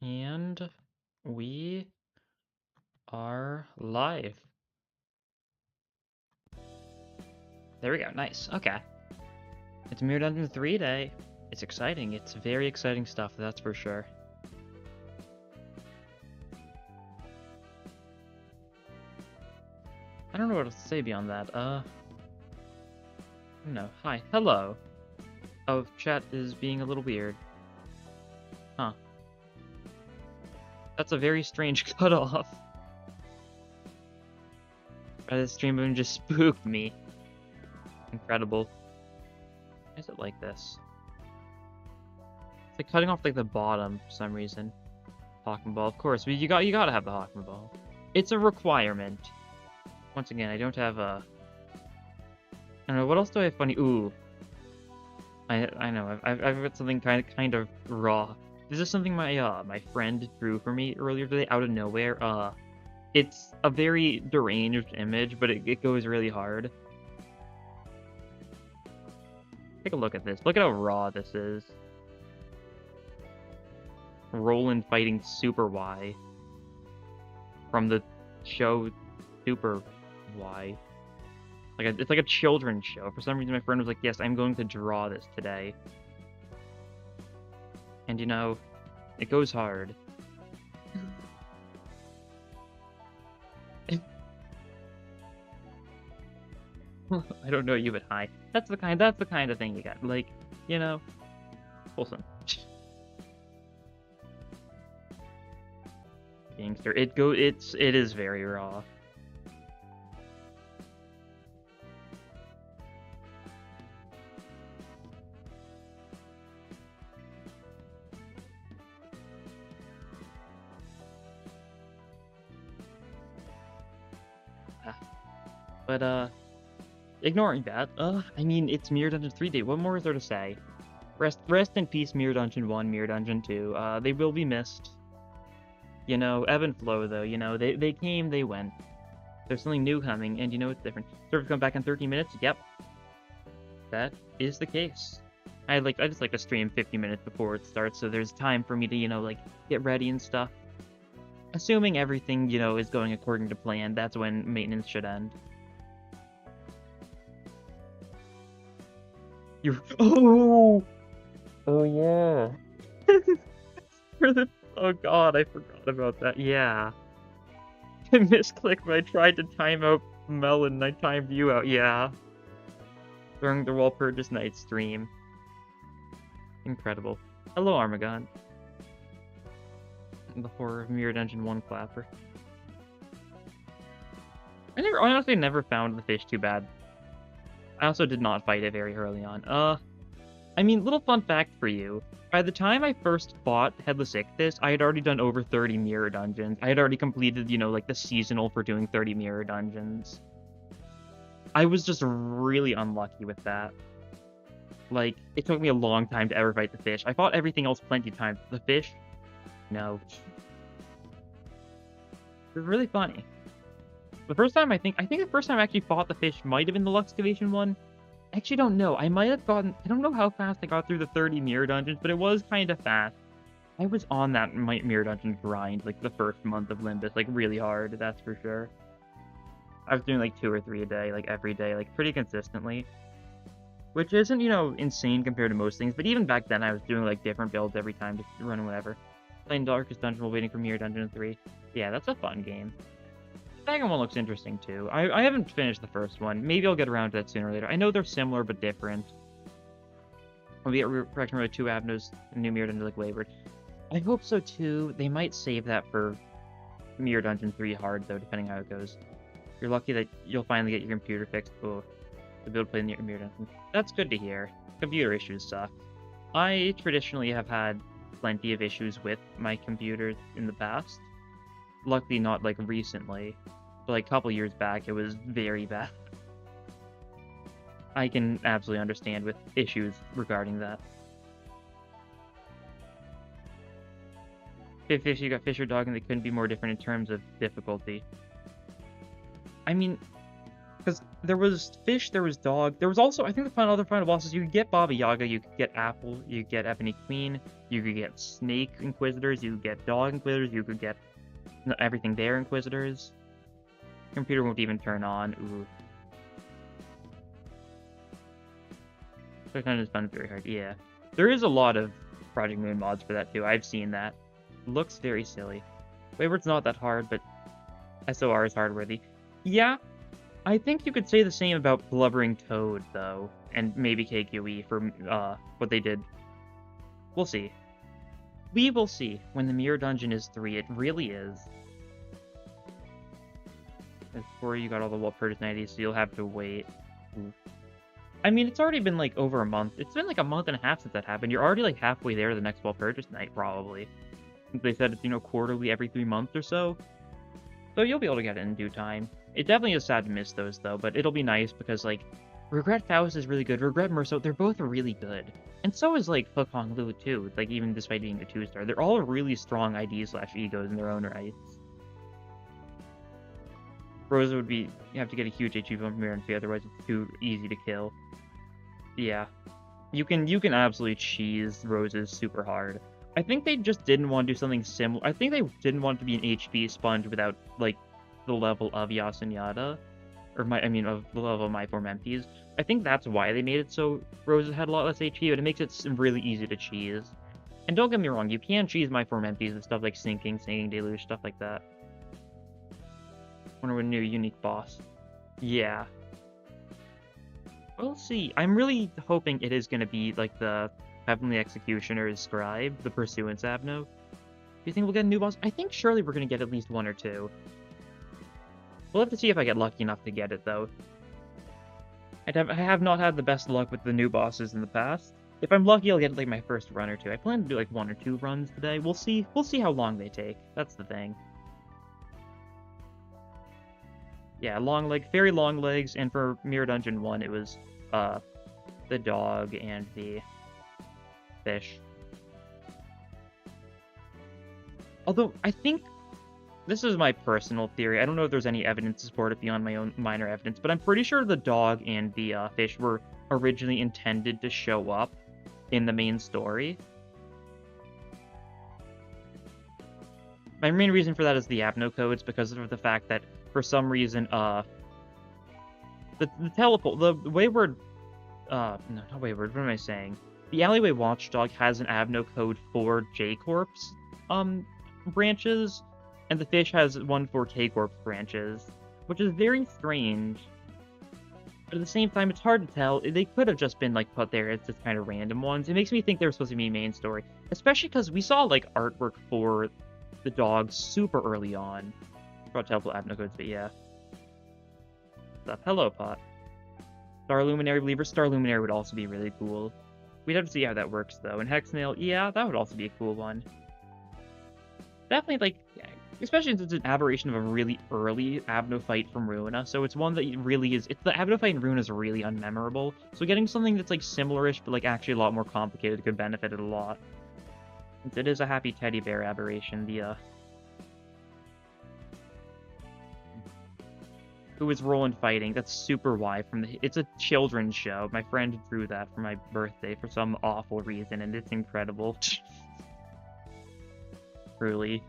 And we are live. There we go. Nice. Okay. It's Mirror Dungeon 3 day. It's exciting. It's very exciting stuff, that's for sure. I don't know what else to say beyond that. No. Hi. Hello. Oh, chat is being a little weird. Huh. That's a very strange cutoff. This stream room just spooked me. Incredible. Why is it like this? It's like cutting off like the bottom for some reason. Hawking ball, of course. You gotta have the Hawking ball. It's a requirement. Once again, I don't have a. I don't know what else do I have funny. Ooh, I know I've got something kind of raw. This is something my friend drew for me earlier today out of nowhere. It's a very deranged image, but it goes really hard. Take a look at this. Look at how raw this is. Roland fighting Super Y from the show Super Y. It's like a children's show. For some reason, my friend was like, "Yes, I'm going to draw this today." And you know, it goes hard. I don't know you, but hi. That's the kind of thing you get. Like, you know, wholesome. Gangster. It is very raw. But ignoring that, I mean, it's Mirror Dungeon 3 day. What more is there to say? Rest in peace, Mirror Dungeon 1, Mirror Dungeon 2. They will be missed. You know, ebb and flow, though. You know, they came, they went. There's something new coming, and you know it's different. Server come back in 30 minutes? Yep. That is the case. I just like to stream 50 minutes before it starts, so there's time for me to, you know, like, get ready and stuff. Assuming everything, you know, is going according to plan, that's when maintenance should end. Oh yeah. Oh god, I forgot about that. Yeah. I misclicked when I tried to time out Melon and I timed you out. Yeah. During the Walpurgis Night stream. Incredible. Hello, Armagon. The horror of Mirror Dungeon 1 clapper. I honestly never found the fish too bad. I also did not fight it very early on. I mean, little fun fact for you. By the time I first fought Headless Ichthys, I had already done over 30 mirror dungeons. I had already completed, you know, like the seasonal for doing 30 mirror dungeons. I was just really unlucky with that. Like, it took me a long time to ever fight the fish. I fought everything else plenty of times. The fish? No. It was really funny. The first time I think the first time I actually fought the fish might have been the Luxcavation one. I actually don't know. I might have gotten... I don't know how fast I got through the 30 mirror dungeons, but it was kind of fast. I was on that mirror dungeon grind, like, the first month of Limbus, like, really hard, that's for sure. I was doing, like, 2 or 3 a day, like, every day, like, pretty consistently. Which isn't, you know, insane compared to most things, but even back then I was doing, like, different builds every time, just running whatever. Playing Darkest Dungeon while waiting for Mirror Dungeon 3. Yeah, that's a fun game. The second one looks interesting, too. I haven't finished the first one. Maybe I'll get around to that sooner or later. I know they're similar, but different. When we get Correction Road 2 Avenues and New Mirror Dungeon, like, Wayward. I hope so, too. They might save that for Mirror Dungeon 3 hard, though, depending how it goes. You're lucky that you'll finally get your computer fixed to be able to play Mirror Dungeon. That's good to hear. Computer issues suck. I traditionally have had plenty of issues with my computer in the past. Luckily not, like, recently. But, like, a couple years back, it was very bad. I can absolutely understand with issues regarding that. If you got fish or dog and they couldn't be more different in terms of difficulty. I mean, Because there was fish, there was dog, there was also, I think the other final bosses, you could get Baba Yaga, you could get Apple, you could get Ebony Queen, you could get Snake Inquisitors, you could get Dog Inquisitors, you could get everything there Inquisitors. Computer won't even turn on, ooh. So kind of fun very hard, yeah. There is a lot of Project Moon mods for that too, I've seen that. Looks very silly. Wayward's not that hard, but SOR is hard-worthy. Yeah, I think you could say the same about Blubbering Toad, though, and maybe KQE for what they did. We'll see. We will see when the Mirror Dungeon is 3. It really is. Before you got all the Walpurgis 90s, so you'll have to wait. Ooh. I mean, it's already been like over a month. It's been like a month and a half since that happened. You're already like halfway there to the next Walpurgis night, probably. They said it's, you know, quarterly every 3 months or so. So you'll be able to get it in due time. It definitely is sad to miss those, though, but it'll be nice because, like, Regret Faust is really good, Regret Merceau, they're both really good. And so is, like, Fu Hong Lu, too, like, even despite being a 2-star. They're all really strong IDs/egos in their own rights. Rosa would be, you have to get a huge HP from Mirror and Fee, otherwise it's too easy to kill. Yeah. You can absolutely cheese Roses super hard. I think they just didn't want to do something similar. I think they didn't want to be an HP sponge without, like, the level of Yasunyata. Or, of the level of My Form Empties. I think that's why they made it so Roses had a lot less HP, but it makes it really easy to cheese. And don't get me wrong, you can cheese My Form Empties and stuff like Sinking Deluge, stuff like that. Wonder what new unique boss. Yeah. We'll see. I'm really hoping it is going to be, like, the Heavenly Executioner's Scribe, the Pursuance Abno. Do you think we'll get a new boss? I think surely we're going to get at least 1 or 2. We'll have to see if I get lucky enough to get it, though. I have not had the best luck with the new bosses in the past. If I'm lucky, I'll get, like, my first run or 2. I plan to do, like, 1 or 2 runs today. We'll see. We'll see how long they take. That's the thing. Yeah, very long legs, and for Mirror Dungeon 1, it was, the dog and the fish. Although, I think, this is my personal theory, I don't know if there's any evidence to support it beyond my own minor evidence, but I'm pretty sure the dog and the fish were originally intended to show up in the main story. My main reason for that is the Abno codes, because of the fact that, for some reason, the Wayward, no, not Wayward, what am I saying? The Alleyway Watchdog has an Abno code for J-Corp's, branches, and the fish has one for K-Corp's branches, which is very strange. But at the same time, it's hard to tell. They could have just been, like, put there as just kind of random ones. It makes me think they were supposed to be main story, especially because we saw, like, artwork for the dog super early on. Brought helpful Abno codes, but yeah. What's up? Hello, Pot. Star Luminary Believer. Star Luminary would also be really cool. We'd have to see how that works, though. And Hexnail, yeah, that would also be a cool one. Definitely, like, especially since it's an aberration of a really early Abno fight from Ruina, so it's one that really is... the Abno fight in Ruina is really unmemorable, so getting something that's, like, similar-ish, but, like, actually a lot more complicated could benefit it a lot. Since it is a happy teddy bear aberration, Who is Roland fighting? That's Super Y from the... It's a children's show. My friend drew that for my birthday for some awful reason, and it's incredible. Truly.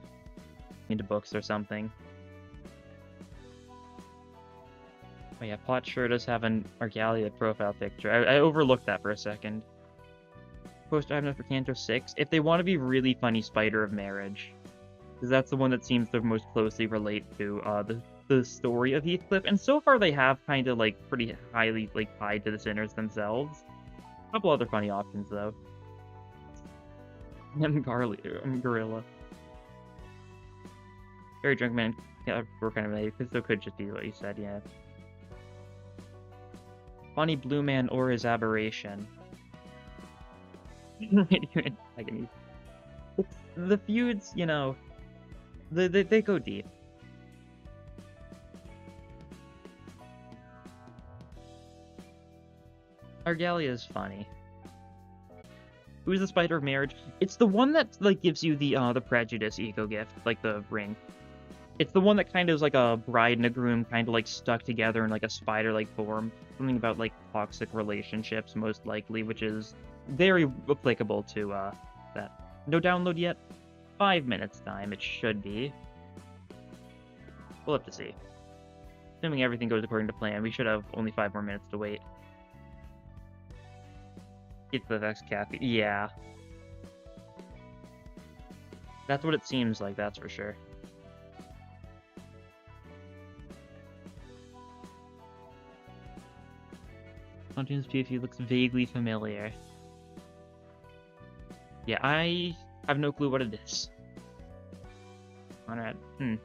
Into books or something. Oh yeah, Pot sure does have an Argalia profile picture. I overlooked that for a second. Post I have enough for Canto 6. If they want to be really funny, Spider of Marriage. Because that's the one that seems to most closely relate to the story of Heathcliff. And so far they have kind of, like, pretty highly, like, tied to the sinners themselves. A couple other funny options, though. And Gorilla. Very drunk man. Yeah, we're kind of late, because it could just be what you said, yeah. Funny blue man or his aberration. The feuds, you know, they go deep. Argalia is funny. Who's the Spider of Marriage? It's the one that, like, gives you the prejudice ego gift, like the ring. It's the one that kind of is like a bride and a groom kind of like stuck together in like a spider-like form. Something about like toxic relationships, most likely, which is very applicable to that. No download yet? 5 minutes time, it should be. We'll have to see. Assuming everything goes according to plan, we should have only 5 more minutes to wait. Get the next cafe. Yeah. That's what it seems like, that's for sure. Pontoon's PFU looks vaguely familiar. Yeah, I have no clue what it is. Conrad. I'm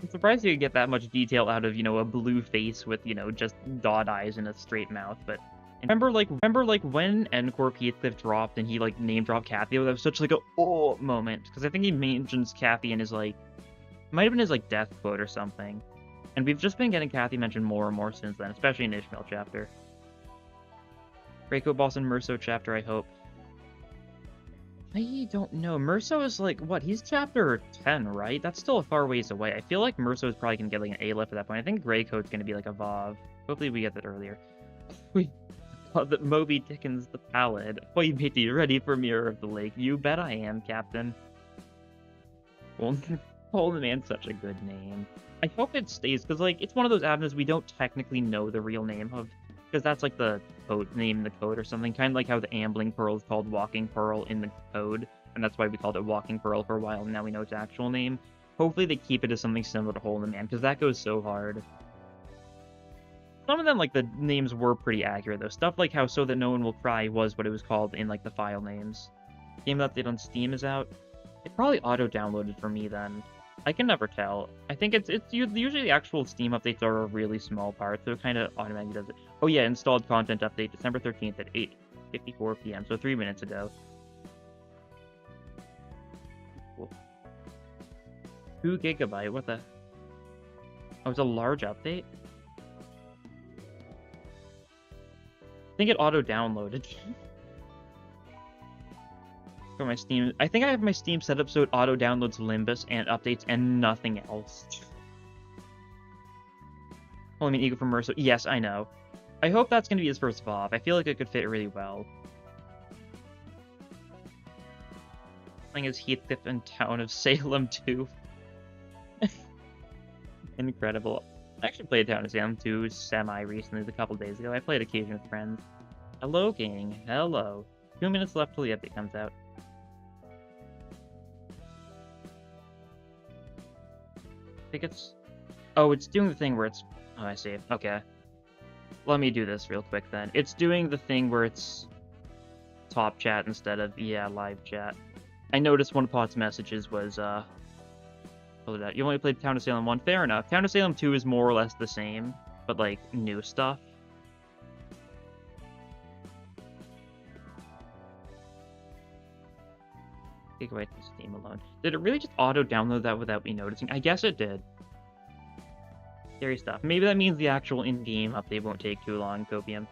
surprised you could get that much detail out of, a blue face with, just dot eyes and a straight mouth, but... Remember, when Ncorp Heathcliff dropped and he, name-dropped Kathy? That was such, a oh moment. Because I think he mentions Kathy in his, might have been his, death quote or something. And we've just been getting Kathy mentioned more and more since then, especially in Ishmael chapter. Greycoat Boss and Merso chapter, I hope. I don't know. Merso is what? He's chapter 10, right? That's still a far ways away. I feel like Merso is probably going to get an A-lift at that point. I think Greycoat's going to be a VOV. Hopefully we get that earlier. We thought that Moby Dickens the Pallid. Boy, matey, ready for Mirror of the Lake? You bet I am, Captain. Well, Holden Man's such a good name. I hope it stays, because, it's one of those avenues we don't technically know the real name of, because that's, the code name in the code or something, kind of like how the Ambling Pearl is called Walking Pearl in the code, and that's why we called it Walking Pearl for a while, and now we know its actual name. Hopefully they keep it as something similar to Hole in the Man, because that goes so hard. Some of them, the names were pretty accurate, though. Stuff like how So That No One Will Cry was what it was called in, the file names. Game update on Steam is out. It probably auto-downloaded for me, then. I can never tell. I think it's usually the actual Steam updates are a really small part, so it kind of automatically does it. Oh yeah, installed content update December 13th at 8:54 p.m., so 3 minutes ago. Cool. 2 GB, what the? Oh, it's a large update? I think it auto-downloaded. For my Steam, I think I have my Steam set up so it auto-downloads Limbus and updates and nothing else. Well, I mean, Eagle from Merso. Yes, I know. I hope that's going to be his first VOV. I feel like it could fit really well. Playing as Heathcliff in Town of Salem 2. Incredible. I actually played Town of Salem 2 semi-recently, a couple days ago. I played occasion with friends. Hello, gang. Hello. 2 minutes left till the update comes out. I think it's... Oh, it's doing the thing where it's... Oh, I see. Okay. Let me do this real quick, then. It's doing the thing where it's... top chat instead of, live chat. I noticed one of Pot's messages was, You only played Town of Salem 1? Fair enough. Town of Salem 2 is more or less the same, but, new stuff. Gigabyte to Steam alone. Did it really just auto-download that without me noticing? I guess it did. Scary stuff. Maybe that means the actual in-game update won't take too long, Copium.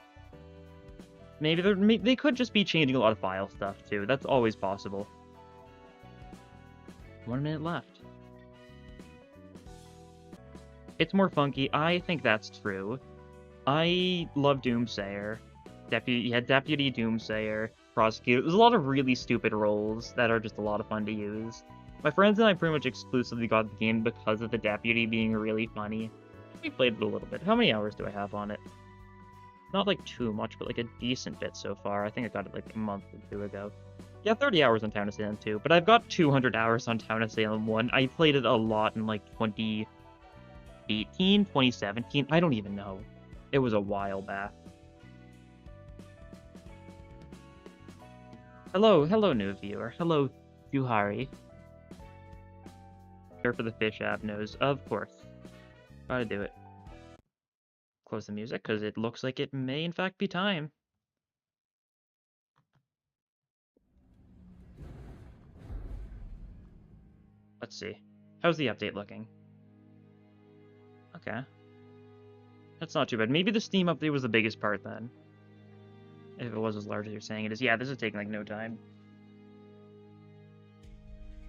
Maybe they could just be changing a lot of file stuff, too. That's always possible. 1 minute left. It's more funky. I think that's true. I love Doomsayer. Deputy Doomsayer. Prosecutor. There's a lot of really stupid roles that are just a lot of fun to use. My friends and I pretty much exclusively got the game because of the deputy being really funny. We played it a little bit. How many hours do I have on it? Not too much, but a decent bit so far. I think I got it a month or 2 ago. Yeah, 30 hours on Town of Salem 2, but I've got 200 hours on Town of Salem 1. I played it a lot in 2018, 2017. I don't even know. It was a while back. Hello, new viewer. Hello, Juhari. Here for the Fish app knows, of course. Gotta do it. Close the music, because it looks like it may in fact be time. Let's see. How's the update looking? Okay. That's not too bad. Maybe the Steam update was the biggest part then. If it was as large as you're saying it is. Yeah, this is taking no time.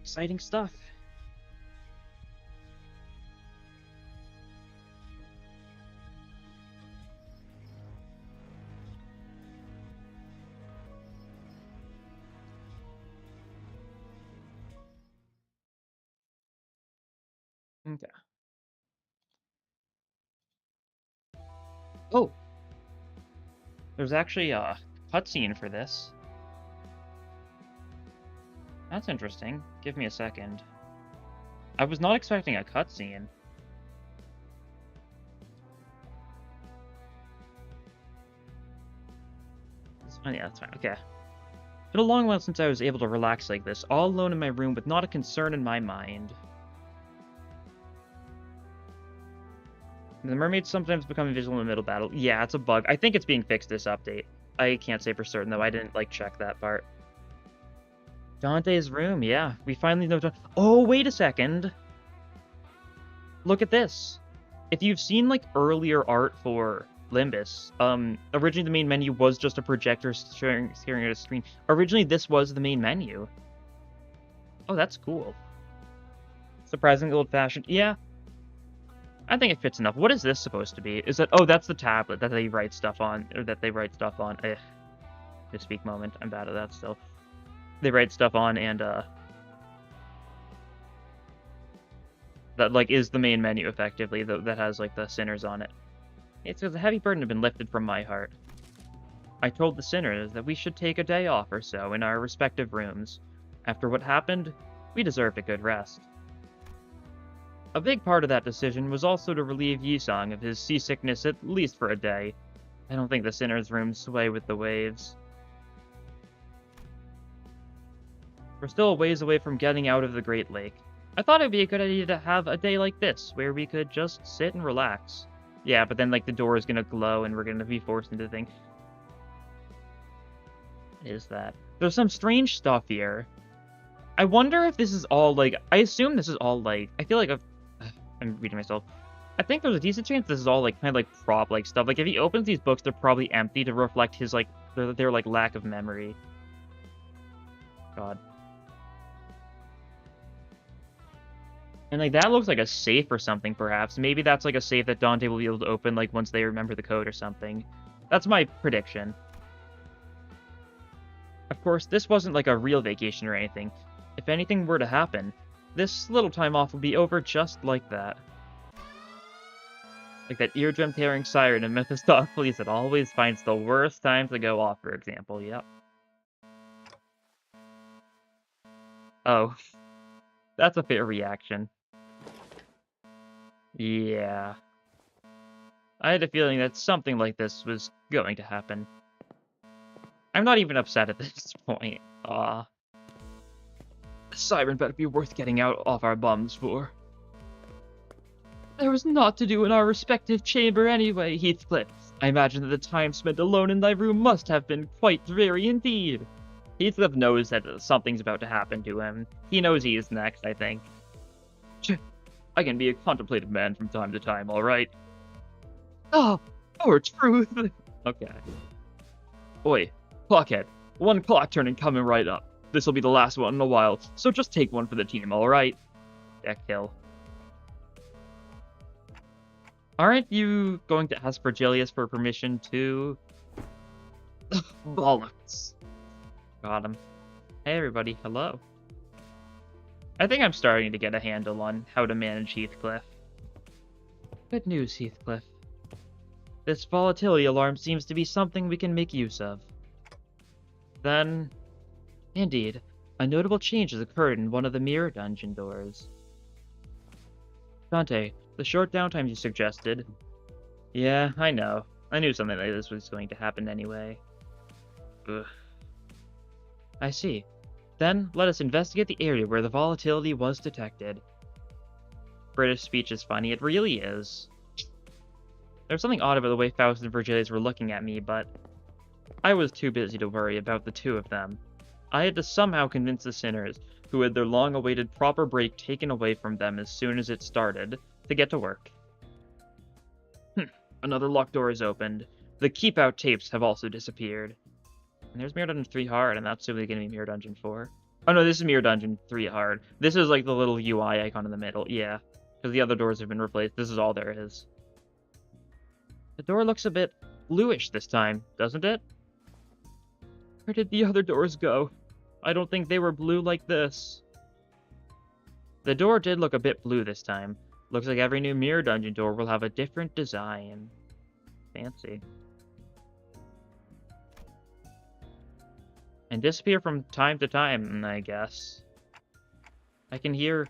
Exciting stuff. Okay. Oh, there's actually a cutscene for this. That's interesting. Give me a second. I was not expecting a cutscene. Oh, yeah, that's fine. Okay. Been a long while since I was able to relax like this, all alone in my room with not a concern in my mind. The mermaids sometimes become invisible in the middle battle. Yeah, it's a bug. I think it's being fixed this update. I can't say for certain, though. I didn't, check that part. Dante's room, yeah. We finally know... Oh, wait a second! Look at this! If you've seen, earlier art for Limbus, originally the main menu was just a projector staring at a screen. Originally, this was the main menu. Oh, that's cool. Surprisingly old-fashioned. Yeah, I think it fits enough. What is this supposed to be? Is that... Oh, that's the tablet that they write stuff on. Or that they write stuff on. To speak moment. I'm bad at that still. They write stuff on, and, that, is the main menu, effectively, that has, the sinners on it. It's because a heavy burden had been lifted from my heart. I told the sinners that we should take a day off or so in our respective rooms. After what happened, we deserved a good rest. A big part of that decision was also to relieve Yisong of his seasickness at least for a day. I don't think the sinners' rooms sway with the waves. We're still a ways away from getting out of the Great Lake. I thought it would be a good idea to have a day like this, where we could just sit and relax. Yeah, but then, the door is gonna glow and we're gonna be forced into things. What is that? There's some strange stuff here. I wonder if this is all, I assume this is all, I feel like I'm reading myself. I think there's a decent chance this is all, kind of, prop, stuff. If he opens these books, they're probably empty to reflect his, their lack of memory. God. And, that looks like a safe or something, perhaps. Maybe that's, a safe that Dante will be able to open, once they remember the code or something. That's my prediction. Of course, this wasn't, a real vacation or anything. If anything were to happen, this little time off would be over just like that. Like that eardrum-tearing siren in Mephistopheles that always finds the worst time to go off, for example. Yep. Oh. That's a fair reaction. Yeah. I had a feeling that something like this was going to happen. I'm not even upset at this point. The siren better be worth getting out off our bums for. There was naught to do in our respective chamber anyway, Heathcliff. I imagine that the time spent alone in thy room must have been quite dreary indeed. Heathcliff knows that something's about to happen to him. He knows he is next, I think. I can be a contemplative man from time to time, alright? Oh, poor truth! Okay. Oi, clockhead. 1 clock turning coming right up. This'll be the last one in a while, so just take one for the team, alright? Deck kill. Aren't you going to ask Virgilius for permission to... Bollocks. Got him. Hey everybody, hello. I think I'm starting to get a handle on how to manage Heathcliff. Good news, Heathcliff. This volatility alarm seems to be something we can make use of. Then... Indeed, a notable change has occurred in one of the mirror dungeon doors. Dante, the short downtime you suggested... Yeah, I know. I knew something like this was going to happen anyway. Ugh. I see. Then, let us investigate the area where the volatility was detected. British speech is funny, it really is. There's something odd about the way Faust and Virgilius were looking at me, but... I was too busy to worry about the two of them. I had to somehow convince the sinners, who had their long-awaited proper break taken away from them as soon as it started, to get to work. Another locked door is opened. The keep-out tapes have also disappeared. And there's Mirror Dungeon 3 hard, and that's simply going to be Mirror Dungeon 4. Oh no, this is Mirror Dungeon 3 hard. This is like the little UI icon in the middle. Yeah, because the other doors have been replaced. This is all there is. The door looks a bit bluish this time, doesn't it? Where did the other doors go? I don't think they were blue like this. The door did look a bit blue this time. Looks like every new Mirror Dungeon door will have a different design. Fancy. And disappear from time to time, I guess. I can hear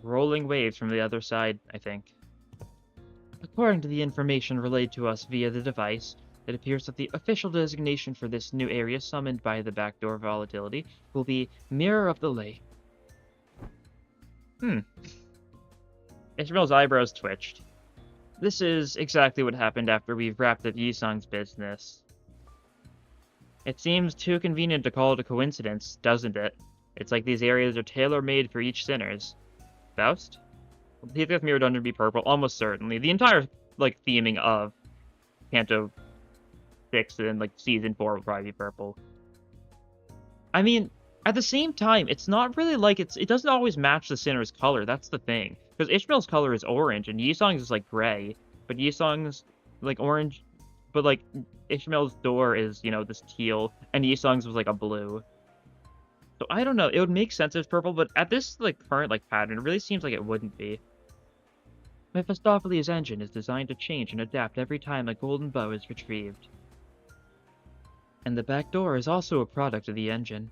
rolling waves from the other side, I think. According to the information relayed to us via the device, it appears that the official designation for this new area summoned by the backdoor volatility will be Mirror of the Lake. Ishmael's eyebrows twitched. This is exactly what happened after we've wrapped up Yisong's business. It seems too convenient to call it a coincidence, doesn't it? It's like these areas are tailor-made for each sinners. Faust? Will the Heathcliff Mirror Dungeon be purple? Almost certainly. The entire, like, theming of Canto 6 and, like, Season 4 will probably be purple. I mean, at the same time, it's not really like it doesn't always match the sinner's color. That's the thing. Because Ishmael's color is orange, and Yisong's is, like, gray. But Yisong's, like, orange. But, like, Ishmael's door is, you know, this teal, and Yisong's was, like, a blue. So, I don't know. It would make sense if it's purple, but at this, like, current, like, pattern, it really seems like it wouldn't be. Mephistopheles' engine is designed to change and adapt every time a golden bow is retrieved. And the back door is also a product of the engine.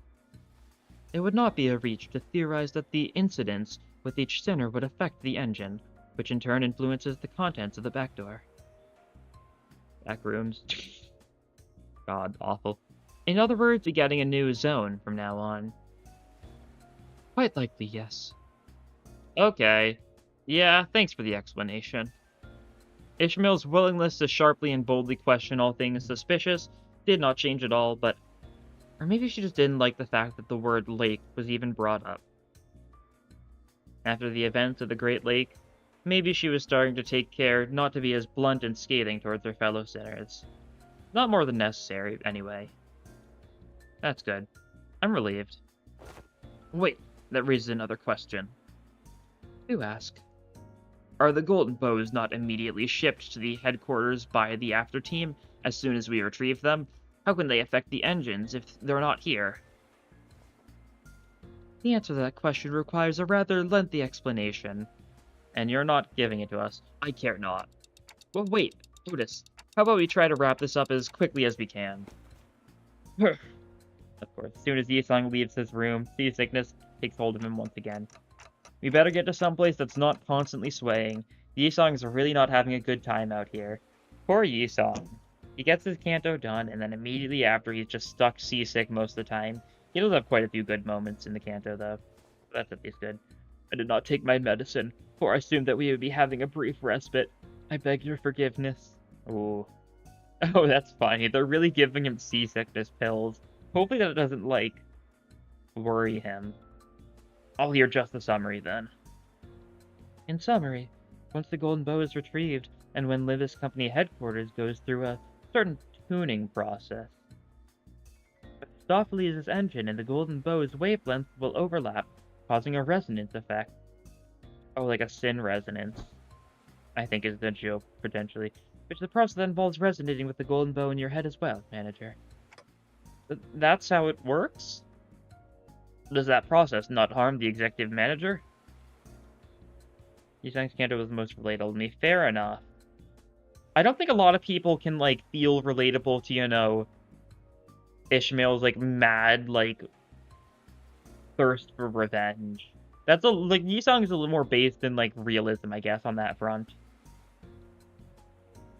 It would not be a reach to theorize that the incidents with each sinner would affect the engine, which in turn influences the contents of the back door. Back rooms. God, awful. In other words, we're getting a new zone from now on. Quite likely, yes. Okay. Yeah, thanks for the explanation. Ishmael's willingness to sharply and boldly question all things suspicious did not change at all, but... Or maybe she just didn't like the fact that the word lake was even brought up. After the events of the Great Lake, maybe she was starting to take care not to be as blunt and scathing towards her fellow sinners. Not more than necessary, anyway. That's good. I'm relieved. Wait, that raises another question. Do ask. Are the golden bows not immediately shipped to the headquarters by the after team as soon as we retrieve them? How can they affect the engines if they're not here? The answer to that question requires a rather lengthy explanation. And you're not giving it to us. I care not. Well, wait, Otis. How about we try to wrap this up as quickly as we can? Of course, as soon as Yisong leaves his room, seasickness takes hold of him once again. We better get to someplace that's not constantly swaying. Yisong's really not having a good time out here. Poor Yisong. He gets his canto done, and then immediately after he's just stuck seasick most of the time. He does have quite a few good moments in the canto, though. That's at least good. I did not take my medicine, for I assumed that we would be having a brief respite. I beg your forgiveness. Ooh. Oh, that's funny. They're really giving him seasickness pills. Hopefully that doesn't, like, worry him. I'll hear just the summary, then. In summary, once the golden bow is retrieved, and when Limbus Company headquarters goes through a certain tuning process, Mephistopheles' engine and the golden bow's wavelengths will overlap, causing a resonance effect. Oh, like a sin resonance, I think is the joke, potentially. Which the process that involves resonating with the golden bow in your head as well, manager. That's how it works? Does that process not harm the executive manager? Yisong's canto was the most relatable to me. Fair enough. I don't think a lot of people can, like, feel relatable to, you know, Ishmael's, like, mad, like, thirst for revenge. That's a, like, Yisong is a little more based in, like, realism, I guess, on that front.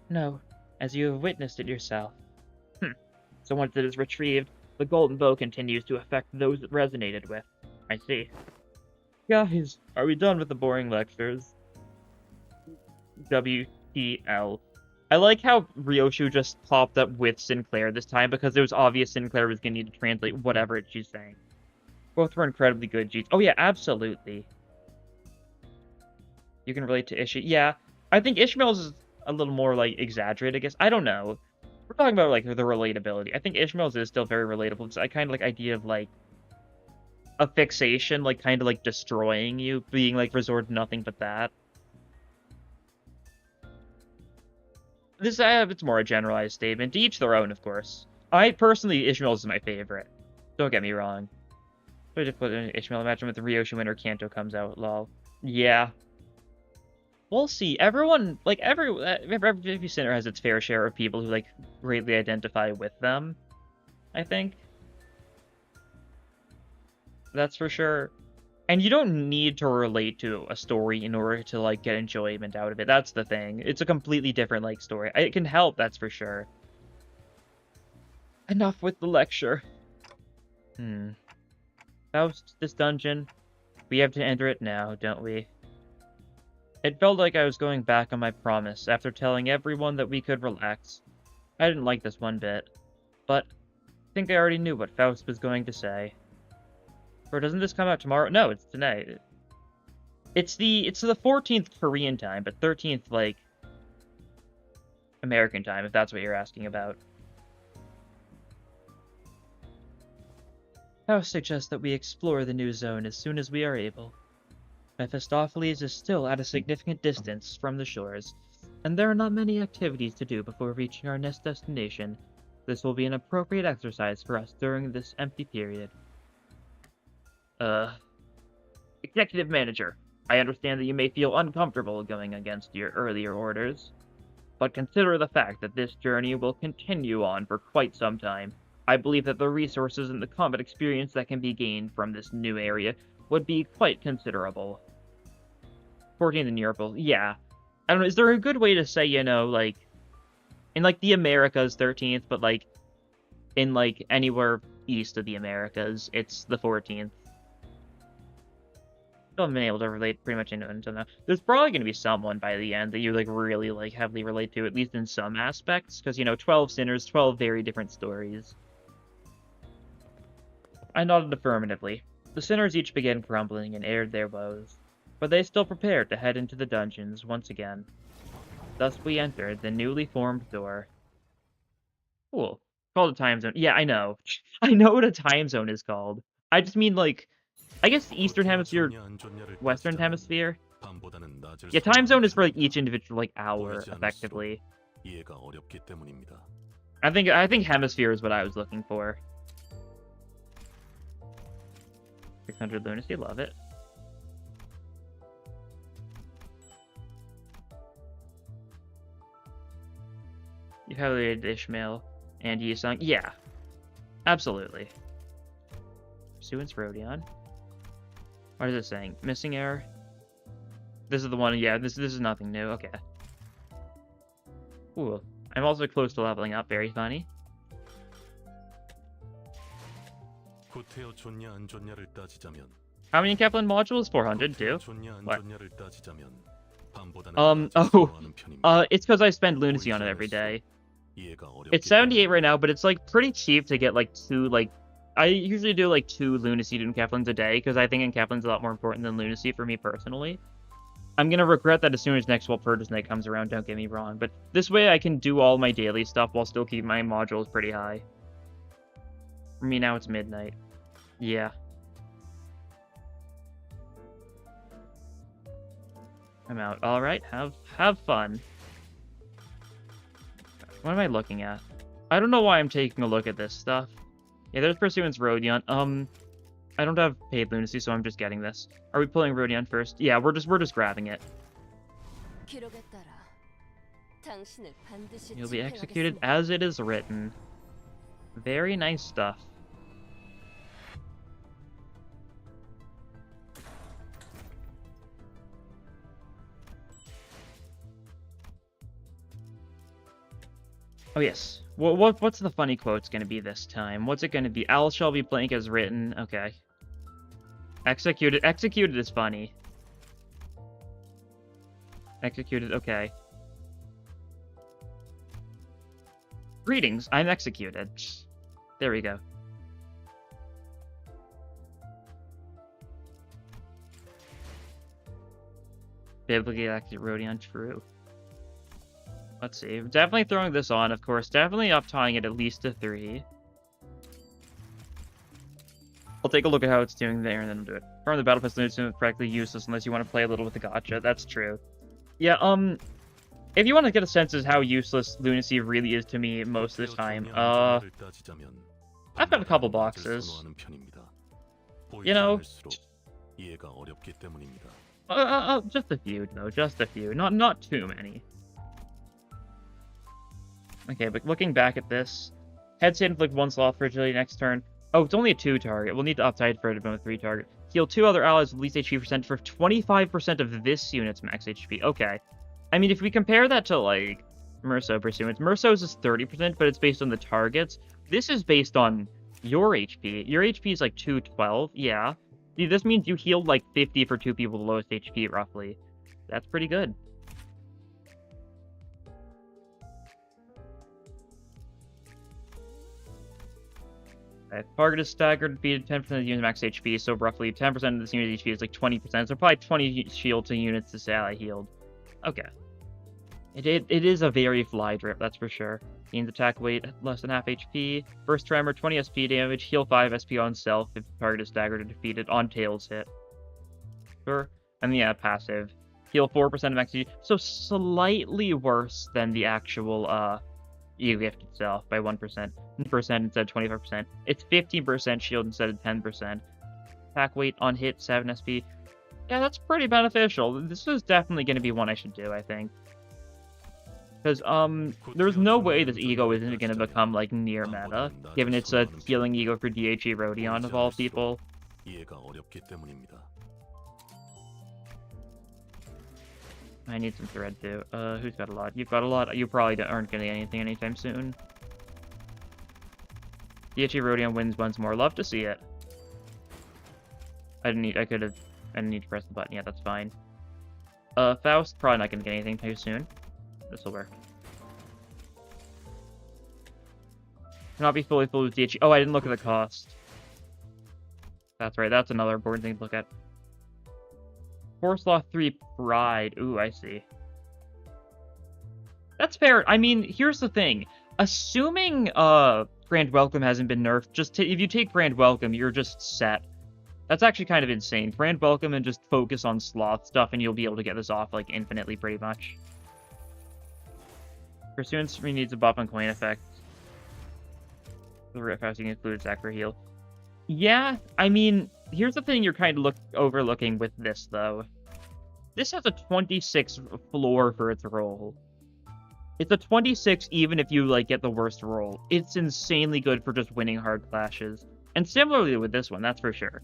No, as you have witnessed it yourself. So once it is retrieved, the golden bow continues to affect those it resonated with. I see. Guys, are we done with the boring lectures? WTL. I like how Ryoshu just popped up with Sinclair this time, because it was obvious Sinclair was going to need to translate whatever she's saying. Both were incredibly good, Jeets. Oh yeah, absolutely. You can relate to Ishi. Yeah, I think Ishmael's is a little more, like, exaggerated, I guess. I don't know. We're talking about, like, the relatability. I think Ishmael's is still very relatable. It's a kind of, like, idea of, like, a fixation, like, kind of, like, destroying you, being, like, resort to nothing but that. This, it's more a generalized statement. To each their own, of course. I, personally, Ishmael is my favorite. Don't get me wrong. But just put Ishmael, imagine with the Ryoshi winter Kanto comes out, lol. Yeah. We'll see. Everyone, like, every center has its fair share of people who, like, greatly identify with them, I think. That's for sure. And you don't need to relate to a story in order to, like, get enjoyment out of it. That's the thing. It's a completely different, like, story. It can help, that's for sure. Enough with the lecture. Faust, this dungeon. We have to enter it now, don't we? It felt like I was going back on my promise after telling everyone that we could relax. I didn't like this one bit. But I think I already knew what Faust was going to say. Or doesn't this come out tomorrow? No, it's tonight. It's the 14th Korean time, but 13th, like, American time, if that's what you're asking about. Faust suggests that we explore the new zone as soon as we are able. Mephistopheles is still at a significant distance from the shores, and there are not many activities to do before reaching our next destination. This will be an appropriate exercise for us during this empty period. Executive Manager, I understand that you may feel uncomfortable going against your earlier orders, but consider the fact that this journey will continue on for quite some time. I believe that the resources and the combat experience that can be gained from this new area would be quite considerable. 14th in Europe, yeah. I don't know, is there a good way to say, you know, like, in, like, the Americas, 13th, but, like, in, like, anywhere east of the Americas, it's the 14th. I haven't been able to relate pretty much into it until now. There's probably going to be someone by the end that you, like, really, like, heavily relate to, at least in some aspects, because, you know, 12 sinners, 12 very different stories. I nodded affirmatively. The sinners each began grumbling and aired their woes, but they still prepared to head into the dungeons once again. Thus we entered the newly formed door. Cool. Called a time zone. Yeah, I know. I know what a time zone is called. I just mean, like, I guess the Eastern Hemisphere, Western Hemisphere. Yeah, time zone is for, like, each individual, like, hour, effectively. I think hemisphere is what I was looking for. 600 lunacy, love it. You have Ishmael and Yisung. Yeah, absolutely. Pursuance Rodion. What is it saying? Missing error? This is the one, yeah, this is nothing new, okay. Ooh, I'm also close to leveling up, very funny. How many Kepler modules? 400, too? What? It's because I spend lunacy on it every day. It's 78 right now, but it's, like, pretty cheap to get, like, 2, like... I usually do, like, 2 lunacy and Keplins a day, because I think Keplin's a lot more important than lunacy for me personally. I'm gonna regret that as soon as next Walpurgis Night comes around, don't get me wrong, but this way I can do all my daily stuff while still keeping my modules pretty high. For me now, it's midnight. Yeah. I'm out. Alright, have fun. What am I looking at? I don't know why I'm taking a look at this stuff. Yeah, there's Pursuance Rodion. I don't have paid lunacy, so I'm just getting this. Are we pulling Rodion first? Yeah, we're just grabbing it. You'll be executed as it is written. Very nice stuff. Oh yes. What's the funny quote's gonna be this time? What's it gonna be? All shall be blank as written. Okay. Executed. Executed is funny. Executed. Okay. Greetings. I'm executed. There we go. Biblically accurate Rodion, true. Let's see. Definitely throwing this on, of course. Definitely up tying it at least to 3. I'll take a look at how it's doing there and then do it. From the battle pass, it's practically useless unless you want to play a little with the gotcha. That's true. Yeah, if you want to get a sense of how useless Lunacy really is to me most of the time, I've got a couple boxes. You know, just a few, though. Just a few. Not too many. Okay, but looking back at this, head state inflict 1 sloth fragility next turn. Oh, it's only a 2 target. We'll need to uptide for it to become a 3 target. Heal 2 other allies with least HP percent for 25% of this unit's max HP. Okay. I mean, if we compare that to, like, Merso Pursuance, Merso's is 30%, but it's based on the targets. This is based on your HP. Your HP is, like, 212. Yeah. See, this means you healed, like, 50 for 2 people with the lowest HP, roughly. That's pretty good. Target is staggered, defeated 10% of the unit's max HP, so roughly 10% of this unit's HP is like 20%, so probably 20 shield to units this ally healed. Okay. It is a very fly drip, that's for sure. Gains attack weight less than half HP. Burst Tremor, 20 SP damage, heal 5 SP on self if the target is staggered or defeated on tails hit. Sure. And yeah, passive. Heal 4% of max HP, so slightly worse than the actual, Eagle Gift itself by 1% instead of 25%. It's 15% shield instead of 10%. Attack weight on hit 7 SP. Yeah, that's pretty beneficial. This is definitely going to be one I should do, I think. Because there's no way this Ego isn't going to become like near meta, given it's a healing Ego for DHE Rodion of all people. I need some thread too. Who's got a lot? You've got a lot. You probably aren't getting anything anytime soon. DHE Rodion wins once more. Love to see it. I didn't need to press the button. Yeah, that's fine. Faust, probably not gonna get anything too soon. This will work. Cannot be fully filled with DHE. Oh, I didn't look at the cost. That's right. That's another important thing to look at. Force Law 3 Pride. Ooh, I see. That's fair. I mean, here's the thing. Assuming Grand Welcome hasn't been nerfed, if you take Grand Welcome, you're just set. That's actually kind of insane. Grand Welcome and just focus on sloth stuff, and you'll be able to get this off like infinitely, pretty much. Pursuance needs a buff on coin effect. The rip house you can include attack for heal. Yeah, I mean, here's the thing you're kind of overlooking with this, though. This has a 26 floor for its roll. It's a 26 even if you, like, get the worst roll. It's insanely good for just winning hard clashes. And similarly with this one, that's for sure.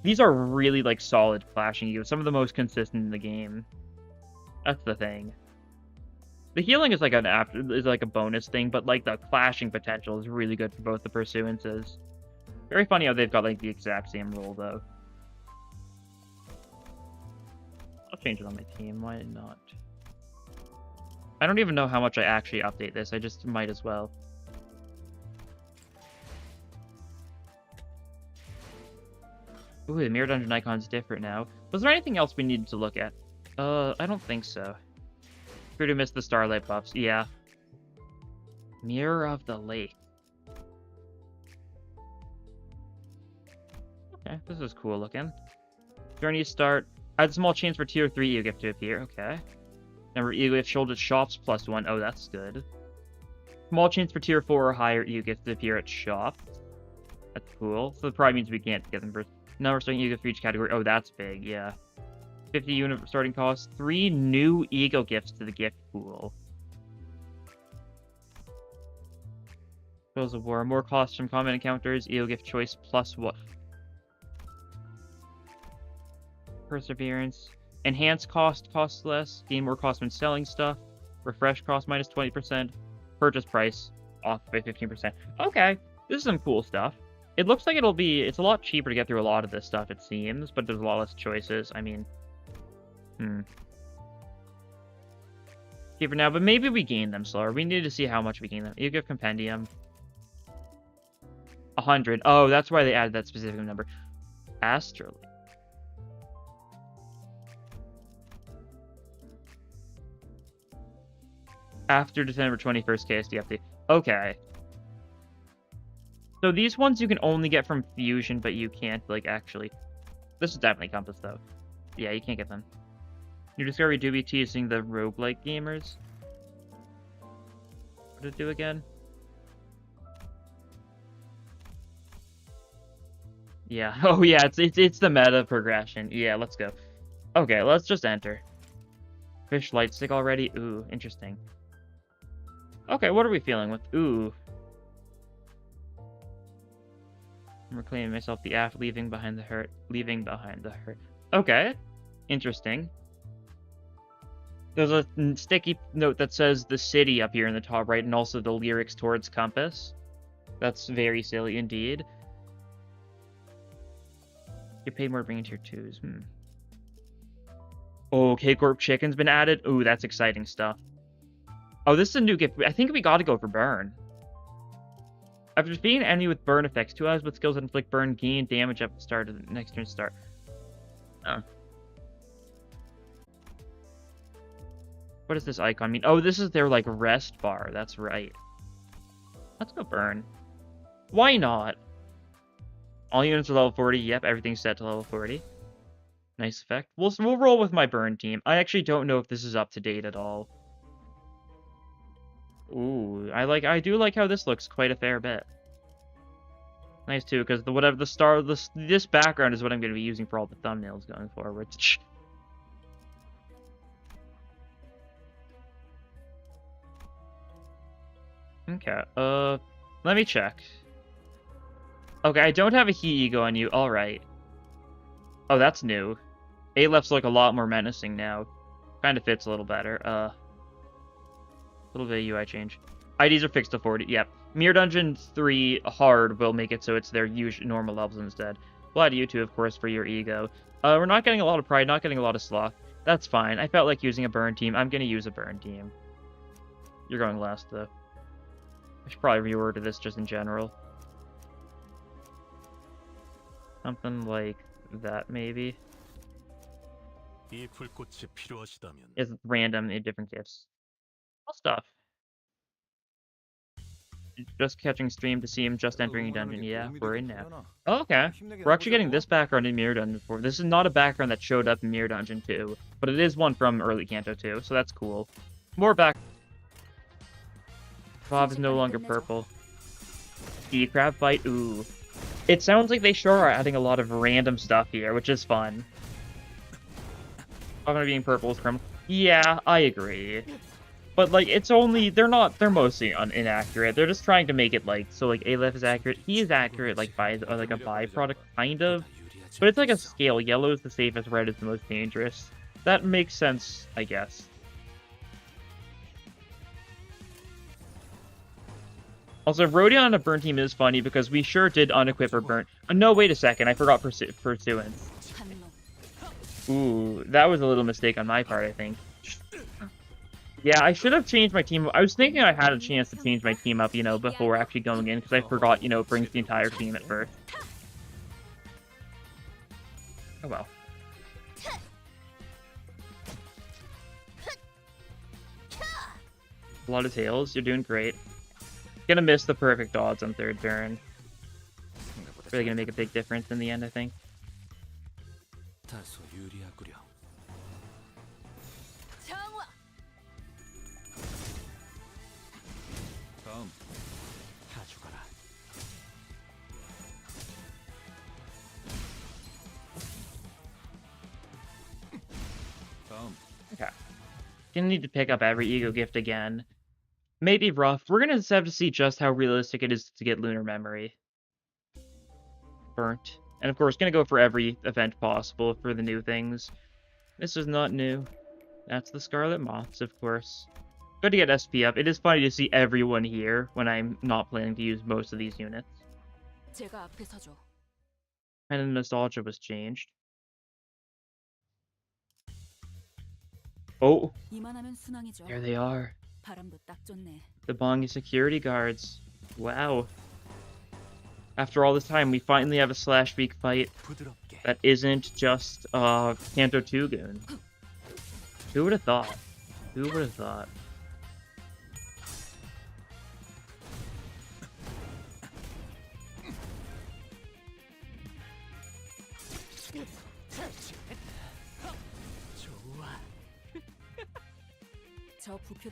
These are really, like, solid clashing you. Some of the most consistent in the game. That's the thing. The healing is like a bonus thing, but, like, the clashing potential is really good for both the pursuances. Very funny how they've got, like, the exact same roll, though. I'll change it on my team. Why not? I don't even know how much I actually update this. I just might as well. Ooh, the Mirror Dungeon icon's different now. Was there anything else we needed to look at? I don't think so. Sure to miss the Starlight buffs. Yeah. Mirror of the Lake. Okay, this is cool looking. Journey start. Add small chance for tier 3 Eagle Gift to appear. Okay. Number Eagle Gift shouldered shops +1. Oh, that's good. Small chance for tier 4 or higher Eagle Gift to appear at shops. That's cool. So it probably means we can't get them first. Number starting Eagle Gift for each category. Oh, that's big, yeah. 50 unit starting cost. 3 new Eagle Gifts to the gift pool. Spoils of War. More costs from combat encounters. Eagle Gift choice +1. Perseverance. Enhanced cost costs less. Gain more cost when selling stuff. Refresh cost -20%. Purchase price off by 15%. Okay, this is some cool stuff. It looks like it's a lot cheaper to get through a lot of this stuff, it seems, but there's a lot less choices. I mean, cheaper now, but maybe we gain them slower. We need to see how much we gain them. You give Compendium. 100. Oh, that's why they added that specific number. Astrally. After December 21st KSD update. Okay. So these ones you can only get from fusion, but you can't, like, actually... This is definitely compass, though. Yeah, you can't get them. You discover you do be teasing the roguelike gamers. What did it do again? Yeah. Oh, yeah, it's the meta progression. Yeah, let's go. Okay, let's just enter. Fish light stick already? Ooh, interesting. Okay, what are we feeling with? Ooh. I'm reclaiming myself the aft, leaving behind the hurt. Leaving behind the hurt. Okay. Interesting. There's a sticky note that says the city up here in the top right, and also the lyrics towards compass. That's very silly indeed. You paid more bringing tier 2s. Oh, K-Corp Chicken's been added. Ooh, that's exciting stuff. Oh, this is a new gift. I think we gotta go for burn. After defeating an enemy with burn effects, 2 allies with skills that inflict burn gain damage at the start of the next turn start. Oh. What does this icon mean? Oh, this is their, like, rest bar. That's right. Let's go burn. Why not? All units are level 40. Yep, everything's set to level 40. Nice effect. We'll roll with my burn team. I actually don't know if this is up to date at all. Ooh, I do like how this looks quite a fair bit. Nice too, because this background is what I'm going to be using for all the thumbnails going forward. Okay, let me check. Okay, I don't have a heat ego on you. All right. Oh, that's new. A-lefts look a lot more menacing now. Kind of fits a little better. A little bit of UI change. IDs are fixed to 40. Yep. Mirror Dungeon 3 hard will make it so it's their usual normal levels instead. We'll add you two, of course, for your ego. We're not getting a lot of pride, not getting a lot of sloth. That's fine. I felt like using a burn team. I'm going to use a burn team. You're going last, though. I should probably reorder this just in general. Something like that, maybe. It's random in different gifts. All stuff. Just catching stream to see him just entering a dungeon. Yeah, we're in now. Oh, okay. We're actually getting this background in Mirror Dungeon 4. This is not a background that showed up in Mirror Dungeon 2, but it is one from early Kanto 2, so that's cool. More back. Bob is no longer purple. Sea crab fight. Ooh. It sounds like they sure are adding a lot of random stuff here, which is fun. I'm gonna being purple is criminal. Yeah, I agree. But, like, it's only, they're mostly inaccurate. They're just trying to make it, like, so, like, Aleph is accurate. He is accurate, like, by, like, a byproduct, kind of. But it's like a scale. Yellow is the safest, red is the most dangerous. That makes sense, I guess. Also, Rodion on a burn team is funny because we sure did unequip or burn. No, wait a second. I forgot Pursuance. Ooh, that was a little mistake on my part, I think. Yeah, I should have changed my team. I was thinking I had a chance to change my team up, you know, before actually going in, because I forgot, you know, it brings the entire team at first. Oh well. A lot of tails. You're doing great. Gonna miss the perfect odds on third turn. Really gonna make a big difference in the end, I think. Okay. Gonna need to pick up every ego gift again. Maybe rough. We're gonna just have to see just how realistic it is to get Lunar Memory. Burnt. And of course, gonna go for every event possible for the new things. This is not new. That's the Scarlet Moths, of course. Good to get SP up. It is funny to see everyone here when I'm not planning to use most of these units. And the nostalgia was changed. Oh, there they are. The Bongi security guards. Wow. After all this time, we finally have a Slash Week fight that isn't just Kanto 2 goon. Who would have thought? Who would have thought?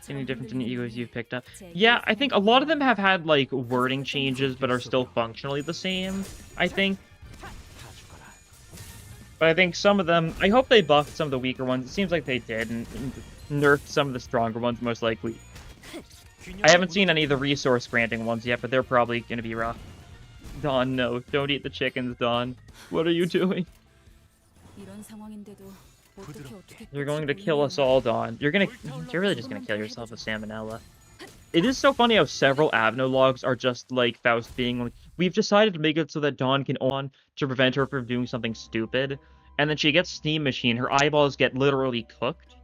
Any difference in the egos you've picked up? Yeah, I think a lot of them have had, like, wording changes, but are still functionally the same, I think. But I think some of them, I hope they buffed some of the weaker ones. It seems like they did, and nerfed some of the stronger ones, most likely. I haven't seen any of the resource granting ones yet, but they're probably going to be rough. Dawn, no. Don't eat the chickens, Dawn. What are you doing? You're going to kill us all, Dawn. You're really just gonna kill yourself with salmonella. It is so funny how several Avno logs are just like Faust being like, we've decided to make it so that Dawn can on to prevent her from doing something stupid. And then she gets Steam Machine, her eyeballs get literally cooked.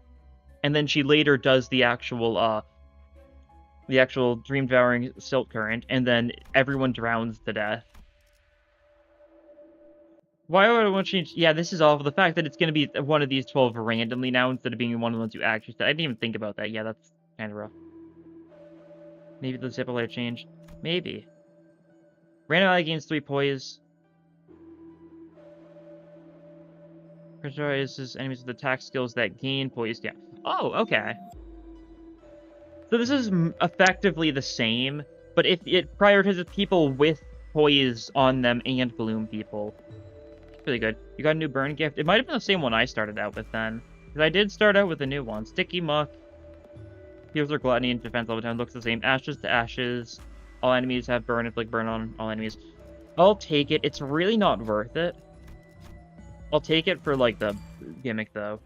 And then she later does the actual Dream Devouring Silt Current, and then everyone drowns to death. Why would I want to change? Yeah, this is awful. The fact that it's going to be one of these 12 randomly now instead of being one of the ones you actually said. I didn't even think about that. Yeah, that's kind of rough. Maybe the zipper layer changed. Maybe. Random ally gains 3 poise. Pressurises enemies with attack skills that gain poise. Yeah. Oh, okay. So this is effectively the same, but if it prioritizes people with poise on them and bloom people. Really good. You got a new burn gift. It might have been the same one I started out with then. Because I did start out with a new one. Sticky Muck. Heals their gluttony and defense all the time. Looks the same. Ashes to ashes. All enemies have burn. Inflict burn on all enemies. I'll take it. It's really not worth it. I'll take it for, like, the gimmick, though.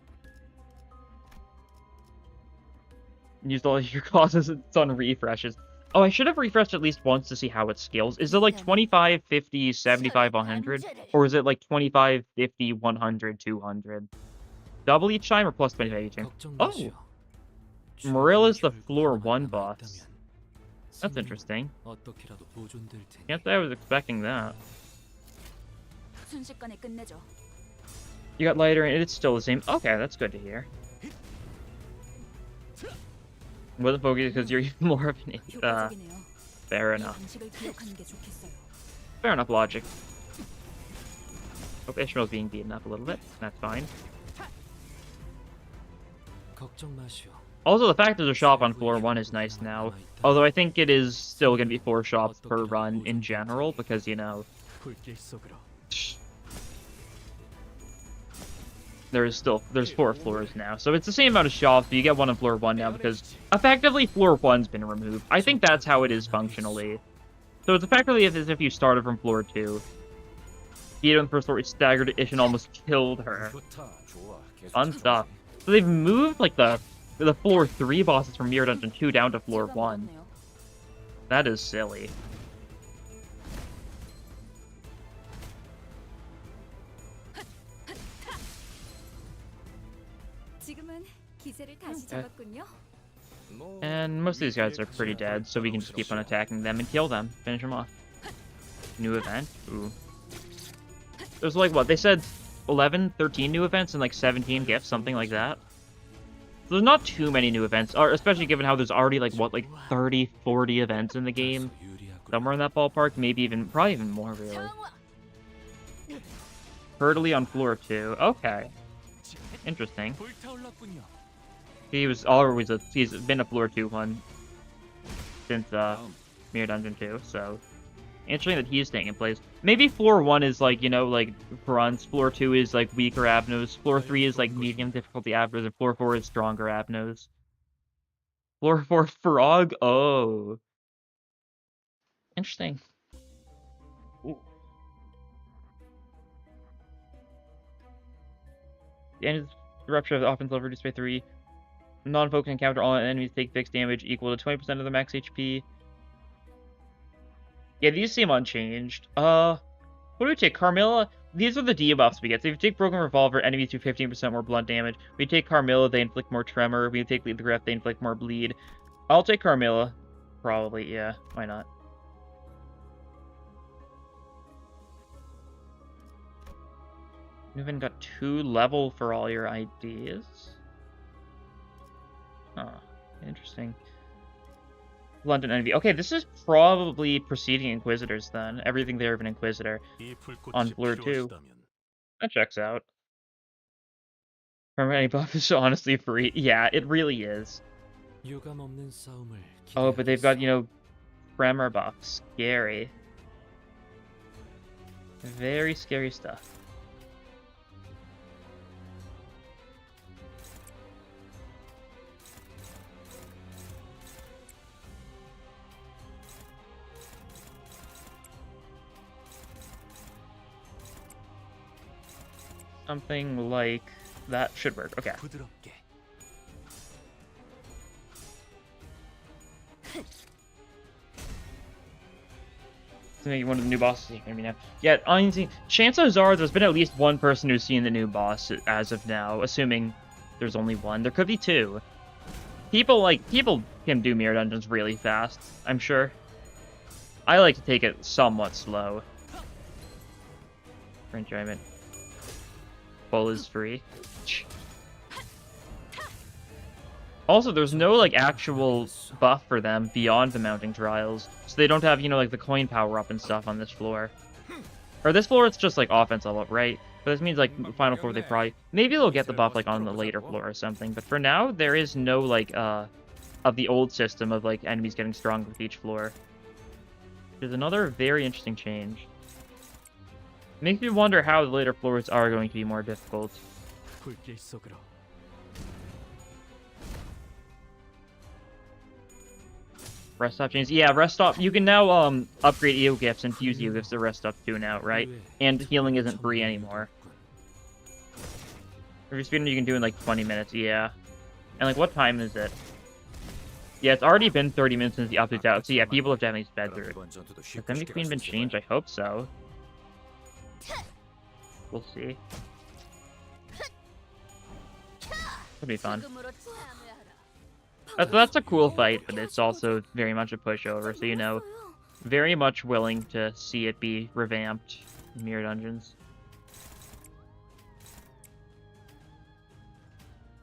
Used all your causes. It's on refreshes. Oh, I should have refreshed at least once to see how it scales. Is it like 25, 50, 75, 100? Or is it like 25, 50, 100, 200? Double each time or plus 25 each time? Oh! Marilla's the floor 1 boss. That's interesting. Can't say I was expecting that. You got lighter and it's still the same. Okay, that's good to hear. Wasn't focused because you're even more of an fair enough. Fair enough logic. Hope Ishmael's being beaten up a little bit. That's fine. Also, the fact there's a shop on floor 1 is nice now. Although I think it is still going to be 4 shops per run in general, because, you know... There's 4 floors now, so it's the same amount of shops, but you get one on floor 1 now because effectively floor 1's been removed. I think that's how it is functionally. So it's effectively as if you started from floor 2. Beat on the first floor, it staggered Ish and almost killed her. Fun stuff. So they've moved like the floor 3 bosses from Mirror Dungeon 2 down to floor 1. That is silly. And most of these guys are pretty dead, so we can just keep on attacking them and kill them. Finish them off. New event? Ooh. There's like, what, they said 11, 13 new events and like 17 gifts, something like that. So there's not too many new events, or especially given how there's already like, what, like 30, 40 events in the game? Somewhere in that ballpark, maybe even, probably even more, really. Hurtley on floor 2. Okay. Interesting. He's been a floor 2 one since Mirror Dungeon 2, so interesting that he's taking place. Maybe floor 1 is like, you know, like bronze, floor 2 is like weaker Avnos, floor 3 is like medium difficulty Avnos, and floor 4 is stronger Avnos. Floor 4 Frog? Oh. Interesting. Ooh. The end of the rupture of the offense level reduced by 3. Non-focus encounter, all enemies take fixed damage equal to 20% of their max HP. Yeah, these seem unchanged. What do we take? Carmilla? These are the debuffs we get. So if you take Broken Revolver, enemies do 15% more blunt damage. We take Carmilla, they inflict more Tremor. We take Lead the Greph, they inflict more Bleed. I'll take Carmilla. Probably, yeah. Why not? You even got 2 level for all your ideas? Huh. Interesting. London Envy. Okay, this is probably preceding Inquisitors then. Everything there of an Inquisitor on floor 2. That checks out. Permanent buff is honestly free. Yeah, it really is. Oh, but they've got, you know, tremor buffs. Scary. Very scary stuff. Something like that should work. Okay. Maybe one of the new bosses. Maybe now. Yeah, honestly, chances are there's been at least one person who's seen the new boss as of now, assuming there's only one. There could be two. People can do mirror dungeons really fast, I'm sure. I like to take it somewhat slow for enjoyment. Full is free. Also, there's no, like, actual buff for them beyond the mounting trials. So they don't have, you know, like, the coin power-up and stuff on this floor. Or this floor, it's just, like, offense level up, right? But this means, like, final floor, they probably... Maybe they'll get the buff, like, on the later floor or something. But for now, there is no, like, of the old system of, like, enemies getting stronger with each floor. There's another very interesting change. Makes me wonder how the later floors are going to be more difficult. Rest stop changes. Yeah, rest stop. You can now upgrade EO gifts and fuse EO gifts to rest stop 2 now, right? And healing isn't free anymore. Every speedrun you can do in like 20 minutes, yeah. And like, what time is it? Yeah, it's already been 30 minutes since the update's out, so yeah, people have definitely sped through it. Has MD Queen been changed? I hope so. We'll see. It'll be fun. That's a cool fight, but it's also very much a pushover, so you know, very much willing to see it be revamped in Mirror Dungeons.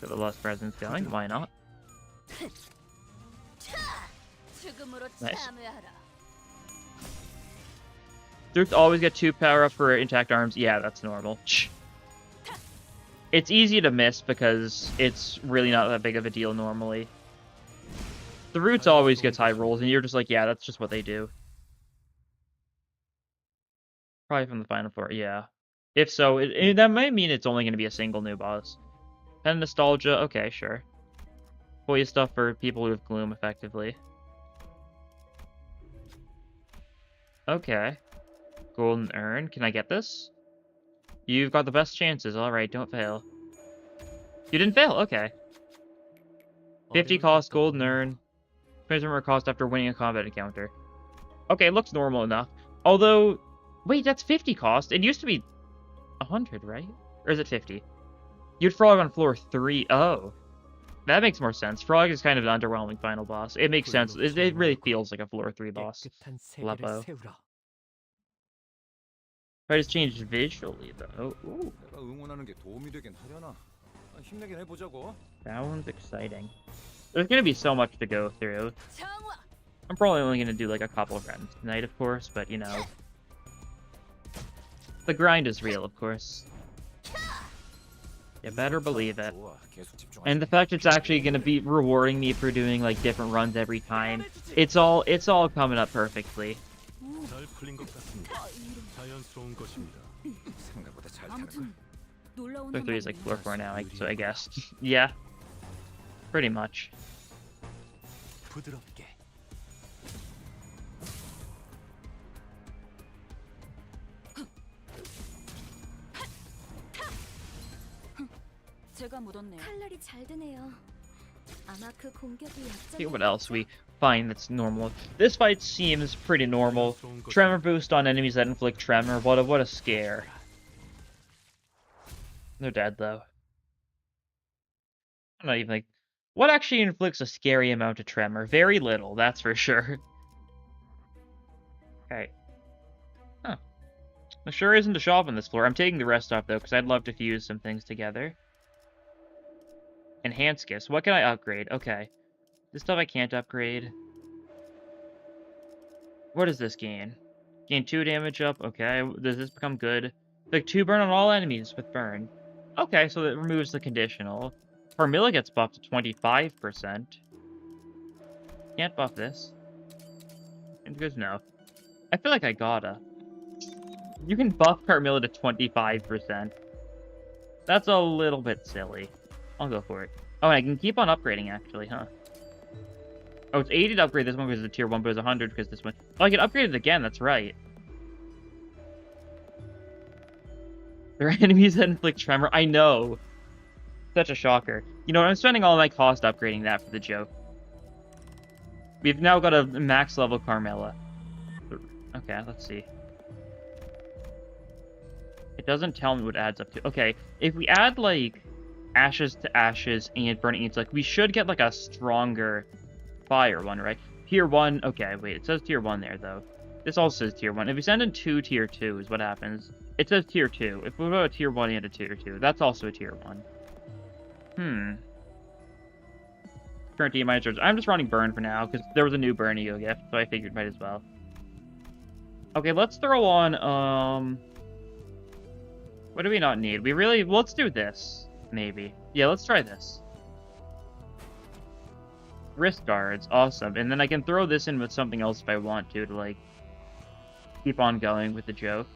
Get the Lust Presence going, why not? Nice. Dukes always get 2 power up for intact arms. Yeah, that's normal. It's easy to miss because it's really not that big of a deal normally. The Roots always gets high rolls, and you're just like, yeah, that's just what they do. Probably from the final floor, yeah. If so, that might mean it's only going to be a single new boss. Pen Nostalgia, okay, sure. Toy stuff for people who have Gloom, effectively. Okay. Golden Urn, can I get this? You've got the best chances, alright, don't fail. You didn't fail, okay. 50 cost, Golden Urn. 20 more cost after winning a combat encounter. Okay, looks normal enough. Although, wait, that's 50 cost. It used to be 100, right? Or is it 50? You'd Frog on floor 3. Oh. That makes more sense. Frog is kind of an underwhelming final boss. It makes sense. It really feels like a floor 3 boss. Lepo. Try to change visually, though. Ooh. That one's exciting. There's going to be so much to go through. I'm probably only going to do like a couple of runs tonight, of course, but you know. The grind is real, of course. You better believe it. And the fact it's actually going to be rewarding me for doing like different runs every time. It's all coming up perfectly. Floor 3 is like floor 4 now, so I guess. Yeah. Pretty much. See what else we find that's normal. This fight seems pretty normal. Tremor boost on enemies that inflict tremor. What a scare. They're dead though. I'm not even like, what actually inflicts a scary amount of tremor? Very little, that's for sure. Okay. Huh. There sure isn't a shop on this floor. I'm taking the rest off though, because I'd love to fuse some things together. Enhanced gifts. What can I upgrade? Okay. This stuff I can't upgrade. What does this gain? Gain 2 damage up. Okay. Does this become good? Like 2 burn on all enemies with burn. Okay, so that removes the conditional. Carmilla gets buffed to 25%. Can't buff this. And goes no. I feel like I gotta. You can buff Carmilla to 25%. That's a little bit silly. I'll go for it. Oh, and I can keep on upgrading, actually, huh? Oh, it's 80 to upgrade this one because it's a tier 1, but it's 100 because this one... Oh, I can upgrade it again, that's right. There are enemies that inflict tremor. I know. Such a shocker. You know, I'm spending all my cost upgrading that for the joke. We've now got a max level Carmilla. Okay, let's see. It doesn't tell me what it adds up to. Okay, if we add, like, ashes to ashes and burning ants, like, we should get, like, a stronger fire one, right? Tier 1, okay, wait, it says tier 1 there, though. This also says tier 1. If we send in 2 tier 2s, what happens? It says tier 2. If we go a tier 1 and a tier 2, that's also a tier 1. Current team minus. I'm just running burn for now, because there was a new burn ego gift, so I figured might as well. Okay, let's throw on, what do we not need? We really... Let's do this, maybe. Yeah, let's try this. Wrist guards, awesome. And then I can throw this in with something else if I want to, like, keep on going with the joke.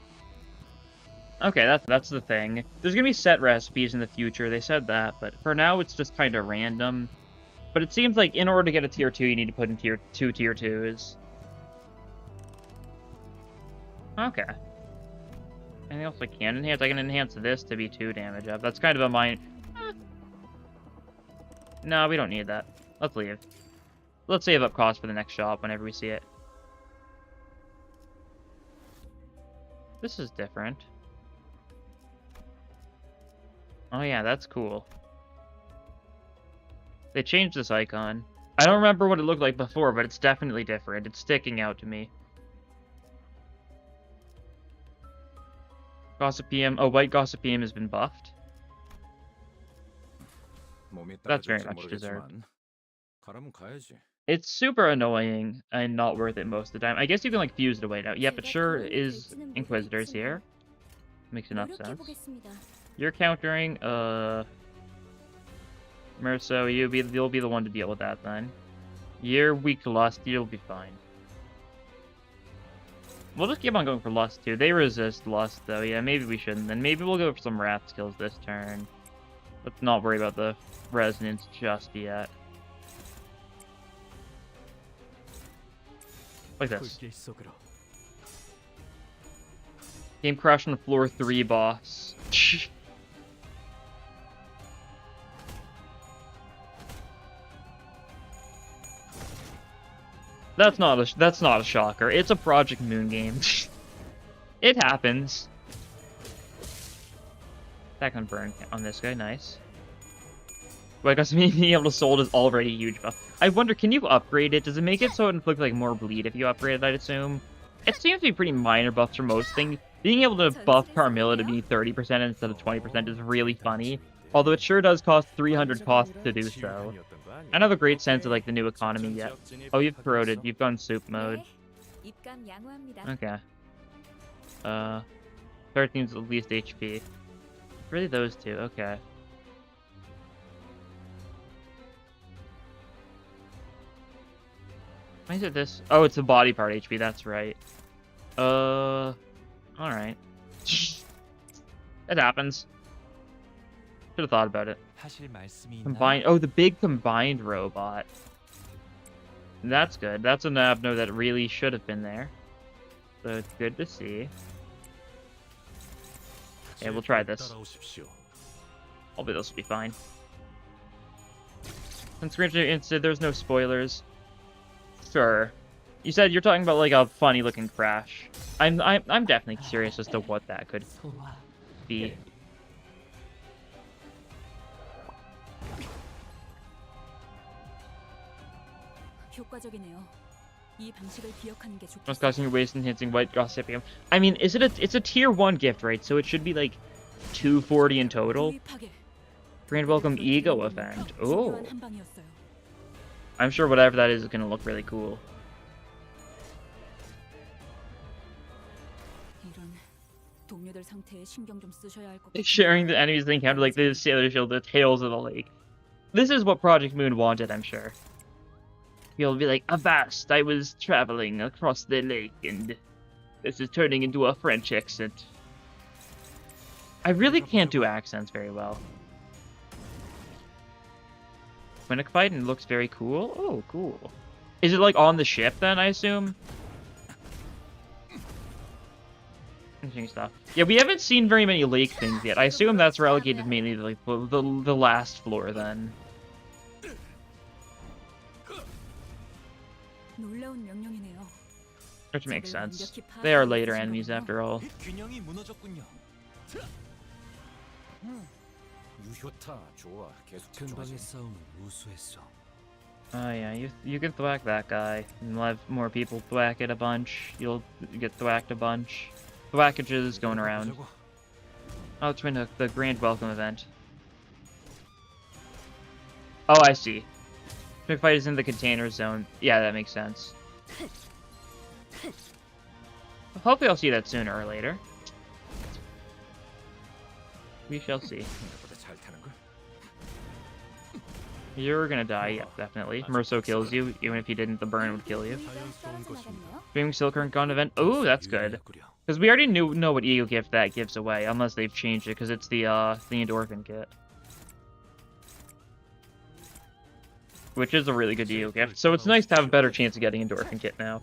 Okay, that's the thing. There's gonna be set recipes in the future, they said that, but for now it's just kind of random. But it seems like in order to get a tier 2, you need to put in tier 2s. Okay. Anything else I can enhance? I can enhance this to be 2 damage up. That's kind of a mine. No, we don't need that. Let's leave. Let's save up cost for the next shop whenever we see it. This is different. Oh yeah, that's cool. They changed this icon. I don't remember what it looked like before, but it's definitely different. It's sticking out to me. Gossipium. Oh, White Gossipium has been buffed. That's very much deserved. It's super annoying and not worth it most of the time. I guess you can, like, fuse it away now. Yep, it sure is Inquisitors here. Makes enough sense. You're countering, Merso, you'll be the one to deal with that then. You're weak to Lust, you'll be fine. We'll just keep on going for Lust too. They resist Lust though, yeah, maybe we shouldn't then. Maybe we'll go for some Wrath skills this turn. Let's not worry about the Resonance just yet. Like this. Game crash on the floor 3 boss. That's not a shocker. It's a Project Moon game. It happens. That can burn on this guy, nice. Well, I guess being able to sold is already a huge buff. I wonder, can you upgrade it? Does it make it so it inflicts like more bleed if you upgrade it, I'd assume? It seems to be pretty minor buffs for most things. Being able to buff Carmilla to be 30% instead of 20% is really funny. Although it sure does cost 300 costs to do so. I don't have a great sense of like the new economy yet. Oh, you've corroded. You've gone soup mode. Okay. 13's the least HP. Really those two, okay. Why is it this? Oh, it's the body part HP, that's right. Alright. It happens. Should have thought about it. Combined. Oh, the big combined robot. That's good. That's an Abno that really should have been there. So it's good to see. Okay, we'll try this. Hopefully this will be fine. Since there's no spoilers. Sure. You said you're talking about like a funny looking crash. I'm definitely curious as to what that could be. Most costing your waste enhancing White Gossipium. I mean, it's a tier 1 gift, right? So it should be like 240 in total. Grand welcome ego event. Oh. I'm sure whatever that is gonna look really cool. Sharing the enemies they encounter like the Sailor Shield, the Tales of the Lake. This is what Project Moon wanted, I'm sure. He'll be like, Avast, I was traveling across the lake, and this is turning into a French accent. I really can't do accents very well. Quinnic fight, and it looks very cool. Oh, cool. Is it like on the ship then, I assume? Interesting stuff. Yeah, we haven't seen very many lake things yet. I assume that's relegated mainly to like the last floor then. Which makes sense. They are later enemies after all. Oh yeah, you can thwack that guy, and we'll have more people thwack it a bunch. You'll get thwacked a bunch. Thwackages going around. Oh, it's been the Grand Welcome event. Oh, I see. Big fight is in the container zone. Yeah, that makes sense. Hopefully I'll see that sooner or later. We shall see. You're gonna die, yeah, definitely. Merso kills you, even if he didn't, the burn would kill you. Streaming still current gun event. Oh, that's good. Because we already know what Ego gift that gives away, unless they've changed it, because it's the endorphin kit. Which is a really good Ego gift, so it's nice to have a better chance of getting endorphin kit now.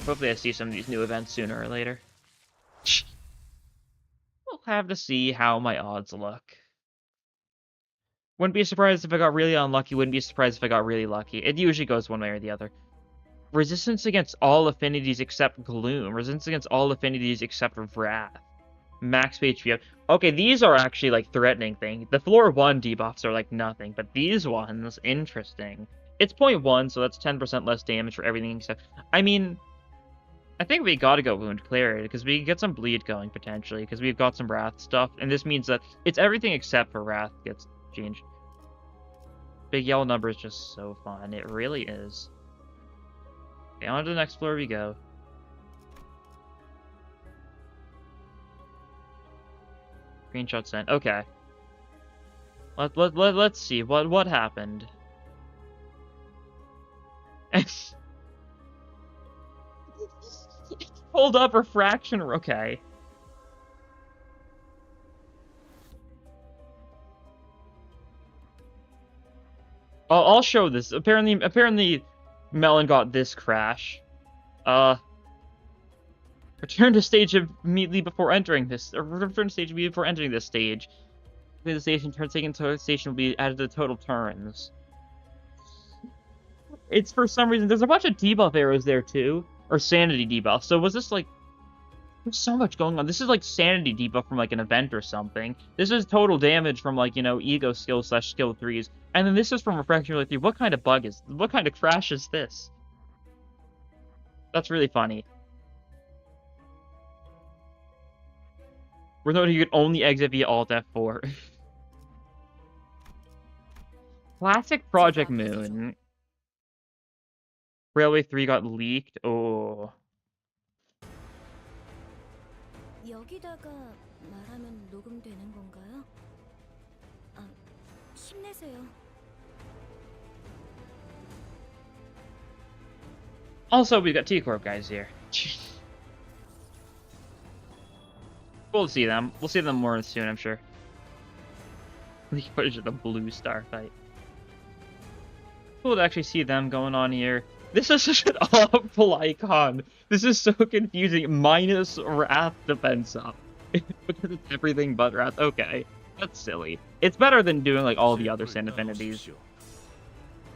Hopefully I see some of these new events sooner or later. We'll have to see how my odds look. Wouldn't be surprised if I got really unlucky, wouldn't be surprised if I got really lucky. It usually goes one way or the other. Resistance against all affinities except Gloom. Resistance against all affinities except Wrath. Max HP. Okay, these are actually like threatening things. The floor 1 debuffs are like nothing, but these ones, interesting. It's 0.1, so that's 10% less damage for everything except... I mean... I think we gotta go Wound Clarity, because we can get some bleed going, potentially, because we've got some Wrath stuff, and this means that it's everything except for Wrath gets changed. Big yellow number is just so fun. It really is. Okay, on to the next floor we go. Screenshot sent. Okay. Let's see. What happened? Hold up, refraction. Okay. I'll show this. Apparently, Melon got this crash. Return to stage immediately before entering this. Return to stage immediately before entering this stage. The station turn taken to the station will be added to the total turns. It's for some reason there's a bunch of debuff arrows there too. Or sanity debuff. So was this like... There's so much going on. This is like sanity debuff from like an event or something. This is total damage from like, you know, ego skill / skill 3s. And then this is from refraction really 3. What kind of bug is... What kind of crash is this? That's really funny. We're noting you can only exit via Alt F4. Classic Project Moon. Railway 3 got leaked. Oh. 여기다가 말하면 녹음되는 건가요? 아, 힘내세요. Also, we've got T-Corp guys here. We'll see them. We'll see them more soon, I'm sure. The footage of the Blue Star fight. Cool to actually see them going on here. This is such an awful icon. This is so confusing. Minus Wrath defense up. Because it's everything but Wrath. Okay. That's silly. It's better than doing like all the other Sand Affinities.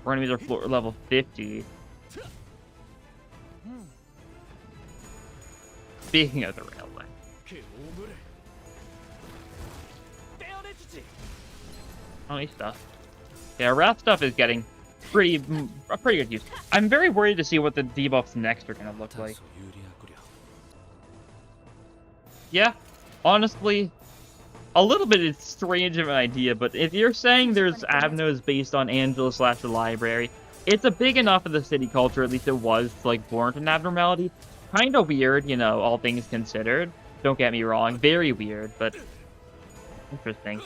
Our enemies are floor level 50. Speaking of the railway. Oh, nice stuff. Yeah, Wrath stuff is getting pretty good use. I'm very worried to see what the debuffs next are going to look like. Yeah, honestly, a little bit is strange of an idea, but if you're saying there's Avnos based on Angela / the library, it's a big enough of the city culture, at least it was, to, like, warrant an abnormality. Kind of weird, you know, all things considered. Don't get me wrong, very weird, but Interesting.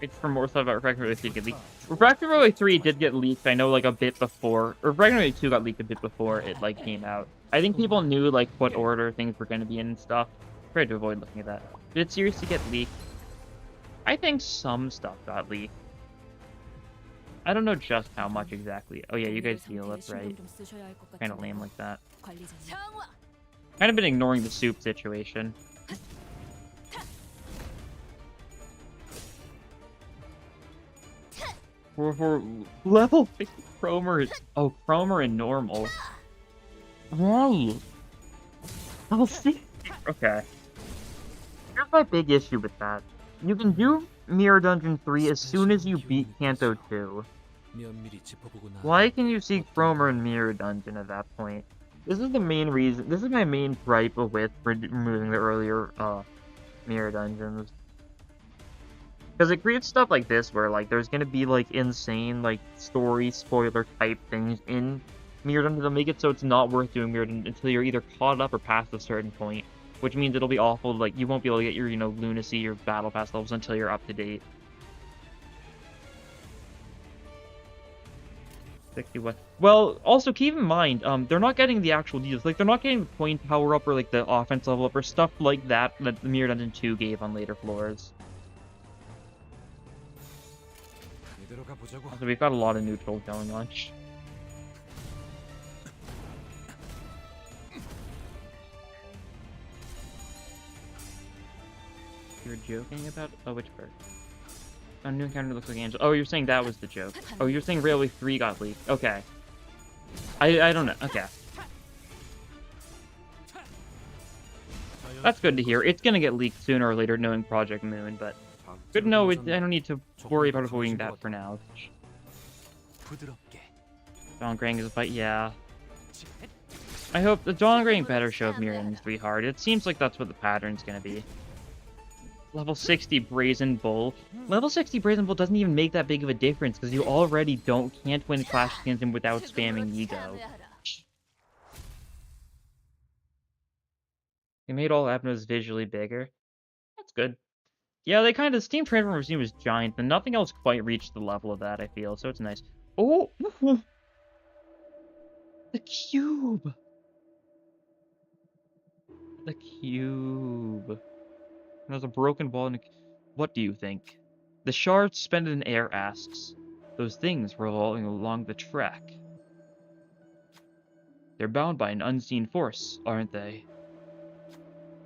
It's for more stuff about Refractory Relay 3 get leaked. Refractory Relay 3 did get leaked, I know, like, a bit before. Or Refractory Relay 2 got leaked a bit before it, like, came out. I think people knew, like, what order things were going to be in and stuff. Tried to avoid looking at that. Did it seriously get leaked? I think some stuff got leaked. I don't know just how much exactly. Oh yeah, you guys heal up, right? Kind of lame like that. Kind of been ignoring the soup situation. For level 50 Chromer is... Oh, Chromer and normal. Right. Level 60. Okay. Here's my big issue with that. You can do Mirror Dungeon 3 as soon as you beat Kanto 2. Why can you see Chromer in Mirror Dungeon at that point? This is the main reason. This is my main gripe with removing the earlier Mirror Dungeons. Because it creates stuff like this where, like, there's gonna be, like, insane, like, story spoiler type things in Mirror Dungeon that'll make it so it's not worth doing Mirror Dungeon until you're either caught up or past a certain point. Which means it'll be awful, like, you won't be able to get your, you know, Lunacy, your Battle Pass levels until you're up to date. 61. Well, also keep in mind, they're not getting the actual deals. Like, they're not getting the point power up or, like, the offense level up or stuff like that that the Mirror Dungeon 2 gave on later floors. So we've got a lot of neutrals going on. You're joking about... Oh, which part? A new encounter looks like Angel. Oh, you're saying that was the joke. Oh, you're saying Railway 3 got leaked. Okay. I don't know. Okay. That's good to hear. It's gonna get leaked sooner or later knowing Project Moon, but... Good to know, I don't need to worry about avoiding that for now. Dawn Grang is a fight, yeah. I hope the Dawn Grang better show up Mirror Dungeon 3 hard. It seems like that's what the pattern's gonna be. Level 60 Brazen Bull. Level 60 Brazen Bull doesn't even make that big of a difference because you already can't win Clash against him without spamming Ego. They made all Abnos visually bigger. That's good. Yeah, they kind of... Steam Transformer Machine was giant, but nothing else quite reached the level of that, I feel, so it's nice. Oh! The cube! The cube. There's a broken ball and... What do you think? The shard suspended in air asks. Those things revolving along the track. They're bound by an unseen force, aren't they?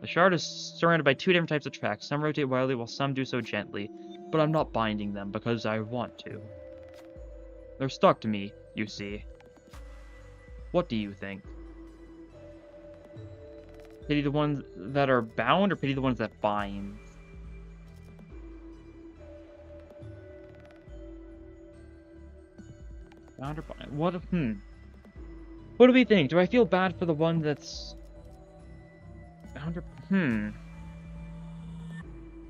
The shard is surrounded by two different types of tracks. Some rotate wildly while some do so gently. But I'm not binding them because I want to. They're stuck to me, you see. What do you think? Pity the ones that are bound or pity the ones that bind? Bound or bind? What do we think? Do I feel bad for the one that's... bound or...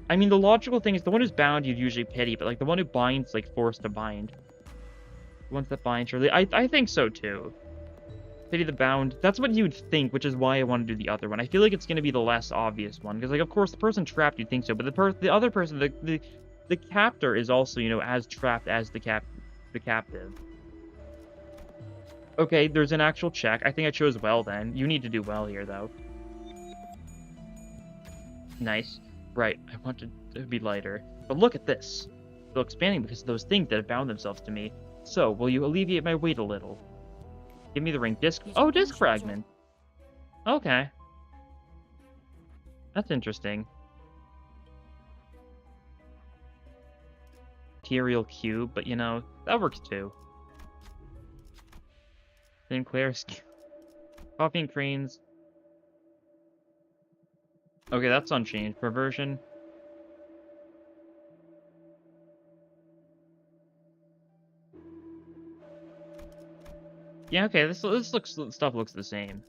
I mean, the logical thing is the one who's bound you'd usually pity, but, like, the one who binds, like, forced to bind. The ones that bind, surely. I think so, too. Pity the bound. That's what you'd think, which is why I want to do the other one. I feel like it's going to be the less obvious one, because, like, of course, the person trapped, you'd think so, but the other person, the captor is also, you know, as trapped as the captive. Okay, there's an actual check. I think I chose well, then. You need to do well here, though. Nice. Right, I want to be lighter. But look at this. They're expanding because of those things that have bound themselves to me. So, will you alleviate my weight a little? Give me the ring. Disc... Oh, disc fragment. Okay. That's interesting. Material cube, but, you know, that works too. Sinclair's... Coffee and cranes. Okay, that's unchanged. Perversion. Yeah, okay, this stuff looks the same.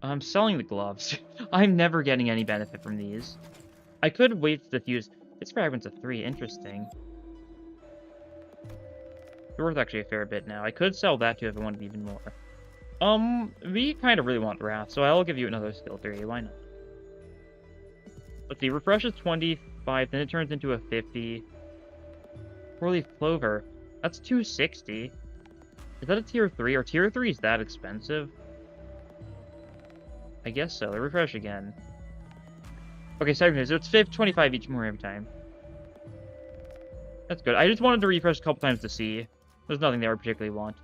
I'm selling the gloves. I'm never getting any benefit from these. I could wait to diffuse. This fragment's a 3. Interesting. It's worth actually a fair bit now. I could sell that too if I wanted even more. We kind of really want Wrath, so I'll give you another skill 3. Why not? Let's see, refresh is 25, then it turns into a 50. Four-leaf clover. That's 260. Is that a tier 3? Or tier 3 is that expensive? I guess so. Refresh again. Okay, so it's 25 each more every time. That's good. I just wanted to refresh a couple times to see. There's nothing there I particularly want.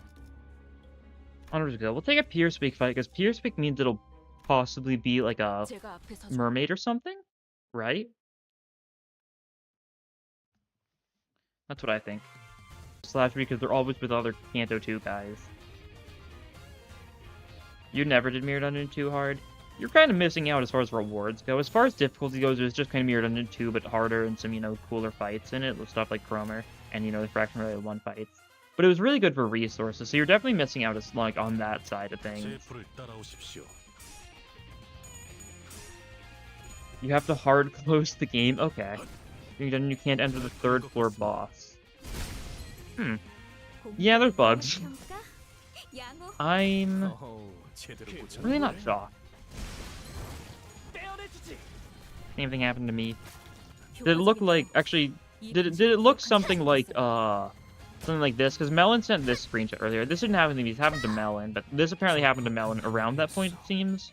Onwards we go. We'll take a Piercebeak fight, because Piercebeak means it'll possibly be like a mermaid or something, right? That's what I think. Slash because they're always with other Kanto 2 guys. You never did Mirror Dungeon 2 hard? You're kind of missing out as far as rewards go. As far as difficulty goes, it's just kind of Mirror Dungeon 2, but harder and some, cooler fights in it, with stuff like Chromer and, the Fraction Related 1 fights. But it was really good for resources, so you're definitely missing out on that side of things. You have to hard close the game? Okay. You can't enter the 3rd floor boss. Yeah, there's bugs. I'm really not shocked. Same thing happened to me. Did it look like, actually, did it look something like, something like this? Because Melon sent this screenshot earlier. This didn't happen to me, it happened to Melon, but this apparently happened to Melon around that point, it seems.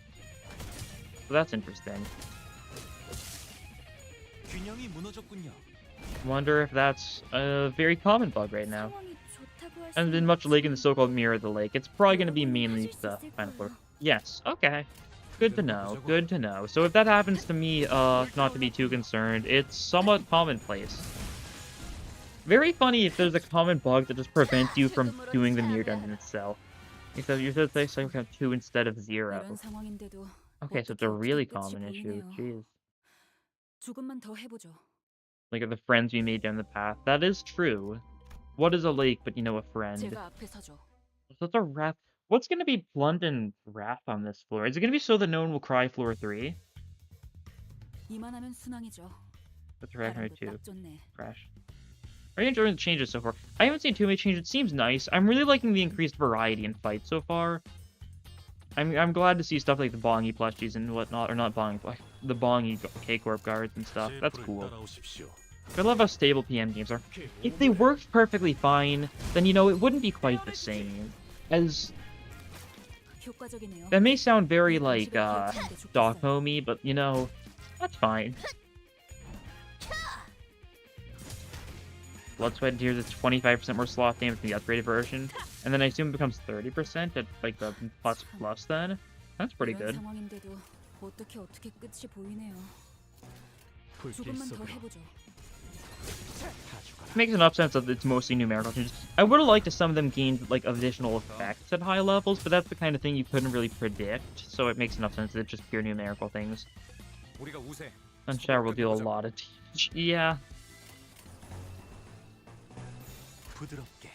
So that's interesting. Wonder if that's a very common bug right now. And been much lake in the so-called Mirror of the Lake. It's probably going to be mainly the final floor. Yes, okay. Good to know, good to know. So if that happens to me, not to be too concerned, it's somewhat commonplace. Very funny if there's a common bug that just prevents you from doing the Mirror Dungeon itself. Except you should say something have 2 instead of 0. Okay, so it's a really common issue, jeez. Like the friends we made down the path. That is true. What is a lake but, a friend? What's a wrath? What's going to be blunt and wrath on this floor? Is it going to be so that no one will cry floor 3? That's right, 2. Crash. Are you enjoying the changes so far? I haven't seen too many changes. It seems nice. I'm really liking the increased variety in fights so far. I'm glad to see stuff like the Bongi plushies and whatnot, or not Bongi, like the Bongi K-Corp guards and stuff. That's cool. I love how stable PM games are. If they worked perfectly fine, then, it wouldn't be quite the same. As... That may sound very, like, Doc-homey, but, that's fine. Blood, Sweat, and Tears is 25% more sloth damage in the upgraded version. And then I assume it becomes 30% at, like, the plus then. That's pretty good. Makes enough sense that it's mostly numerical changes. I would have liked to some of them gained, like, additional effects at high levels, but that's the kind of thing you couldn't really predict, so it makes enough sense that it's just pure numerical things. Sunshower will deal a lot of damage. Yeah.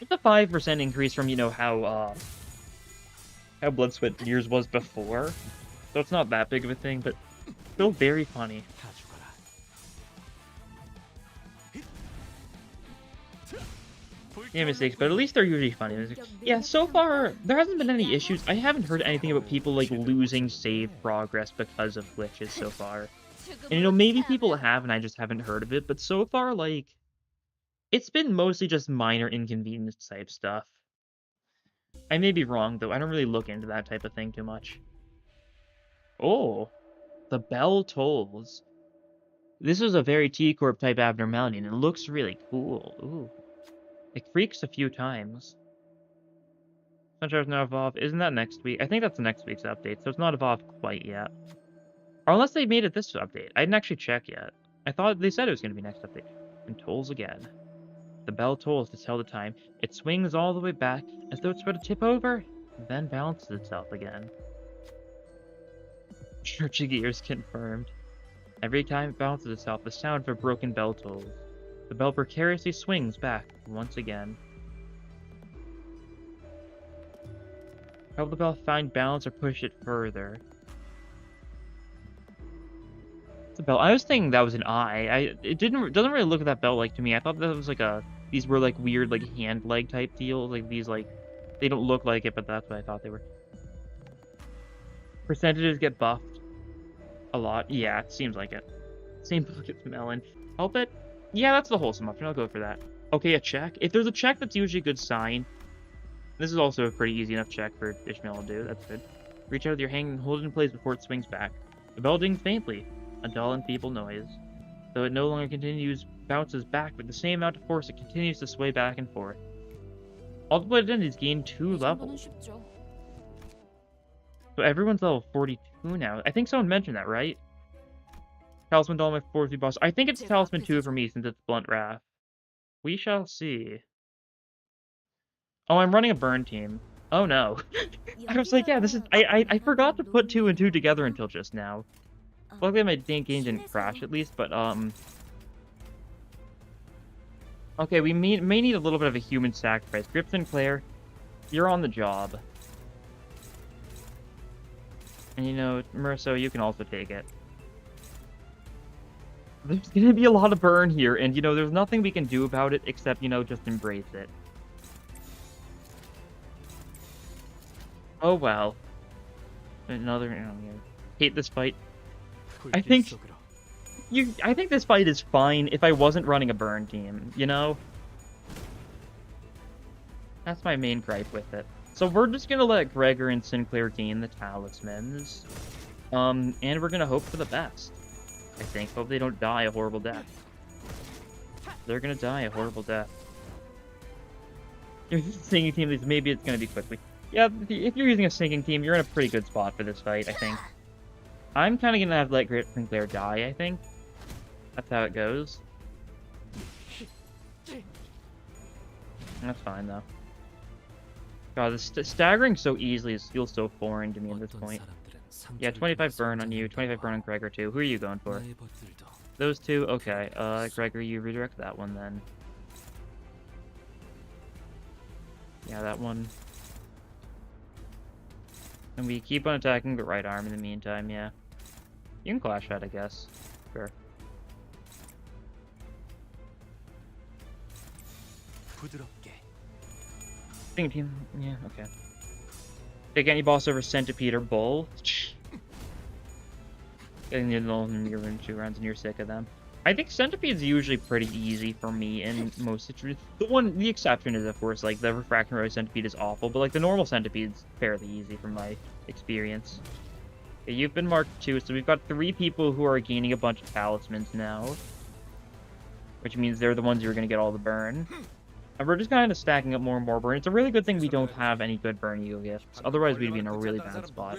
It's a 5% increase from, how Blood, Sweat, Tears was before. So it's not that big of a thing, but still very funny. Yeah, mistakes, but at least they're usually funny. Yeah, so far, there hasn't been any issues. I haven't heard anything about people, like, losing save progress because of glitches so far. And, maybe people have, and I just haven't heard of it, but so far, like, it's been mostly just minor inconvenience type stuff. I may be wrong, though. I don't really look into that type of thing too much. Oh, the bell tolls. This is a very T-Corp type abnormality, and it looks really cool. Ooh. It creaks a few times. Sunshower's now evolved. Isn't that next week? I think that's next week's update, so it's not evolved quite yet. Or unless they made it this update. I didn't actually check yet. I thought they said it was going to be next update. And tolls again. The bell tolls to tell the time. It swings all the way back, as though it's about to tip over, and then balances itself again. Church of Gears confirmed. Every time it balances itself, the sound of a broken bell tolls. The bell precariously swings back once again. Help the bell find balance or push it further. It's a bell. I was thinking that was an eye. It doesn't really look at that bell like to me. I thought that was like these were like weird like hand leg type deals. Like these like they don't look like it, but that's what I thought they were. Percentages get buffed a lot. Yeah, it seems like it. Same bucket's melon. Help it? Yeah, that's the wholesome option. I'll go for that. Okay, a check. If there's a check, that's usually a good sign. This is also a pretty easy enough check for Ishmael to do. That's good. Reach out with your hand and hold it in place before it swings back. The bell dings faintly, a dull and feeble noise. Though it no longer bounces back with the same amount of force, it continues to sway back and forth. Multiple identities gain 2 levels. So everyone's level 42 now. I think someone mentioned that, right? Talisman Doll, my 43 boss. I think it's Talisman 2 for me since it's Blunt Wrath. We shall see. Oh, I'm running a burn team. Oh no. I was like, yeah, this is... I forgot to put 2 and 2 together until just now. Luckily my game didn't crash at least, but okay, we may need a little bit of a human sacrifice. Grip Sinclair, you're on the job. And you know, Merso, you can also take it. There's gonna be a lot of burn here, and you know, there's nothing we can do about it except, you know, just embrace it. Oh well. Another, hate this fight. I think this fight is fine if I wasn't running a burn team, you know? That's my main gripe with it. So we're just gonna let Gregor and Sinclair gain the talismans. And we're gonna hope for the best. I think. Hope they don't die a horrible death. They're gonna die a horrible death. You're just a sinking team, maybe it's gonna be quickly. Yeah, if you're using a sinking team, you're in a pretty good spot for this fight, I think. I'm kind of gonna have to let Grit Sinclair die, I think. That's how it goes. That's fine, though. God, this staggering so easily feels so foreign to me at this point. Yeah, 25 burn on you, 25 burn on Gregor, too. Who are you going for? Those two? Okay, Gregor, you redirect that one, then. Yeah, that one. And we keep on attacking the right arm in the meantime, yeah. You can clash that, I guess. Sure. Think team, yeah, okay. Take any boss over Centipede or Bull. Getting in your 2 rounds and you're sick of them. I think Centipede's usually pretty easy for me in most situations. The exception is, of course, like, the Refractory Centipede is awful, but, like, the normal Centipede's fairly easy from my experience. Okay, you've been marked 2, so we've got 3 people who are gaining a bunch of talismans now. Which means they're the ones who are going to get all the burn. And we're just kind of stacking up more and more burn. It's a really good thing we don't have any good burn ego gifts. Otherwise, we'd be in a really bad spot.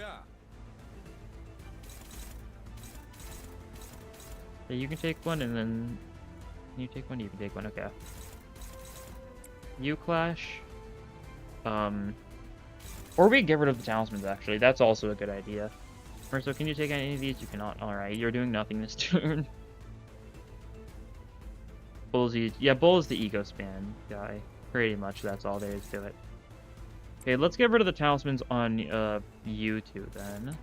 Yeah, you can take one, and then... You take one, you can take one, okay. You clash. Or we get rid of the talismans, actually. That's also a good idea. So can you take any of these? You cannot. Alright, you're doing nothing this turn. Bull's Bull is the ego span guy. Pretty much that's all there is to it. Okay, let's get rid of the talismans on you two then.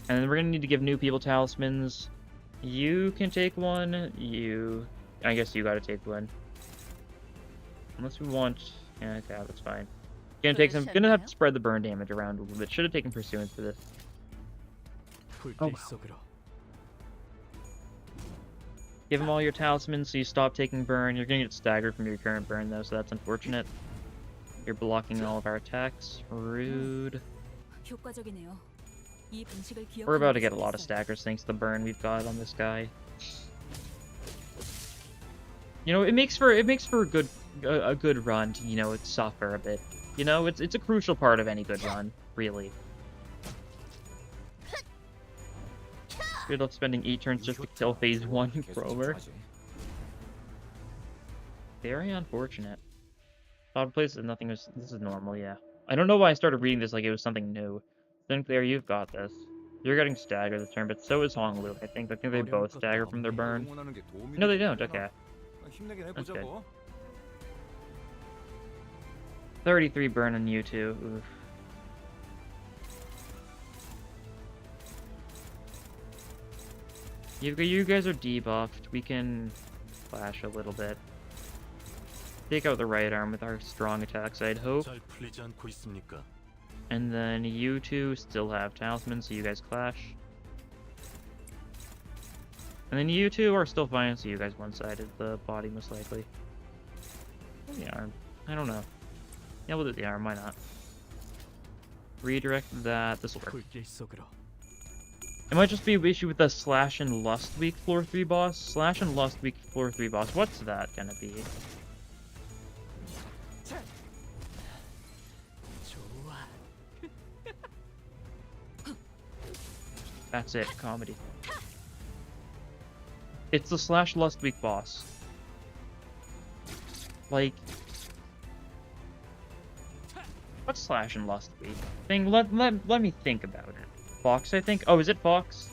And then we're gonna need to give new people talismans. You can take one. I guess you gotta take one. Unless we want... Yeah, okay, that's fine. Gonna have to spread the burn damage around a little bit. Should have taken Pursuance for this. Oh, wow. Give him all your talismans so you stop taking burn. You're gonna get staggered from your current burn though, so that's unfortunate. You're blocking all of our attacks. Rude. We're about to get a lot of staggers thanks to the burn we've got on this guy. You know, it makes for a good run to, you know, suffer a bit. You know, it's a crucial part of any good run, really. Good luck spending 8 turns just to kill phase 1 Grover. Very unfortunate. Odd place is nothing. This is normal, yeah. I don't know why I started reading this like it was something new. Sinclair, you've got this. You're getting staggered this turn, but so is Honglu, I think. I think they both stagger from their burn. No, they don't. Okay. That's good. 33 burn on you two. Oof. You guys are debuffed. We can flash a little bit. Take out the right arm with our strong attacks, I'd hope. And then you two still have talismans, so you guys clash. And then you two are still fine, so you guys one-sided the body most likely. The arm. I don't know. Yeah, we'll do the arm, why not? Redirect that. This will work. It might just be an issue with the Slash and Lust Week floor 3 boss. Slash and Lust Week floor 3 boss. What's that gonna be? That's it, comedy. It's the Slash Lust Week boss. Like, what's Slash and Lust Week? Let me think about it. Fox, I think. Oh, is it Fox?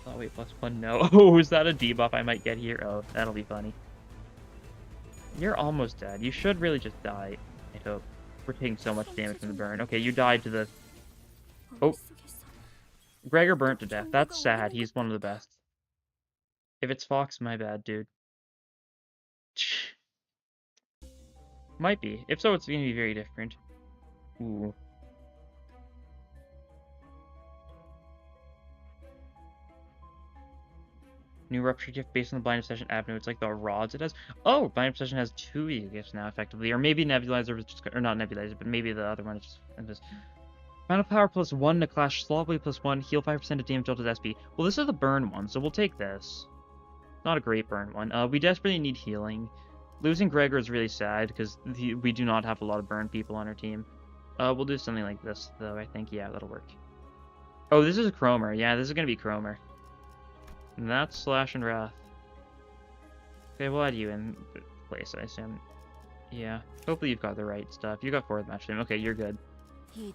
Oh wait, +1. No. Oh, is that a debuff I might get here? Oh, that'll be funny. You're almost dead. You should really just die. I hope. We're taking so much damage from the burn. Okay, you died to the. Oh. Gregor burnt to death. That's sad. He's one of the best. If it's Fox, my bad, dude. Might be. If so, it's going to be very different. Ooh. New rupture gift based on the blind obsession avenue. It's like the rods it has. Oh, blind obsession has 2 ego gifts now, effectively. Or maybe nebulizer was just, or not nebulizer, but maybe the other one is just. Final power +1 to clash, slot blade +1, heal 5% of damage dealt to SP. Well, this is the burn one, so we'll take this. Not a great burn one. We desperately need healing. Losing Gregor is really sad because we do not have a lot of burn people on our team. We'll do something like this, though. I think, yeah, that'll work. Oh, this is a Chromer. Yeah, this is gonna be Chromer. And that's Slash and Wrath. Okay, we'll add you in place, I assume. Yeah. Hopefully you've got the right stuff. You got 4th match team. Okay, you're good. I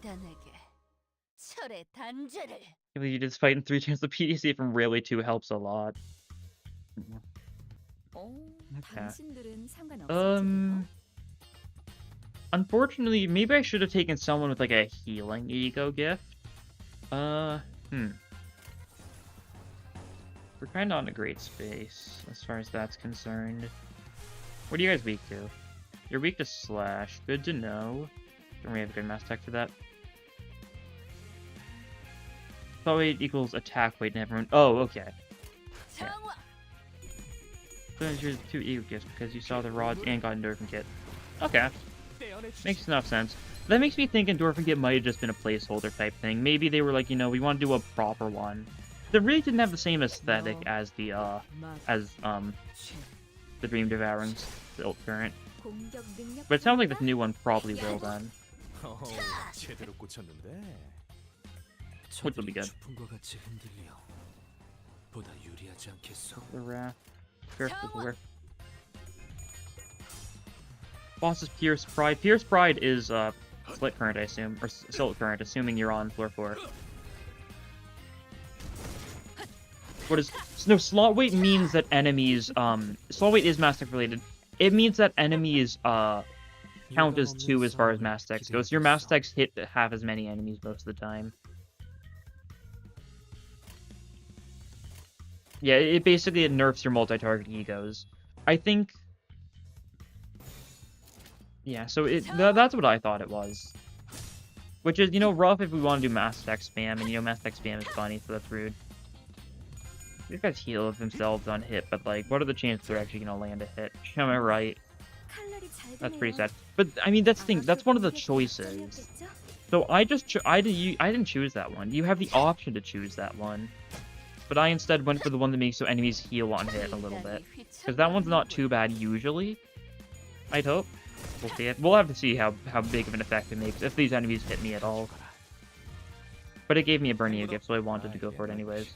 believe you did this fight in 3 times. The PDC from Railway 2 helps a lot. Okay. Unfortunately, maybe I should have taken someone with like a healing ego gift. We're kind of on a great space as far as that's concerned. What are you guys weak to? You're weak to Slash. Good to know. Don't we have a good mass tech for that? Thought weight equals attack weight and everyone. Oh, okay. Yeah. So here's 2 ego gifts because you saw the rods and got endorphin kit. Okay. Makes enough sense. That makes me think endorphin kit might have just been a placeholder type thing. Maybe they were like, you know, we want to do a proper one. They really didn't have the same aesthetic as the Dream Devouring Silt Current. But it sounds like this new one probably will then. Which will be good. The Wrath. Boss is Pierce Pride. Pierce Pride is Slit Current, I assume. Or Silt Current, assuming you're on floor 4. What is... No, slot weight means that enemies... slot weight is Mass Tech related. It means that enemies count as 2 as far as Mass Techs goes. Your Mass Techs hit half as many enemies most of the time. Yeah, it basically nerfs your multi-target egos. I think... Yeah, so that's what I thought it was. Which is, you know, rough if we want to do Mass Tech spam, and you know Mass Tech spam is funny, so that's rude. These guys heal themselves on hit, but like, what are the chances they're actually gonna land a hit? Am I right? That's pretty sad. But I mean, that's the thing. That's one of the choices. So I didn't choose that one. You have the option to choose that one. But I instead went for the one that makes so enemies heal on hit a little bit, because that one's not too bad usually. I'd hope. We'll see it. We'll have to see how big of an effect it makes if these enemies hit me at all. But it gave me a Burning gift, so I wanted to go for it anyways.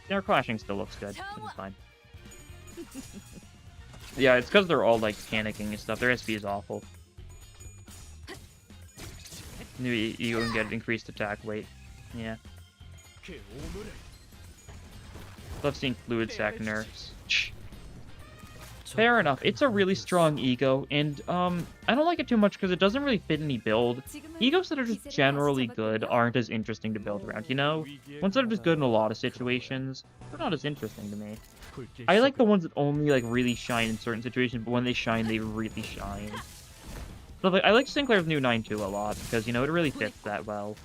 Their clashing still looks good. It's fine. Yeah, it's because they're all like panicking and stuff. Their SP is awful. You can get increased attack weight. Yeah. Love seeing fluid sack nerfs. Fair enough. It's a really strong ego, and I don't like it too much because it doesn't really fit any build. Egos that are just generally good aren't as interesting to build around, you know? Ones that are just good in a lot of situations, they're not as interesting to me. I like the ones that only like really shine in certain situations, but when they shine, they really shine. So like, I like Sinclair's new 9-2 a lot because, you know, it really fits that well.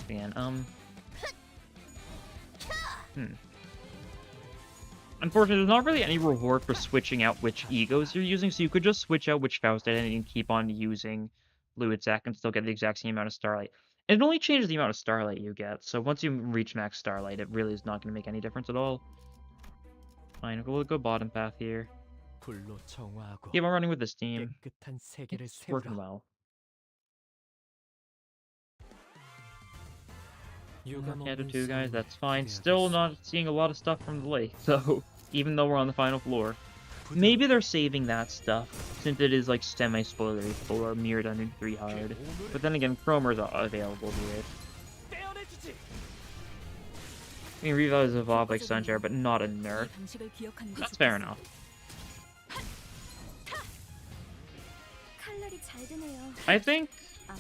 Man, Unfortunately, there's not really any reward for switching out which egos you're using, so you could just switch out which Faust identity and keep on using Fluid Sac and still get the exact same amount of Starlight. And it only changes the amount of Starlight you get, so once you reach max Starlight, it really is not going to make any difference at all. Fine, we'll go bottom path here. Keep on running with this team. It's working well. Canto 2 guys, that's fine. Still not seeing a lot of stuff from the lake, so even though we're on the final floor. Maybe they're saving that stuff, since it is like semi-spoilery for Mirror Dungeon 3 Hard. But then again, Chromer's available here. I mean, Revive is evolved like Sunshare, but not a nerf. That's fair enough. I think... I'm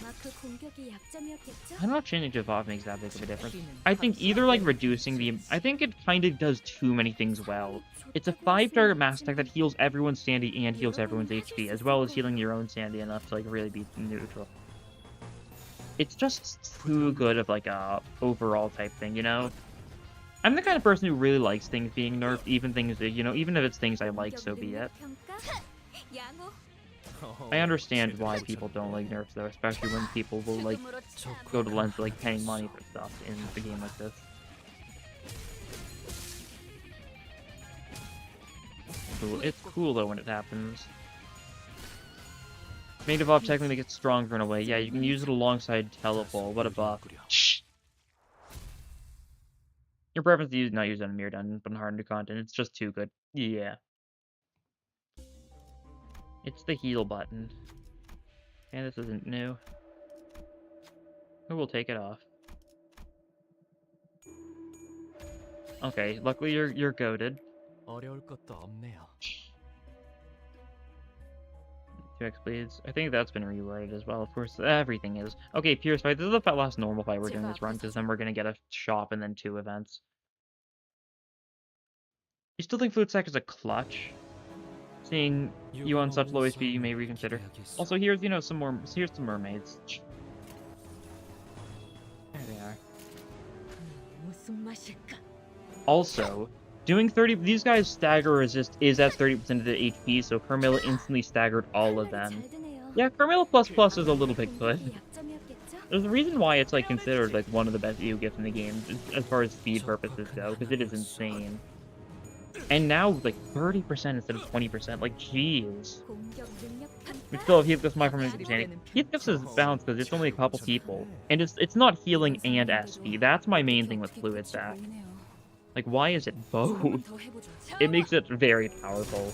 not changing to evolve makes that big of a difference. I think either like reducing the... I think it kind of does too many things well. It's a 5-target mass attack that heals everyone's sanity and heals everyone's HP, as well as healing your own sanity enough to like really be neutral. It's just too good of like a overall type thing, you know? I'm the kind of person who really likes things being nerfed, even things that, you know, even if it's things I like, so be it. I understand why people don't like nerfs though, especially when people will like go to lengths like paying money for stuff in a game like this. Cool. It's cool though when it happens. Main evolve technically gets stronger in a way. Yeah, you can use it alongside Teleport. What a buff. Shh. Your preference to not use it on Mirror Dungeon, but in hardened content. It's just too good. Yeah. It's the heal button. And this isn't new. Who will take it off? Okay, luckily you're goated. 2x bleeds. I think that's been reworded as well. Of course, everything is. Okay, Pierce fight. This is the last normal fight we're doing this run, because then we're gonna get a shop and then 2 events. You still think Fluid Sac is a clutch? Seeing you on such low HP, you may reconsider. Also, here's, you know, here's some mermaids. There they are. Also, doing 30, these guys stagger resist is at 30% of the HP, so Carmilla instantly staggered all of them. Yeah, Carmilla plus plus is a little bit good. There's a reason why it's like considered like one of the best EU gifts in the game, as far as speed purposes go, because it is insane. And now, like, 30% instead of 20%. Like, jeez. We still have Heathcliff's My From Insanity. Heathcliff's is balanced because it's only a couple people. And it's not healing and SP. That's my main thing with Fluid Sac. Like, why is it both? It makes it very powerful.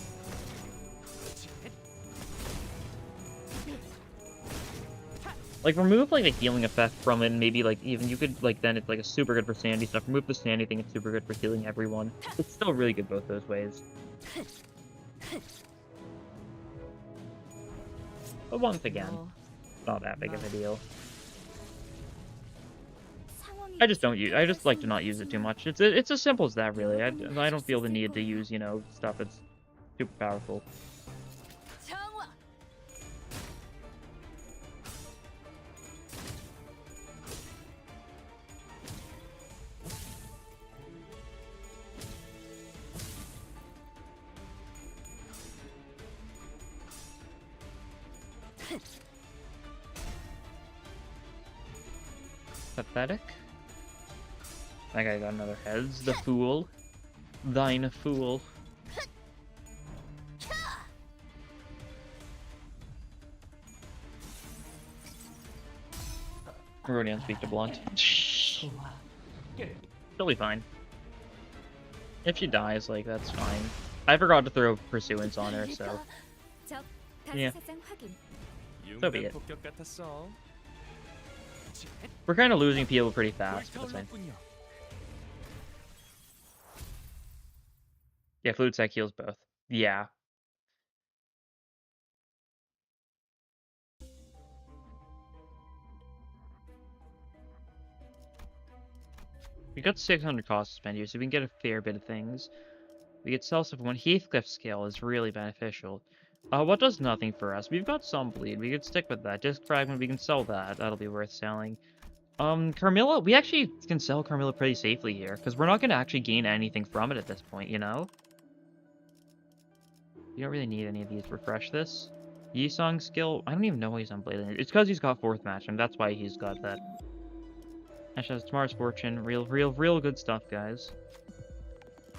Like, remove, like, the healing effect from it, and maybe, like, even you could, like, then it's, like, a super good for sanity stuff. Remove the sanity thing, it's super good for healing everyone. It's still really good both those ways. But once again, not that big of a deal. I just like to not use it too much. It's as simple as that, really. I don't feel the need to use, you know, stuff that's super powerful. Pathetic. That guy got another heads. The fool. Thine a fool. We're already on Speak to Blunt. She'll be fine. If she dies, like, that's fine. I forgot to throw Pursuance on her, so... yeah. So be it. We're kind of losing people pretty fast. Yeah, Fluid Sac heals both. Yeah. We got 600 cost to spend here, so we can get a fair bit of things. We get Celsius 1. Heathcliff scale is really beneficial. What does nothing for us? We've got some bleed. We could stick with that. Disc fragment, we can sell that. That'll be worth selling. Carmilla, we actually can sell Carmilla pretty safely here, because we're not going to actually gain anything from it at this point, you know? You don't really need any of these to refresh this. Yisong skill, I don't even know why he's on Blade. It's because he's got 4th match, and that's why he's got that. Actually, has Tomorrow's Fortune. Real good stuff, guys.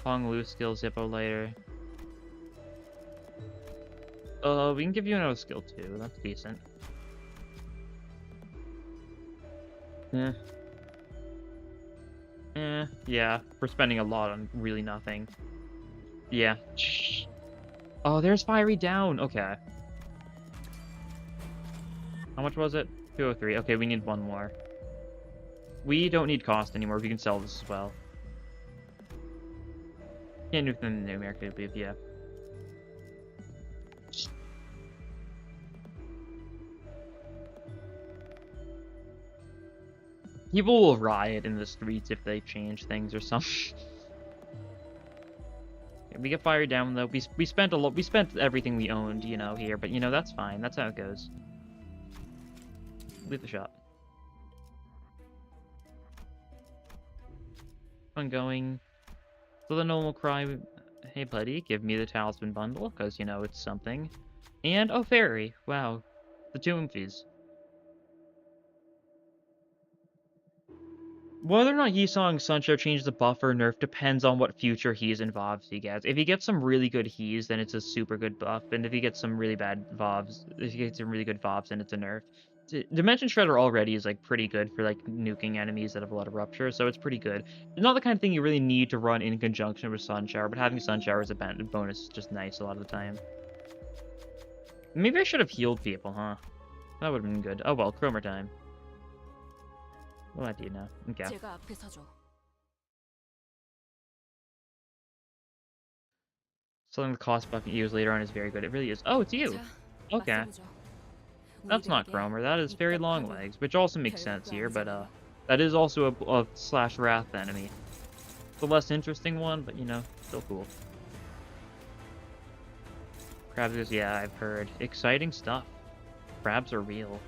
Hong Lu skill, Zippo later. We can give you another skill too. That's decent. Yeah. We're spending a lot on really nothing. Yeah. Oh, there's Fiery Down. Okay. How much was it? 203. Okay, we need one more. We don't need cost anymore. We can sell this as well. Can't do anything in the America, I believe, yeah. People will riot in the streets if they change things or something. Okay, we get fired down though. We spent a lot. We spent everything we owned, you know, here. But you know that's fine. That's how it goes. Leave the shop. Ongoing. So the normal cry. Hey buddy, give me the talisman bundle because you know it's something. And oh fairy. Wow, the tomb fees. Whether or not Yisong Sunshine changes the buff or nerf depends on what future He's and Vovs he gets. If he gets some really good He's, then it's a super good buff, and if he gets some really bad Vovs, if he gets some really good Vovs, then it's a nerf. Dimension Shredder already is like pretty good for like nuking enemies that have a lot of rupture, so it's pretty good. It's not the kind of thing you really need to run in conjunction with Sun Shower, but having Sun Shower as a bonus is just nice a lot of the time. Maybe I should have healed people, huh? That would have been good. Oh well, Chromer time. What do you know? Okay. Selling the cost buff years later on is very good. It really is. Oh, it's you. Okay. That's not Chromer. That is Fairy Longlegs, which also makes sense here, but that is also a slash Wrath enemy. The less interesting one, but you know, still cool. Crabs goes, yeah, I've heard. Exciting stuff. Crabs are real.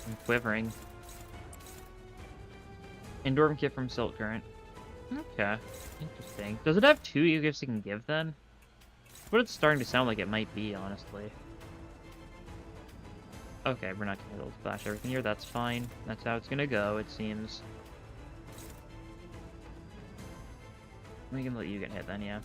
I'm quivering. Endorphin kit from Silk Current. Okay. Interesting. Does it have 2 gifts you can give then? What it's starting to sound like it might be, honestly. Okay, we're not gonna be able to flash everything here. That's fine. That's how it's gonna go, it seems. We can let you get hit then, yeah.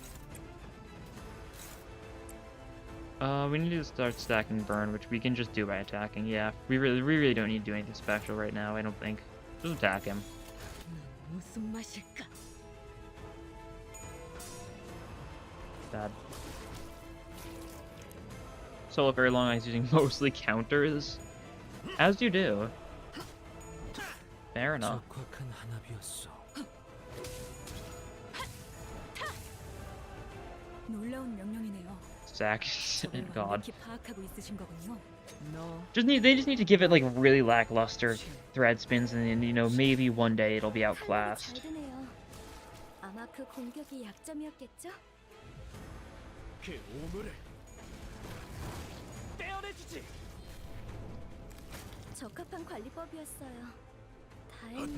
We need to start stacking burn, which we can just do by attacking, yeah. We really don't need to do anything special right now, I don't think. Just attack him. Bad. Solo very long eyes using mostly counters. As you do. Fair enough. Sack and God. They just need to give it like really lackluster thread spins, and then you know maybe one day it'll be outclassed.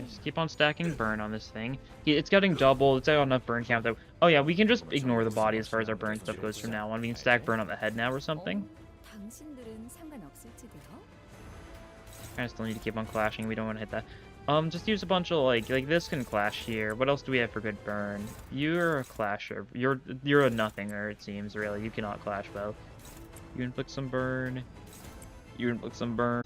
Just keep on stacking burn on this thing. It's getting double. It's got enough burn count though. Oh yeah, we can just ignore the body as far as our burn stuff goes from now on. We can stack burn on the head now or something. I still need to keep on clashing. We don't want to hit that. Just use a bunch of like this can clash here. What else do we have for good burn? You're a clasher. You're a nothinger, it seems. Really, you cannot clash well. You inflict some burn. You inflict some burn.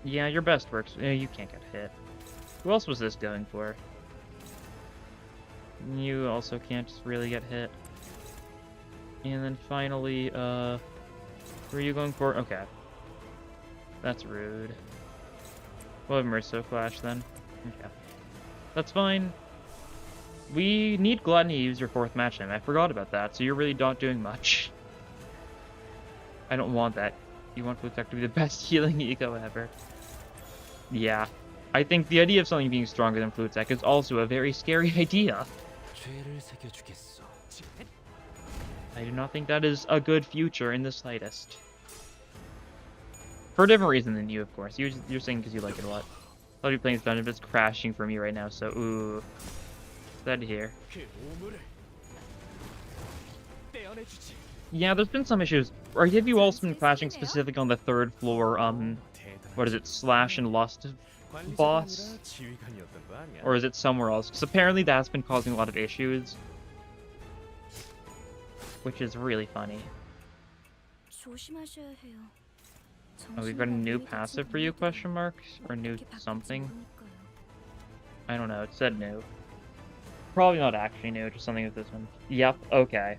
Yeah, your best works. You can't get hit. Who else was this going for? You also can't just really get hit. And then finally, who are you going for? Okay. That's rude. We'll have Merso Flash then. Okay. That's fine. We need Gluttony to use your 4th match time. I forgot about that, so you're really not doing much. I don't want that. You want Blue Tech to be the best healing eco ever. Yeah. I think the idea of something being stronger than Flute Tech is also a very scary idea. I do not think that is a good future in the slightest. For a different reason than you, of course. You're saying because you like it a lot. I'll be playing this dungeon, but it's crashing for me right now, so ooh. Sad to hear. Yeah, there's been some issues. Or have you also been crashing specific on the 3rd floor, what is it, Slash and Lust boss? Or is it somewhere else? Because apparently that's been causing a lot of issues. Which is really funny. Oh, we've got a new passive for you, question mark? Or new something? I don't know, it said new. Probably not actually new, just something with this one. Yep, okay.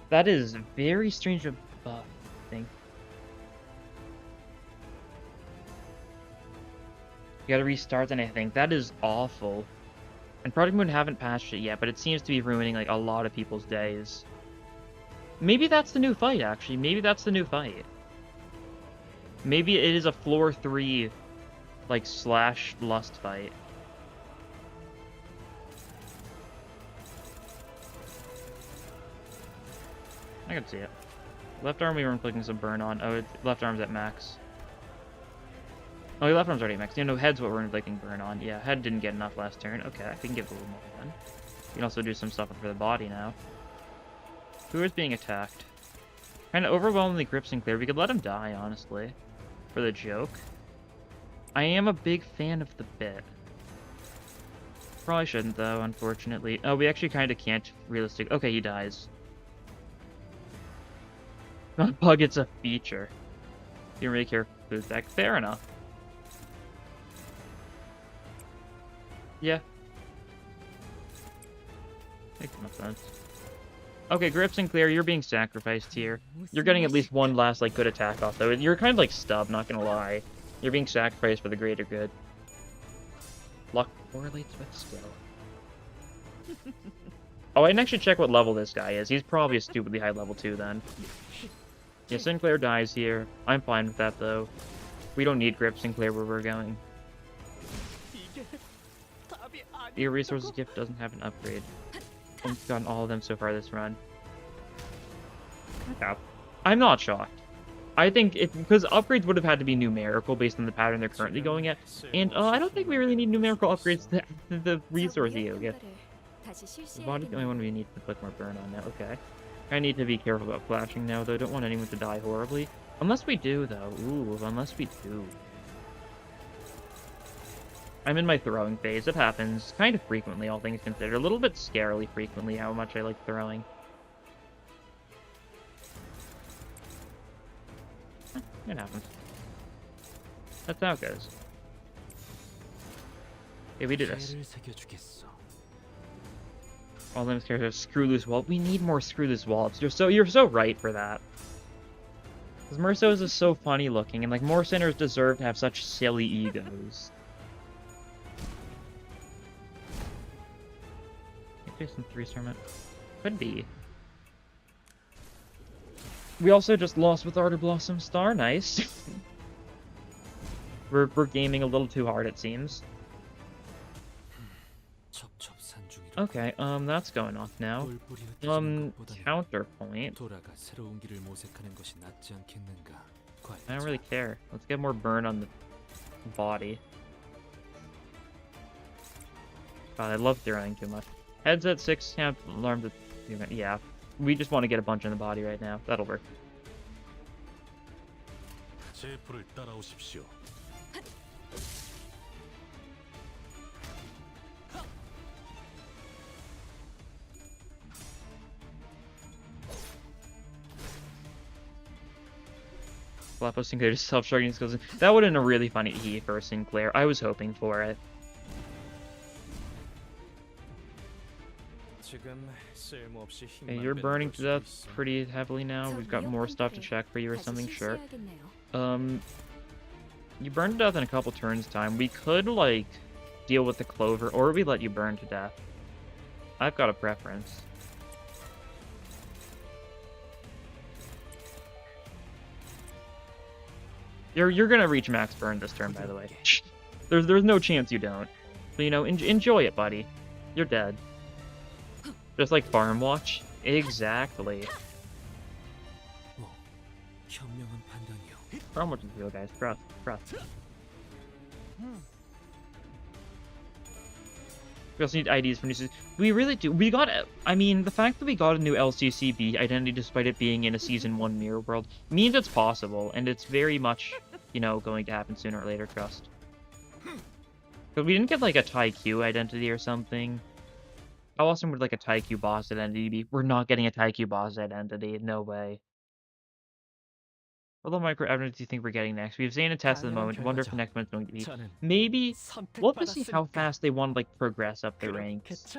That is very strange of buff, I think. You gotta restart then, I think. That is awful. And Project Moon haven't patched it yet, but it seems to be ruining, like, a lot of people's days. Maybe that's the new fight, actually. Maybe that's the new fight. Maybe it is a floor 3, like, Slash Lust fight. I can see it. Left arm we were inflicting some burn on. Oh, left arm's at max. Oh, your left arm's already max. You know, head's what we're inflicting burn on. Yeah, head didn't get enough last turn. Okay, we can give it a little more then. You can also do some stuff for the body now. Who is being attacked? Kind of overwhelmingly grips and clear. We could let him die, honestly. For the joke. I am a big fan of the bit. Probably shouldn't, though, unfortunately. Oh, we actually kind of can't realistic. Okay, he dies. Bug, it's a feature. You don't really care for the deck. Fair enough. Yeah. Makes no sense. Okay, grips and clear, you're being sacrificed here. You're getting at least one last, like, good attack off, though. You're kind of like Stub, not gonna lie. You're being sacrificed for the greater good. Luck correlates with skill. Oh, I didn't actually check what level this guy is. He's probably a stupidly high level, too, then. Yeah, Sinclair dies here. I'm fine with that, though. We don't need Grip Sinclair where we're going. Your Resources gift doesn't have an upgrade. I've gotten all of them so far this run. Yeah. I'm not shocked. I think because upgrades would have had to be numerical based on the pattern they're currently going at, and I don't think we really need numerical upgrades to the resource EO gift. The body's the only one we need to put more burn on now. Okay. I need to be careful about flashing now, though. I don't want anyone to die horribly. Unless we do, though. Ooh, unless we do. I'm in my throwing phase. It happens kind of frequently, all things considered. A little bit scarily frequently how much I like throwing. It happens. That's how it goes. Okay, we do this. All Limbus characters screw loose wallop. We need more screw loose wallops. You're so right for that. Because Mersos is so funny looking, and like more sinners deserve to have such silly egos. Some 3-star map. Could be. We also just lost with Ardor Blossom Star. Nice. We're gaming a little too hard, it seems. Okay, that's going off now. Counterpoint. I don't really care. Let's get more burn on the body. God, I love throwing too much. Heads at 6, count alarms at... Yeah. We just want to get a bunch in the body right now. That'll work. Flapo Sinclair just self-shrugging skills. That would have been a really funny E for Sinclair. I was hoping for it. Okay, you're burning to death pretty heavily now. We've got more stuff to check for you or something, sure. You burned to death in a couple turns time. We could, like, deal with the clover, or we let you burn to death. I've got a preference. You're gonna reach max burn this turn, by the way. There's no chance you don't. So, you know, enjoy it, buddy. You're dead. Just like Farm Watch. Exactly. Farm Watch is real, guys. Trust. We also need IDs for new season. We really do. We got, I mean, the fact that we got a new LCCB identity despite it being in a Season 1 Mirror World means it's possible, and it's very much, you know, going to happen sooner or later, trust. But we didn't get, like, a Taikyu identity or something. How awesome would, like, a Taikyu boss identity be? We're not getting a Taikyu boss identity. No way. What little micro evidence do you think we're getting next? We have Zane and Tess at the moment. Wonder if the next one's going to be. Maybe. We'll have to see how fast they want to, like, progress up the ranks.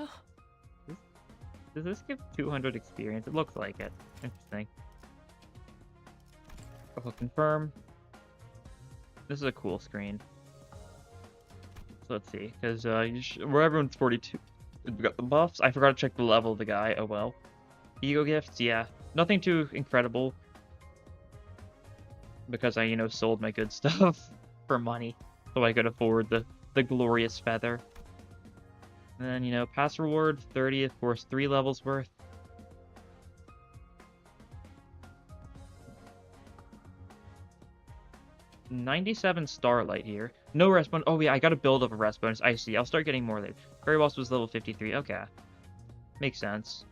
Does this give 200 experience? It looks like it. Interesting. I'll confirm. This is a cool screen. So let's see. Because where everyone's 42. We got the buffs. I forgot to check the level of the guy. Oh well. Ego gifts, yeah. Nothing too incredible. Because I, you know, sold my good stuff for money. So I could afford the glorious feather. And then, you know, pass reward, 30, of course, 3 levels worth. $97 Starlight here. No rest bonus. Oh yeah, I gotta build up a rest bonus. I see. I'll start getting more later. Fairy Wasp was level 53. Okay. Makes sense.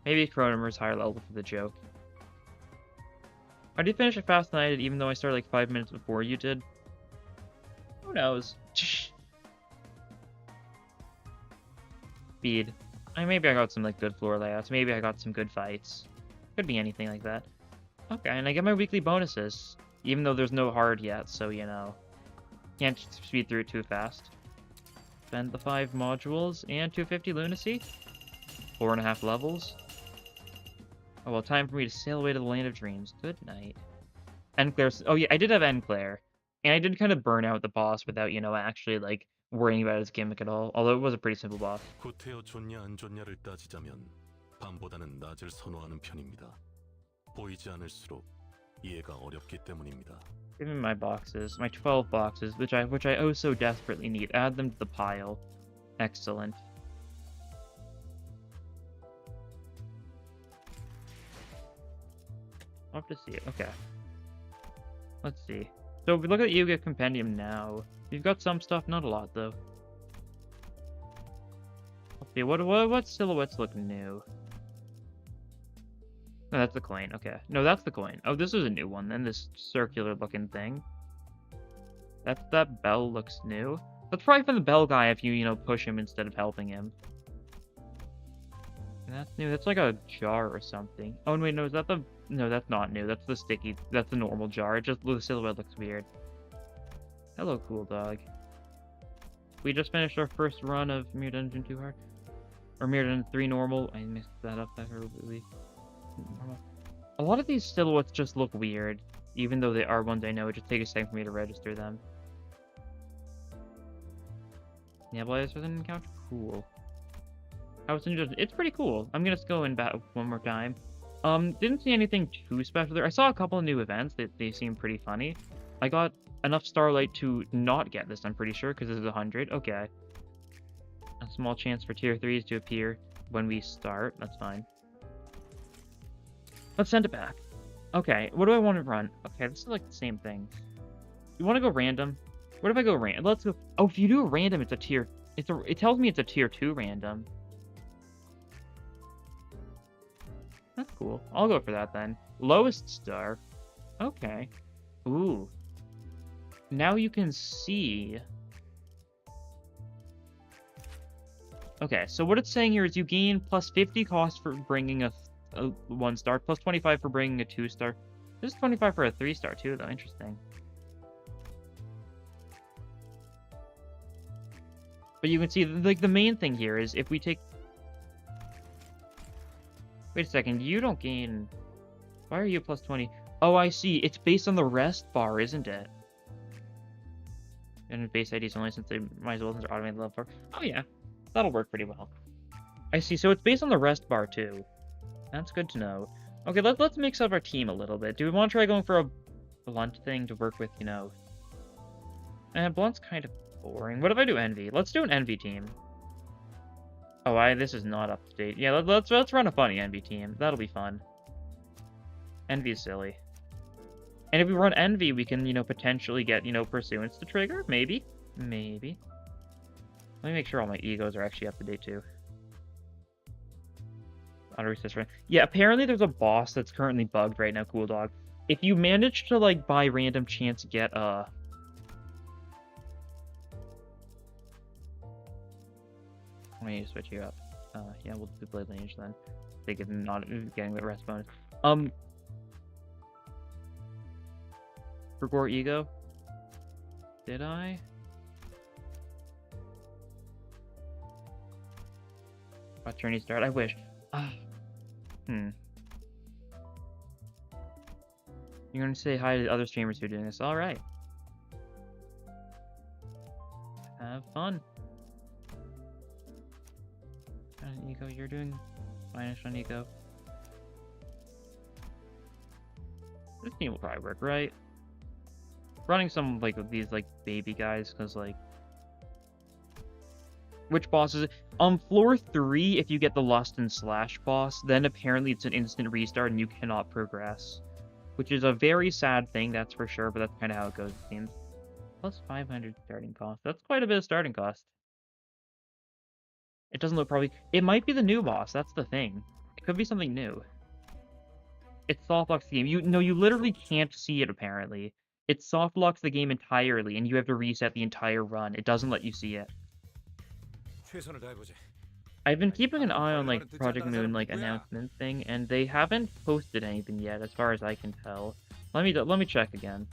Maybe Chronomer's higher level for the joke. I did finish it faster than I did, even though I started like 5 minutes before you did. Who knows? Speed. Maybe I got some like good floor layouts. Maybe I got some good fights. Could be anything like that. Okay, and I get my weekly bonuses. Even though there's no hard yet, so you know. Can't speed through it too fast. Spend the 5 modules and 250 lunacy. 4.5 levels. Oh well, time for me to sail away to the land of dreams. Good night. Enclair. Oh yeah, I did have Enclair. And I did kind of burn out the boss without, you know, actually like worrying about his gimmick at all. Although it was a pretty simple boss. 구태여 좋냐 안 좋냐를 따지자면 밤보다는 낮을 선호하는 편입니다. 보이지 않을수록 이해가 어렵기 때문입니다. Give me my boxes, my 12 boxes, which I oh so desperately need. Add them to the pile. Excellent. I'll have to see it. Okay. Let's see. So if we look at the Yuga Compendium now, we've got some stuff, not a lot though. Let's see, what silhouettes look new? No, that's the coin. Okay. No, that's the coin. Oh, this is a new one then, this circular looking thing. That bell looks new. That's probably from the bell guy if you know, push him instead of helping him. That's new. That's like a jar or something. Oh, wait, no, is that the... No, that's not new. That's the sticky... That's the normal jar. It just... The silhouette looks weird. Hello, cool dog. We just finished our first run of Mirror Dungeon 2 hard. Or Mirror Dungeon 3 normal. I messed that up that horribly. A lot of these silhouettes just look weird. Even though they are ones I know. It just takes a second for me to register them. Nebulized with an encounter? Cool. It's pretty cool. I'm gonna go in back one more time. Didn't see anything too special there. I saw a couple of new events that they seem pretty funny. I got enough Starlight to not get this, I'm pretty sure, because this is 100. Okay. A small chance for tier 3s to appear when we start. That's fine. Let's send it back. Okay, what do I want to run? Okay, this is like the same thing. You want to go random? What if I go random? Let's go... Oh, if you do a random, it's a tier... It tells me it's a tier 2 random. That's cool. I'll go for that then. Lowest star. Okay. Ooh. Now you can see... Okay, so what it's saying here is you gain plus 50 cost for bringing a 1 star, plus 25 for bringing a 2 star. This is 25 for a 3 star too, though. Interesting. But you can see, like, the main thing here is if we take... Wait a second, you don't gain... Why are you plus 20? Oh, I see. It's based on the rest bar, isn't it? And base IDs only since they might as well since they're automated level 4. Oh, yeah. That'll work pretty well. I see. So it's based on the rest bar, too. That's good to know. Okay, let's mix up our team a little bit. Do we want to try going for a blunt thing to work with, you know. Blunt's kind of boring. What if I do Envy? Let's do an Envy team. Oh, this is not up to date. Yeah, let's run a funny Envy team. That'll be fun. Envy is silly. And if we run Envy, we can, you know, potentially get, you know, Pursuance to trigger. Maybe. Maybe. Let me make sure all my egos are actually up to date, too. Yeah, apparently there's a boss that's currently bugged right now, Cool Dog. If you manage to, like, by random chance get, I need to switch you up. Yeah, we'll do Blade Lineage then. They give him not getting the rest bonus. Grigor Ego? Did I? What journey start? I wish. You're gonna say hi to the other streamers who are doing this. Alright. Have fun. Nico, you're doing fine on Nico. This team will probably work, right? Running some like these like baby guys, because like which boss is it? On floor 3, if you get the Lust and Slash boss, then apparently it's an instant restart and you cannot progress. Which is a very sad thing, that's for sure, but that's kind of how it goes, it seems. Plus 500 starting cost. That's quite a bit of starting cost. It doesn't look probably... It might be the new boss, that's the thing. It could be something new. It's soft-locks the game. You literally can't see it, apparently. It soft-locks the game entirely, and you have to reset the entire run. It doesn't let you see it. I've been keeping an eye on, like, Project Moon, like, announcement thing, and they haven't posted anything yet, as far as I can tell. Let me check again.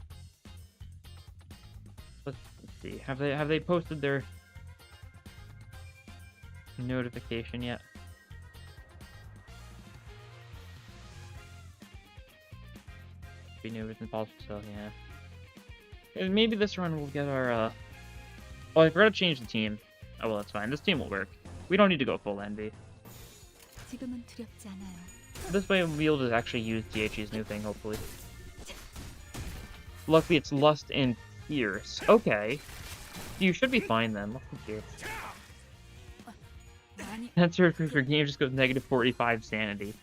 Let's see. Have they posted their notification yet? Be new within policy, so yeah. And maybe this run we'll get our Oh, I forgot to change the team. Oh well, that's fine. This team will work. We don't need to go full Envy. This way we'll be able to actually use DHE's new thing, hopefully. Luckily it's Lust and Pierce. Okay. You should be fine then. Lust and Pierce. That's your game just goes negative 45 sanity.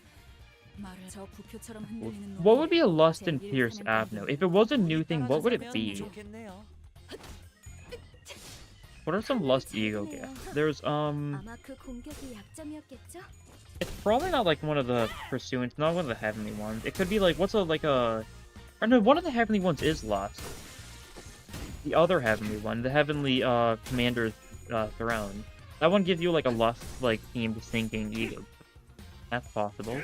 What would be a Lust and Pierce Avno? If it was a new thing, what would it be? What are some Lust Ego gifts? There's, it's probably not like one of the Pursuants, not one of the Heavenly ones. It could be like, or no, one of the Heavenly ones is Lust. The other Heavenly one, the Heavenly, Commander's, Throne. That one gives you like a Lust, like, themed sinking Ego. That's possible.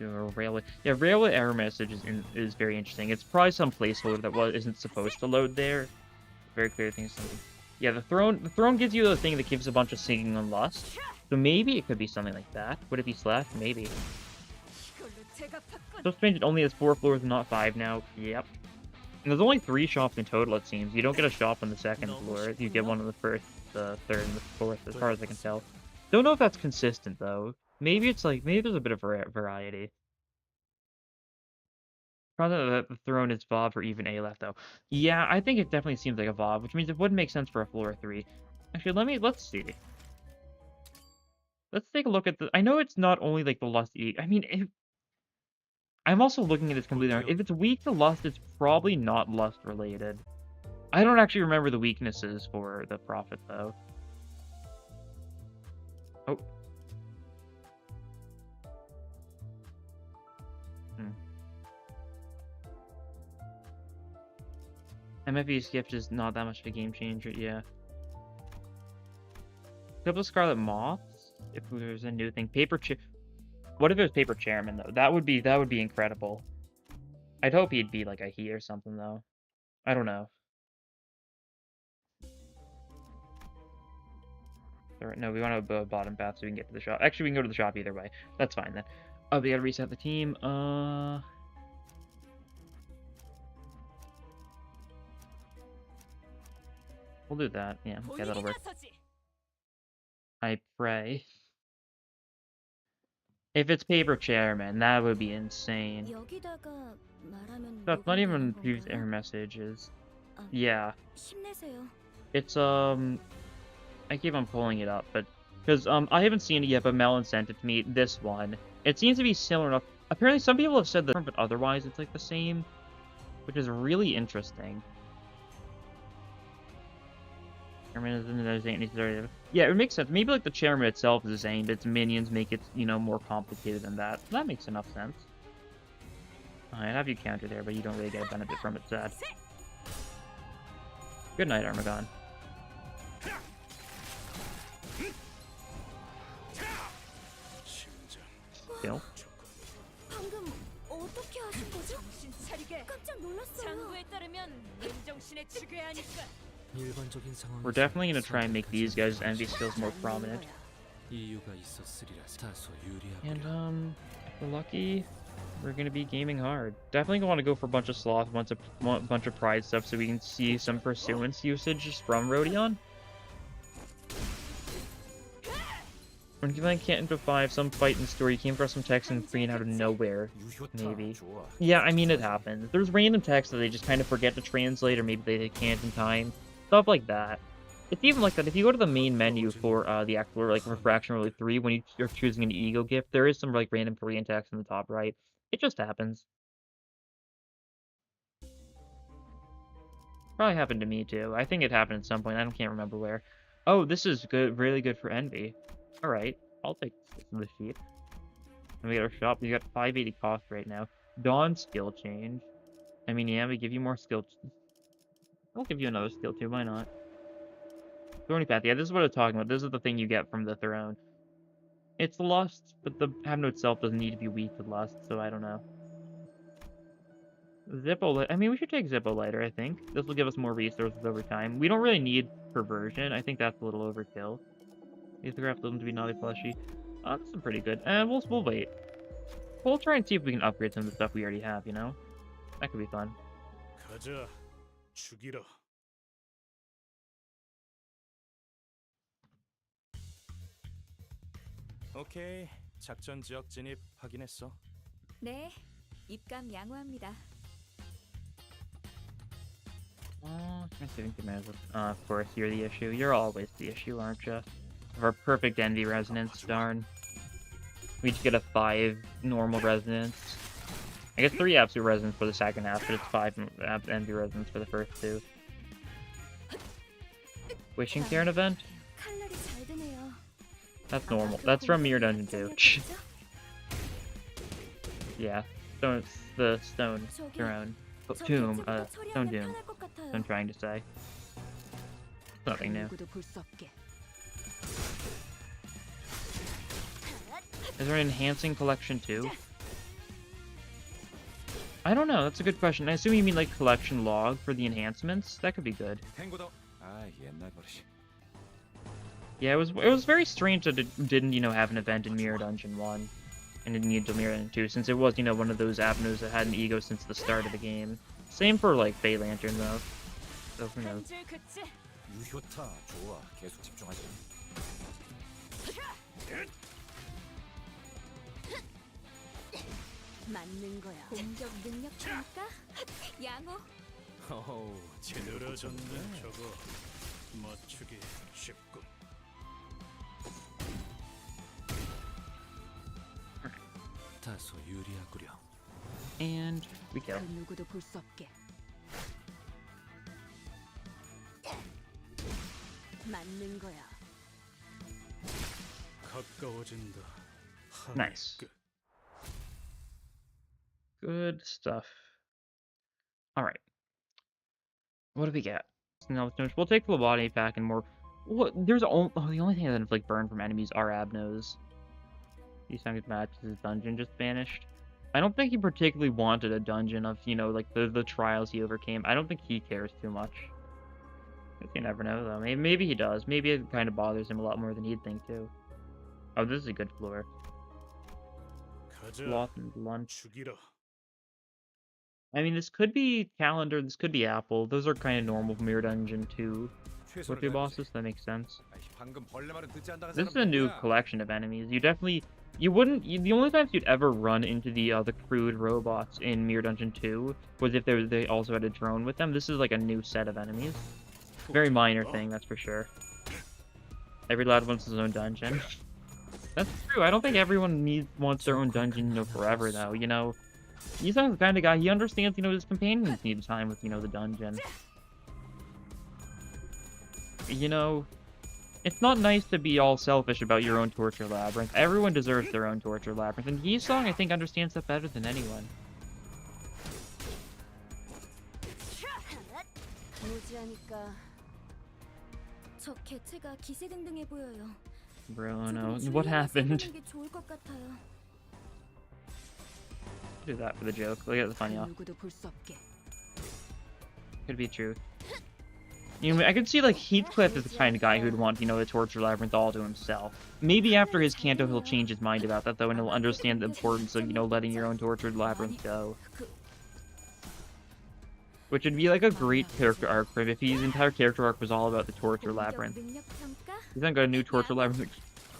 Railway. Yeah, railway error message is very interesting. It's probably some placeholder that isn't supposed to load there. Very clear thing. Yeah, the throne gives you the thing that gives a bunch of singing on Lust. So maybe it could be something like that. Would it be Slash? Maybe. So strange, it only has 4 floors and not 5 now. Yep. And there's only 3 shops in total, it seems. You don't get a shop on the 2nd floor. You get one on the 1st, the 3rd, and the 4th, as far as I can tell. Don't know if that's consistent, though. Maybe it's like, maybe there's a bit of variety. Probably that the throne is VOV or even A left, though. Yeah, I think it definitely seems like a VOV, which means it wouldn't make sense for a floor 3. Actually, let's see. Let's take a look at the... I know it's not only, like, the Lust E... I mean, I'm also looking at this completely wrong. If it's weak to Lust, it's probably not Lust-related. I don't actually remember the weaknesses for the Prophet, though. Oh. MFE's gift is not that much of a game changer, yeah. Couple of Scarlet Moths, if there's a new thing. What if there's Paper Chairman, though? That would be incredible. I'd hope he'd be like a he or something, though. I don't know. No, we want to go bottom path so we can get to the shop. Actually, we can go to the shop either way. That's fine, then. Oh, we gotta reset the team. We'll do that. Yeah, okay, that'll work. I pray. If it's paper chairman, that would be insane. 여기다가 말하면 That's not even 녹음되는 previous error 건가요? messages. 아, Yeah, 힘내세요. it's I keep on pulling it up, but because I haven't seen it yet, but Melon sent it to me. This one, it seems to be similar enough. Apparently, some people have said that, but otherwise, it's like the same, which is really interesting. Yeah, it makes sense. Maybe like the chairman itself is the same, but its minions make it, you know, more complicated than that. So that makes enough sense. I have you counter there, but you don't really get a benefit from it, sad. Good night, Armagon. Kill. 방금 어떻게 하신 거죠? 정신 차리게. 깜짝 놀랐어요. 장부에 따르면 맨정신에 죽여야 하니까. 일반적인 상황. We're definitely gonna try and make these guys' envy skills more prominent. 이유가 있었으리라. 다소 And 유리하구려. if we're lucky, we're gonna be gaming hard. Definitely gonna want to go for a bunch of sloth, a bunch of pride stuff, so we can see some pursuance usage from Rodion. When you land can't into 5, some fight in the story came across some text and green out of nowhere. Maybe. Yeah, I mean, it happens. There's random text that they just kind of forget to translate, or maybe they can't in time. Stuff like that. It's even like that. If you go to the main menu for the actual, like, Refraction Really 3, when you're choosing an ego gift, there is some, like, random Korean text in the top right. It just happens. Probably happened to me, too. I think it happened at some point. I can't remember where. Oh, this is good. Really good for Envy. Alright. I'll take the sheet. And we got our shop. We got 580 cost right now. Dawn skill change. I mean, yeah, we give you more skill. I'll give you another skill, too. Why not? Thorny Path. Yeah, this is what I'm talking about. This is the thing you get from the throne. It's lust, but the Abno itself doesn't need to be weak to lust, so I don't know. Zippo, I mean, we should take Zippo lighter, I think. This will give us more resources over time. We don't really need perversion. I think that's a little overkill. Lithograph doesn't to be naughty fleshy. This is pretty good. And we'll wait. We'll try and see if we can upgrade some of the stuff we already have, you know? That could be fun. 가자, 죽이러. 오케이, 작전 지역 진입 확인했어. 네, 입감 양호합니다. Of course, you're the issue. You're always the issue, aren't you? Of our perfect envy resonance, darn. We just get a 5 normal resonance. I guess 3 absolute resonance for the second half, but it's 5 envy resonance for the first 2. Wishing Karen event? 칼날이 잘 드네요. That's normal. That's from Mirror Dungeon 2. Yeah. So it's the stone throne. Tomb, stone doom. That's what I'm trying to say. Nothing new. 누구도 볼 수 없게. Is there an enhancing collection too? I don't know. That's a good question. I assume you mean like collection log for the enhancements. That could be good. Yeah, it was very strange that it didn't, you know, have an event in Mirror Dungeon 1. And it needed to Mirror Dungeon 2, since it was, you know, one of those avenues that had an ego since the start of the game. Same for, like, Bay Lantern, though. So, who knows. 유효타 좋아. 계속 집중하자. 맞는 거야. 공격 능력 평가? 양호. 어우, 늘어졌네 저거. 맞추기 쉽군. 다소 유리하구려. And we 그 kill. 누구도 볼 수 없게. 맞는 거야. 가까워진다. Nice. Good stuff. Alright. What do we get? No, we'll take the body pack and more. What? There's the only thing that inflict burn from enemies are Abnos. These times matches his dungeon just vanished. I don't think he particularly wanted a dungeon of, you know, like the trials he overcame. I don't think he cares too much. You never know though. Maybe he does. Maybe it kind of bothers him a lot more than he'd think too. Oh, this is a good floor. Sloth and lunch. 죽이러. I mean, this could be Calendar, this could be Apple. Those are kind of normal from Mirror Dungeon 2 최선을 with 다해보지. bosses. That makes sense. 방금 벌레 말은 듣지 않다는 This 사람 is a new 누구야? collection of enemies. You wouldn't, the only times you'd ever run into the crude robots in Mirror Dungeon 2 was if they also had a drone with them. This is like a new set of enemies. Very minor thing, that's for sure. Every lad wants his own dungeon. That's true. I don't think everyone wants their own dungeon, forever though. He's not the kind of guy. He understands, his companions need time with, the dungeon. It's not nice to be all selfish about your own torture labyrinth. Everyone deserves their own torture labyrinth, and Yi-Song, I think, understands that better than anyone. 무지하니까 저 개체가 기세등등해 보여요. Bro, no. 조금 What 주의해서 happened? 살피는 게 좋을 것 같아요. Do that for the joke. Look at the funny off. 누구도 볼 수 없게. Could be true. I could see, like, Heathcliff is the kind of guy who'd want, the torture labyrinth all to himself. Maybe after his Kanto, he'll change his mind about that, though, and he'll understand the importance of, letting your own tortured labyrinth go. Which would be, like, a great character arc for him if his entire character arc was all about the torture labyrinth. 능력 평가? He's not got a new torture labyrinth.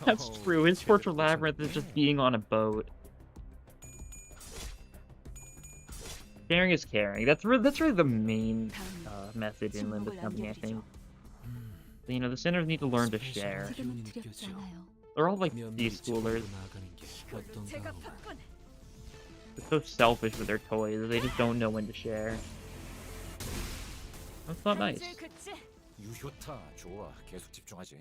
That's true. His torture labyrinth is just being on a boat. Sharing is caring. That's really the main message in Limbus Company, I think. The sinners need to learn to share. 지금은 두렵지 않아요. They're all like these schoolers. They're so selfish with their toys. They just don't know when to share. That's not nice. 유효타 좋아. 계속 집중하지.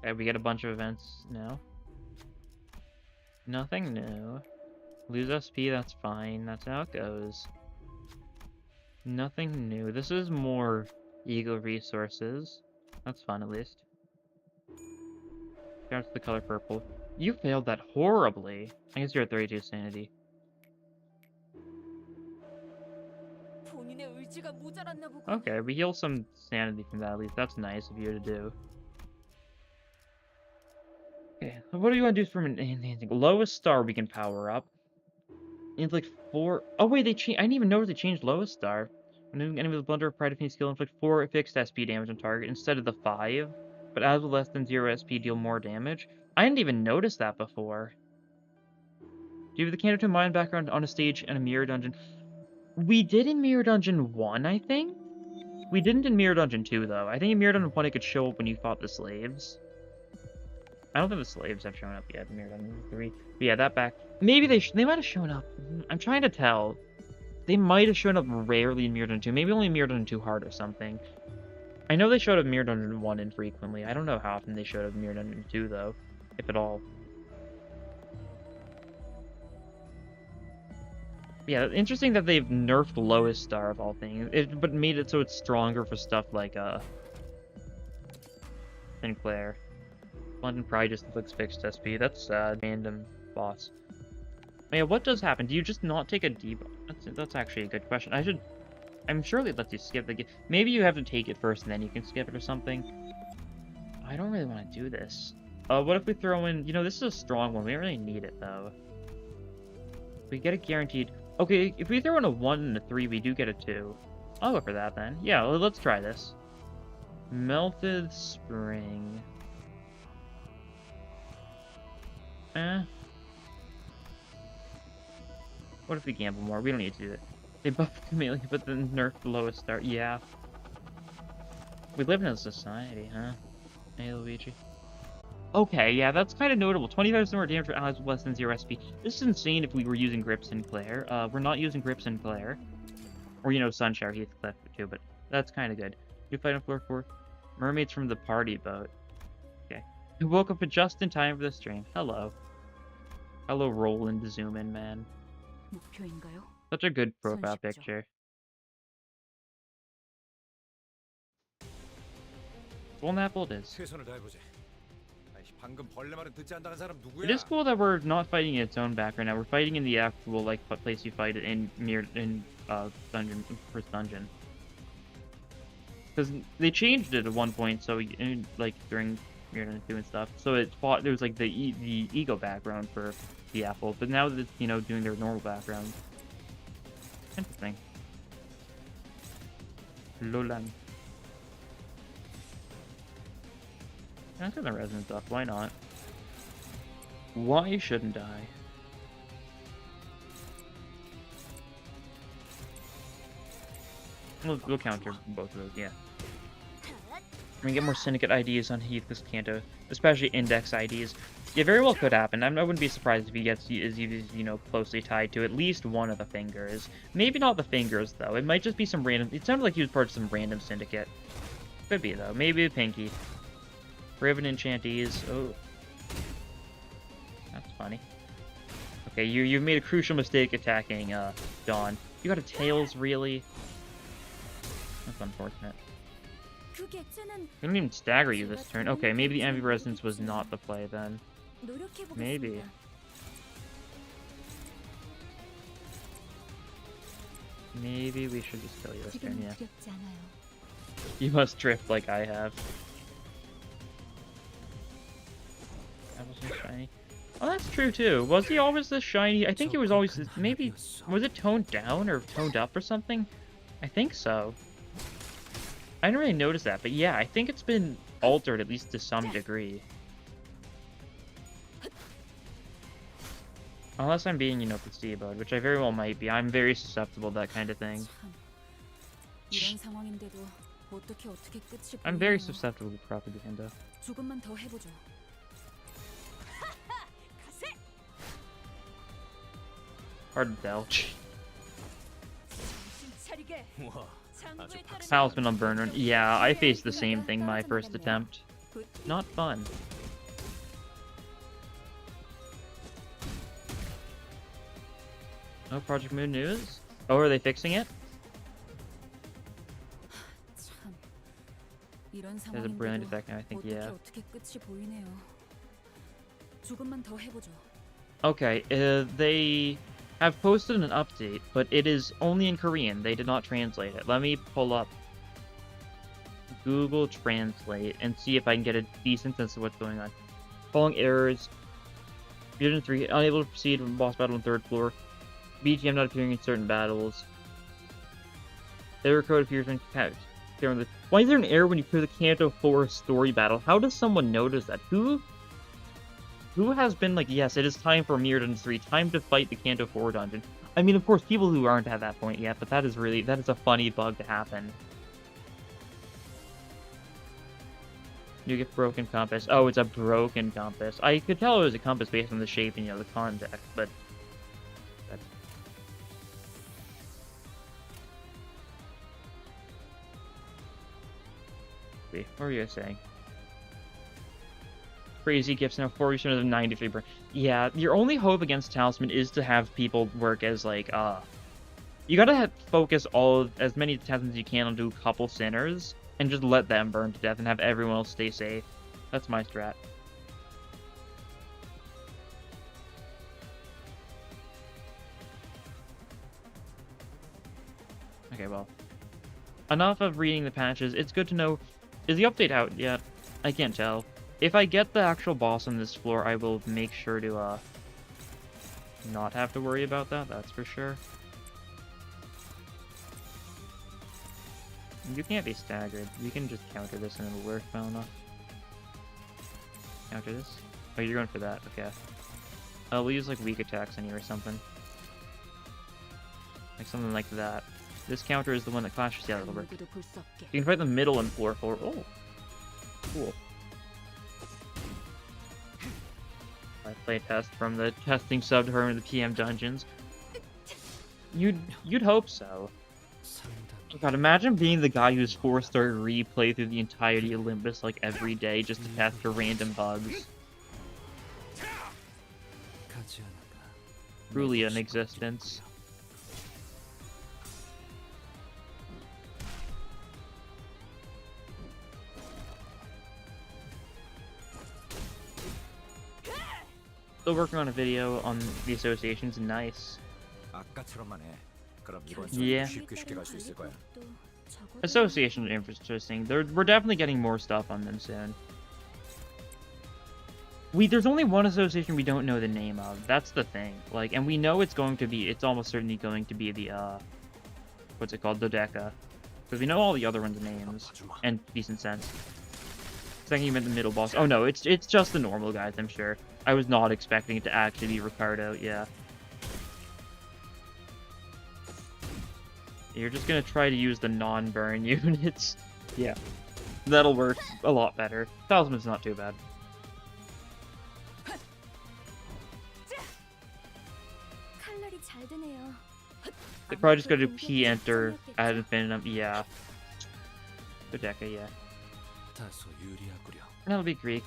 Okay, we get a bunch of events now. Nothing new. Lose SP, that's fine. That's how it goes. Nothing new. This is more ego resources. That's fun, at least. Down to the color purple. You failed that horribly. I guess you're at 32 sanity. 본인의 의지가 모자랐나 보군. Okay, we heal some sanity from that, at least. That's nice of you to do. Okay, so what do you want to do from anything? Lowest star we can power up. It's like 4... Oh wait, they changed... I didn't even notice they changed lowest star. When an enemy with Blunder of Pride of skill inflict 4 fixed SP damage on target instead of the 5. But as with less than 0 SP deal more damage. I didn't even notice that before. Do you have the Canto to Mind background on a stage and a Mirror Dungeon? We did in Mirror Dungeon 1, I think? We didn't in Mirror Dungeon 2, though. I think in Mirror Dungeon 1 it could show up when you fought the slaves. I don't think the slaves have shown up yet in Mirror Dungeon 3. But yeah, that back... Maybe they might have shown up. I'm trying to tell. They might have shown up rarely in Mirror Dungeon 2. Maybe only in Mirror Dungeon 2 Hard or something. I know they showed up in Mirror Dungeon 1 infrequently. I don't know how often they showed up in Mirror Dungeon 2, though. If at all. Yeah, interesting that they've nerfed lowest star of all things, but made it so it's stronger for stuff like Sinclair. London Pride just inflicts fixed SP. That's sad. Random boss. Oh, yeah, what does happen? Do you just not take a debuff? That's actually a good question. I'm sure it lets you skip the game. Maybe you have to take it first and then you can skip it or something. I don't really want to do this. What if we throw in... this is a strong one. We don't really need it, though. We get it guaranteed. Okay, if we throw in a 1 and a 3, we do get a 2. I'll go for that, then. Yeah, let's try this. Melted Spring. What if we gamble more? We don't need to do it. They buffed Chameleon, but then nerfed the lowest start. Yeah. We live in a society, huh? Hey, Luigi. Okay, yeah, that's kind of notable. 25% more damage for allies with less than 0 SP. This is insane if we were using Grip Sinclair. We're not using Grip Sinclair. Or, Sunshower Heathcliff, too, but that's kind of good. You fight on floor 4. Mermaids from the party boat. Okay. I woke up just in time for the stream. Hello. Hello, Roland Zoom In Man. 목표인가요? Such a good profile 손쉽죠. picture. Golden Apple it is. 최선을 다해보지. 방금 벌레 말은 듣지 않다는 사람 누구야? It is cool that we're not fighting in its own back right now. We're fighting in the actual place you fight it in dungeon, first dungeon. Because they changed it at one point, so during Mirrodin's doing stuff. So it fought. There was like the ego background for the apple, but now that it's, you know, doing their normal background. Interesting. Lolan. That's the resonance stuff. Why not? Why shouldn't I? We'll counter both of those, yeah. I mean, get more syndicate IDs on Heath this Kanto, especially index IDs. It very well could happen. I wouldn't be surprised if he gets, you know, closely tied to at least one of the fingers. Maybe not the fingers, though. It might just be some random... It sounded like he was part of some random syndicate. Could be, though. Maybe a pinky. Raven enchantees. Oh. That's funny. Okay, you've made a crucial mistake attacking Dawn. You got a Tails, really? That's unfortunate. I didn't even stagger you this turn. Okay, maybe the Envy Resonance was not the play then. Maybe. Maybe we should just kill you this turn, yeah. You must drift like I have. That wasn't shiny. Oh, that's true too. Was he always this shiny? I think he was always this, maybe, was it toned down or toned up or something? I think so. I didn't really notice that, but yeah, I think it's been altered at least to some degree. Unless I'm being, you know, placeboed, which I very well might be. I'm very susceptible to that kind of thing. I'm very susceptible to propaganda. Hard to tell. Talisman on burn run. Yeah, I faced the same thing my first attempt. Not fun. No Project Moon news? Oh, are they fixing it? There's a brilliant effect now, I think, yeah. Okay, they have posted an update, but it is only in Korean. They did not translate it. Let me pull up Google Translate and see if I can get a decent sense of what's going on. Following errors. Fusion 3, unable to proceed with boss battle on 3rd floor. BGM not appearing in certain battles. Error code appears when why is there an error when you clear the Kanto 4 story battle? How does someone notice that? Who has been like, yes, it is time for Mirrodin 3, time to fight the Kanto 4 dungeon? I mean, of course, people who aren't at that point yet, but that is a funny bug to happen. You get broken compass. Oh, it's a broken compass. I could tell it was a compass based on the shape and, you know, the context, but... What were you guys saying? Crazy gifts now 40% of the 93 burn. Yeah, your only hope against Talisman is to have people work as like you gotta focus as many Talismans as you can onto a couple sinners and just let them burn to death and have everyone else stay safe. That's my strat. Okay, well. Enough of reading the patches. It's good to know. Is the update out yet? I can't tell. If I get the actual boss on this floor, I will make sure to, not have to worry about that, that's for sure. You can't be staggered. You can just counter this and it'll work well enough. Counter this? Oh, you're going for that, okay. We'll use, like, weak attacks in here or something. Like something like that. This counter is the one that clashes. Yeah, that'll work. You can fight the middle and floor forward. Oh, cool. I play test from the testing sub to her in the PM dungeons. You'd hope so. Oh God, imagine being the guy who's forced to replay through the entirety of Limbus like every day just to test for random bugs. Truly an existence. Still working on a video on the associations. Nice. Yeah. Associations are interesting. We're definitely getting more stuff on them soon. There's only one association we don't know the name of. That's the thing. Like, and we know it's almost certainly going to be the, what's it called? Dodeca. Because we know all the other ones' names. And decent sense. Thinking you meant the middle boss. Oh no, it's just the normal guys, I'm sure. I was not expecting it to actually be Ricardo, yeah. You're just gonna try to use the non-burn units. Yeah. That'll work a lot better. Talisman's not too bad. 칼날이 잘 드네요. They probably just gotta do P enter ad infinitum. Yeah. Dodeca, yeah. 다소 유리하구려. That'll be Greek.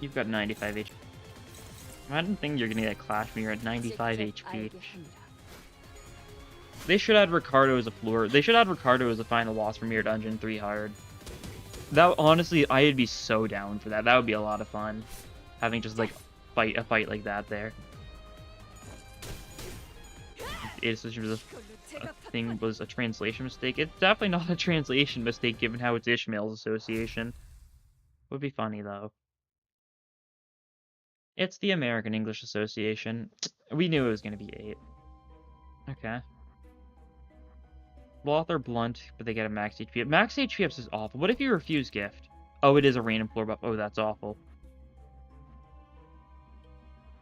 You've got 95 HP. I don't think you're gonna get Clash when you're at 95 HP. They should add Ricardo as a floor. They should add Ricardo as a final boss for Mirror Dungeon 3 hard. That honestly, I'd be so down for that. That would be a lot of fun. Having just like a fight like that there. It's just a thing was a translation mistake. It's definitely not a translation mistake given how it's Ishmael's association. Would be funny though. It's the American English Association. We knew it was gonna be 8. Okay. Sloth or Blunt, but they get a max HP up. Max HP ups is awful. What if you refuse gift? Oh, it is a random floor buff. Oh, that's awful.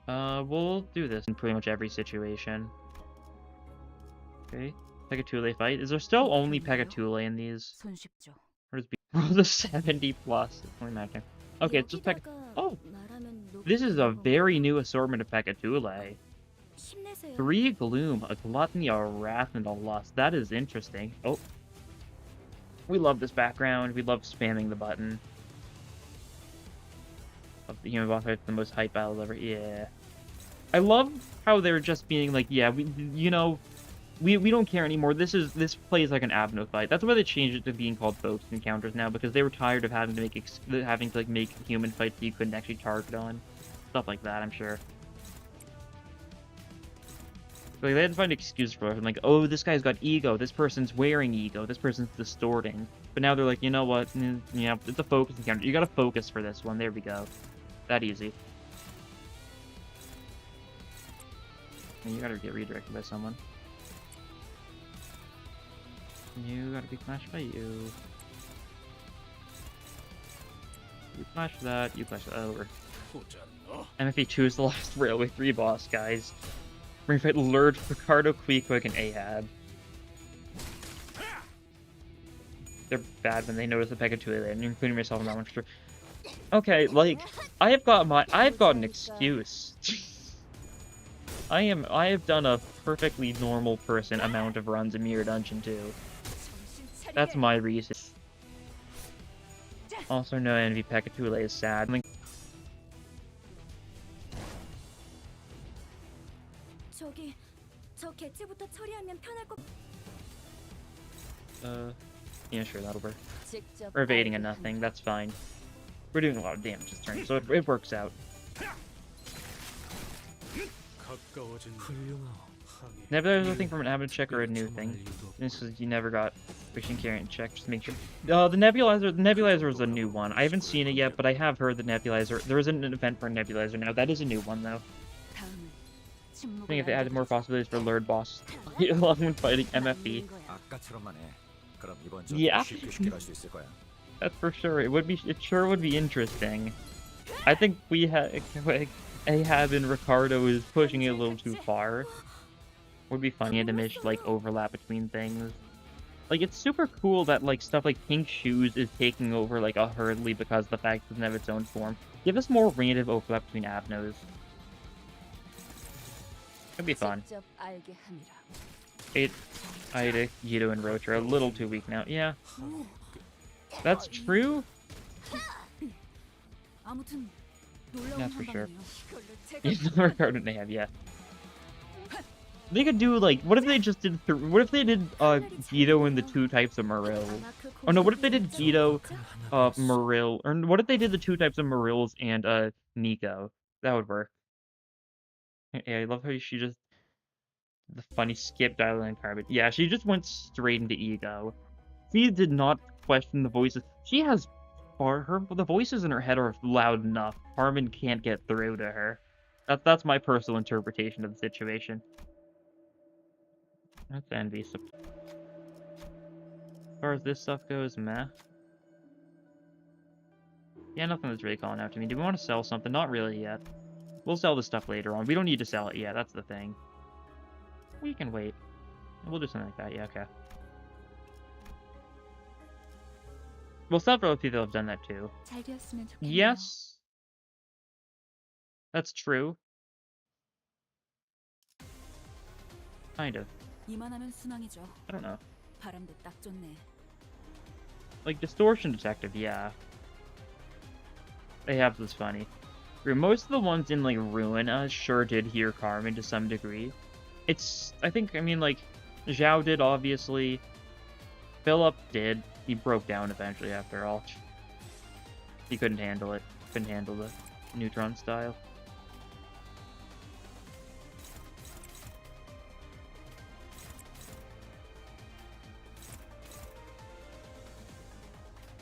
We'll do this in pretty much every situation. Okay. Pegatule fight. Is there still only Pegatule in these? 손쉽죠. Or is roll the 70 plus? It's only matching. Okay, it's just Oh! This is a very new assortment of Pegatule. 3 Gloom, a Gluttony, a Wrath, and a Lust. That is interesting. Oh. We love this background. We love spamming the button. Of the human boss fight, the most hype battles ever. Yeah. I love how they're just being like, yeah, we don't care anymore. This plays like an Abno fight. That's why they changed it to being called focus encounters now, because they were tired of having to make human fights that you couldn't actually target on. Stuff like that, I'm sure. Like, they had to find an excuse for it. Like, oh, this guy's got ego. This person's wearing ego. This person's distorting. But now they're like, you know what? Yeah, it's a focus encounter. You gotta focus for this one. There we go. That easy. And you gotta get redirected by someone. You gotta be clashed by you. You clash that. You clash that. Over. MFE 2 is the last Railway 3 boss, guys. We're gonna fight Lurd, Ricardo, Queequeg, and Ahab. They're bad when they notice the Pegatule, and including myself in that one for sure. Okay, like, I've got an excuse. I have done a perfectly normal person amount of runs in Mirror Dungeon 2. That's my reason. Also, no envy Pegatule is sad. 저기 저 개체부터 처리하면 편할 것. Yeah, sure, that'll work. We're evading a nothing, that's fine. We're doing a lot of damage this turn, so it works out. Nebulizer, I think, from an Abbott check or a new thing. This is, you never got Wishing Carrot check, just make sure. The Nebulizer is a new one. I haven't seen it yet, but I have heard the Nebulizer. There is an event for a Nebulizer now. That is a new one, though. I think if they added more possibilities for Lurd boss, along with fighting MFE. Yeah. That's for sure. It sure would be interesting. I think we have Ahab and Ricardo is pushing it a little too far. Would be funny to miss like overlap between things. Like, it's super cool that like stuff like Pink Shoes is taking over like a Hurley because the fact it doesn't have its own form. Give us more random overlap between Abnos. It'd be fun. Ida, Guido, and Roach are a little too weak now. Yeah. That's true? That's for sure. Ricardo and Ahab, yeah. They could do, like, what if they just did, what if they did, Guido and the 2 types of Moril? Oh no, what if they did Guido, Moril, or what if they did the 2 types of Morils and, Nico? That would work. Yeah, I love how she just, the funny skip dial and carbon. Yeah, she just went straight into ego. She did not question the voices. She has the voices in her head are loud enough. Carmen can't get through to her. That's my personal interpretation of the situation. That's envy. So, as far as this stuff goes, meh. Yeah, nothing that's really calling out to me. Do we want to sell something? Not really yet. We'll sell this stuff later on. We don't need to sell it yet. That's the thing. We can wait. We'll do something like that. Yeah, okay. Well, several people have done that too. Yes. That's true. Kind of. I don't know. Like, Distortion Detective, yeah. They have this funny. Most of the ones in, like, Ruin sure did hear Carmen to some degree. I mean, like, Zhao did, obviously. Philip did. He broke down eventually after all. He couldn't handle it. Couldn't handle the neutron style.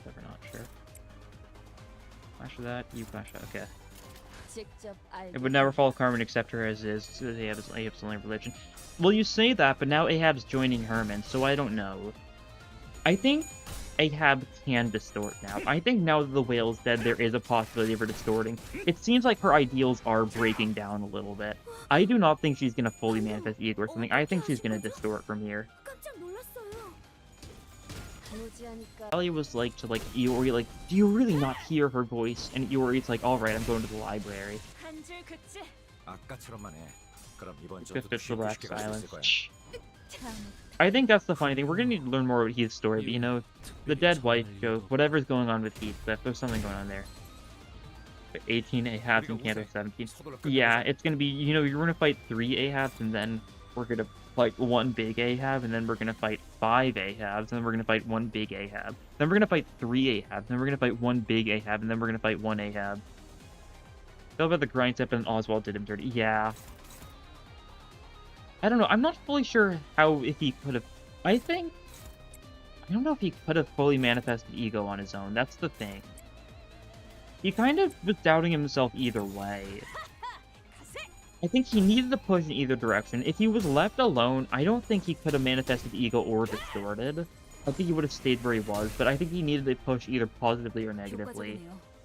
Never not sure. Flash that, you flash that, okay. It would never follow Carmen except her as is, so Ahab's only religion. Well, you say that, but now Ahab's joining Herman, so I don't know. I think Ahab can distort now. I think now that the whale's dead, there is a possibility of her distorting. It seems like her ideals are breaking down a little bit. I do not think she's going to fully manifest ego or something. I think she's going to distort from here. Ellie was like to Iori, like, do you really not hear her voice? And Iori's like, alright, I'm going to the library. Just relax, silence. I think that's the funny thing. We're gonna need to learn more about Heath's story, but you know, the dead wife joke, whatever's going on with Heathcliff, there's something going on there. 18 Ahabs and Canto 17. Yeah, it's gonna be, you know, you're gonna fight 3 Ahabs, and then we're gonna fight 1 big Ahab, and then we're gonna fight 5 Ahabs, and then we're gonna fight 1 big Ahab. Then we're gonna fight 3 Ahabs, then we're gonna fight 1 big Ahab, and then we're gonna fight 1 Ahab. Feel about the grind step, and Oswald did him dirty. Yeah. I don't know. I'm not fully sure if he could have... I don't know if he could have fully manifested ego on his own. That's the thing. He kind of was doubting himself either way. I think he needed to push in either direction. If he was left alone, I don't think he could have manifested ego or distorted. I think he would have stayed where he was, but I think he needed to push either positively or negatively.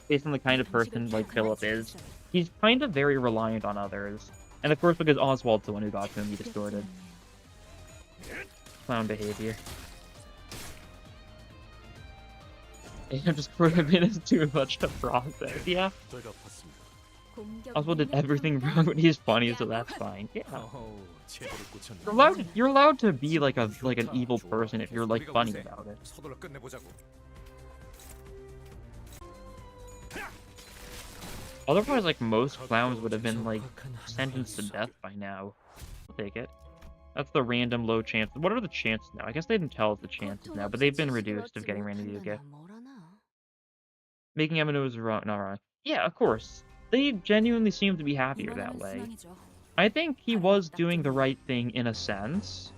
Based on the kind of person like Philip is. He's kind of very reliant on others. And of course, because Oswald's the one who got to him, he distorted. Clown behavior. I'm just putting him in too much to process. Yeah. Oswald did everything wrong, but he's funny, so that's fine. Yeah. You're allowed to be like an evil person if you're like funny about it. Otherwise, like, most clowns would have been, like, sentenced to death by now. I'll take it. That's the random low chance. What are the chances now? I guess they didn't tell us the chances now, but they've been reduced of getting random UK. Making Eminem not wrong. Yeah, of course. They genuinely seem to be happier that way. I think he was doing the right thing in a sense.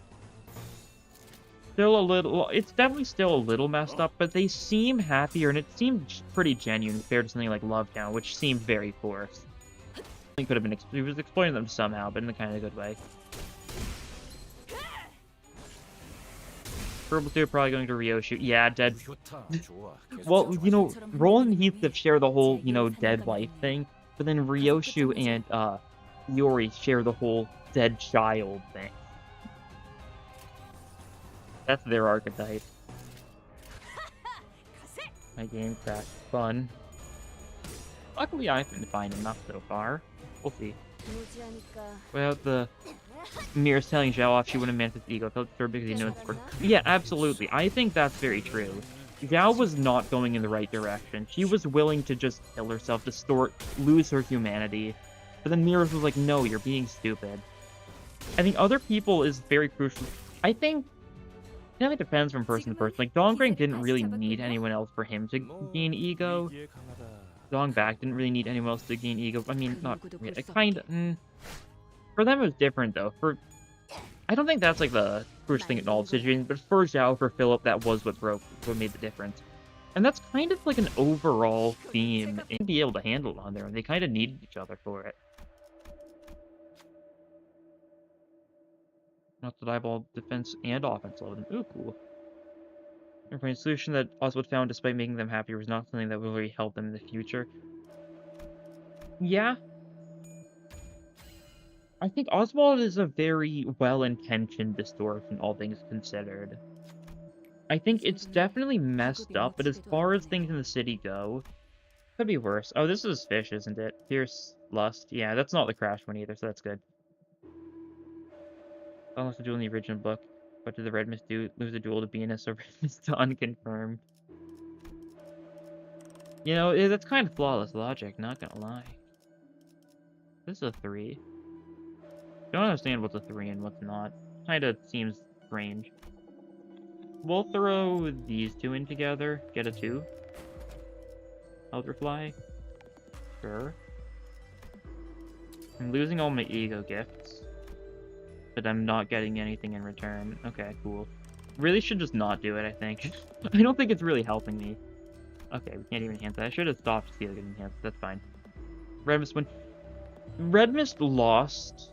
It's definitely still a little messed up, but they seem happier, and it seemed pretty genuine compared to something like Love Town, which seemed very forced. He could have been, he was exploiting them somehow, but in a kind of good way. Purple 2 probably going to Ryoshu. Yeah, dead. Well, you know, Roland and Heathcliff share the whole, you know, dead wife thing, but then Ryoshu and Yori share the whole dead child thing. That's their archetype. My game cracked. Fun. Luckily, I've been fine enough so far. We'll see. Well, the Mira's telling Zhao off she wouldn't manifest ego. I felt disturbed because he knows it's yeah, absolutely. I think that's very true. Zhao was not going in the right direction. She was willing to just kill herself, distort, lose her humanity. But then Mira was like, no, you're being stupid. I think other people is very crucial. I think it really depends from person to person. Like, Dongring didn't really need anyone else for him to gain ego. Dongbak didn't really need anyone else to gain ego. I mean, not really. For them, it was different, though. I don't think that's like the first thing in all situations, but for Zhao, for Philip, that was what made the difference. And that's kind of like an overall theme, and be able to handle it on their own. They kind of needed each other for it. Not that eyeball defense and offense level. Ooh, cool. A solution that Oswald found despite making them happier was not something that will really help them in the future. Yeah. I think Oswald is a very well-intentioned distortion, all things considered. I think it's definitely messed up, but as far as things in the city go, could be worse. Oh, this is Fish, isn't it? Fierce Lust. Yeah, that's not the Crash one either, so that's good. Unless the duel in the original book. What did the Red Mist do? Lose a duel to Venus or Red Mist to unconfirmed? You know, that's kind of flawless logic, not gonna lie. This is a 3. Don't understand what's a 3 and what's not. Kinda seems strange. We'll throw these two in together, get a 2. Elderfly. Sure. I'm losing all my ego gifts. But I'm not getting anything in return. Okay, cool. Really should just not do it, I think. I don't think it's really helping me. Okay, we can't even enhance that. I should have stopped to see if I could enhance. That's fine. Red Mist win. Red Mist lost.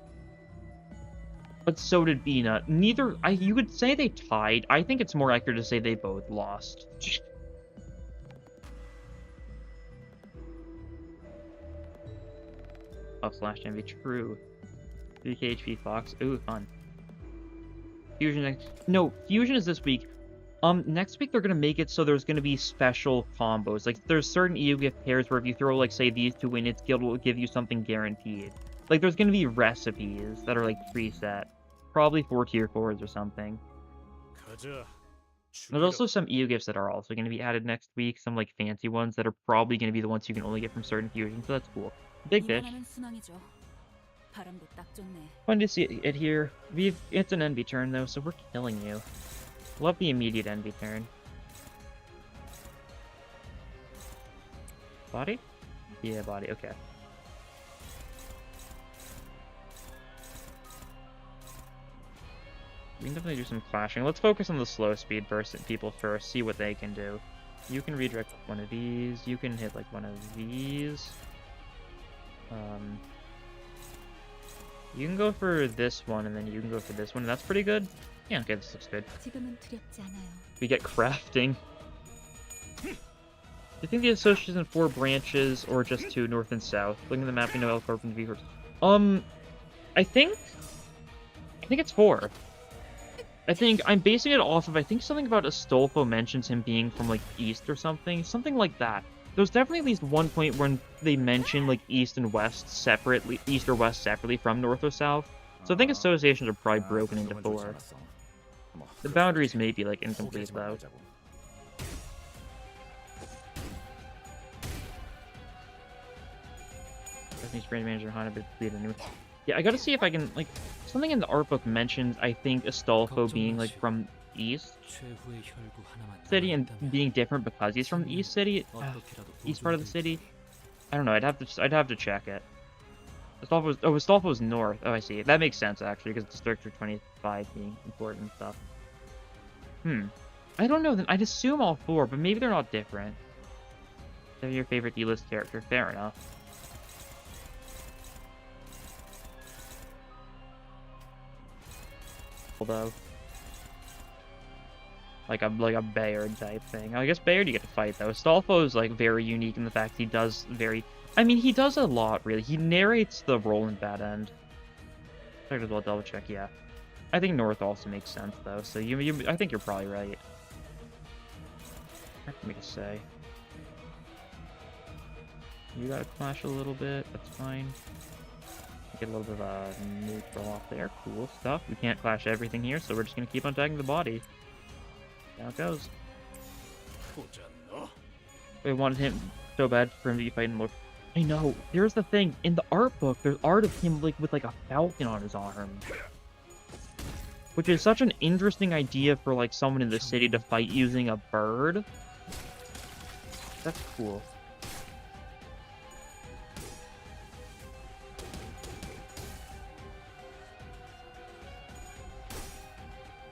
But so did Bina. Neither... you could say they tied. I think it's more accurate to say they both lost. Up slash envy. True. 3k HP Fox. Ooh, fun. Fusion next... No, Fusion is this week. Next week they're gonna make it so there's gonna be special combos. Like, there's certain EU gift pairs where if you throw, like, say, these two in, its guild will give you something guaranteed. Like, there's gonna be recipes that are, like, preset. Probably 4 tier 4s or something. There's also some EU gifts that are also gonna be added next week. Some, like, fancy ones that are probably gonna be the ones you can only get from certain fusions, so that's cool. Big Fish. Fun to see it here. It's an envy turn, though, so we're killing you. Love the immediate envy turn. Body? Yeah, body, okay. We can definitely do some clashing. Let's focus on the slow speed people first, see what they can do. You can redirect one of these, you can hit like one of these. You can go for this one, and then you can go for this one, and that's pretty good. Yeah, okay, this looks good. We get crafting. Do you think the association is in 4 branches, or just 2, north and south? Looking at the map, you know L4 from V. I think it's 4. I think I'm basing it off of, I think something about Astolfo mentions him being from, like, east or something. Something like that. There's definitely at least one point when they mention, like, east and west separately, east or west separately from north or south. So I think associations are probably broken into 4. The boundaries may be, like, incomplete, though. Japanese brand manager Hana, but anyway. Yeah, I gotta see if I can, like, something in the art book mentions, I think, Astolfo being, like, from east city and being different because he's from the east city, east part of the city. I don't know, I'd have to check it. Astolfo's north. Oh, I see. That makes sense, actually, because District 25 being important and stuff. I don't know, then I'd assume all 4, but maybe they're not different. They're your favorite D-list character, fair enough. Although, like a Bayard type thing. I guess Bayard you get to fight though. Astolfo is like very unique in the fact he does he does a lot really. He narrates the role in Bad End. Might as well double check. Yeah, I think North also makes sense though. So I think you're probably right. I can make a say. You gotta clash a little bit. That's fine. Get a little bit of a neutral off there. Cool stuff. We can't clash everything here, so we're just gonna keep on tagging the body. Down it goes. We wanted him so bad for him to be fighting more. I know. Here's the thing. In the art book, there's art of him like with like a falcon on his arm. Which is such an interesting idea for like someone in the city to fight using a bird. That's cool.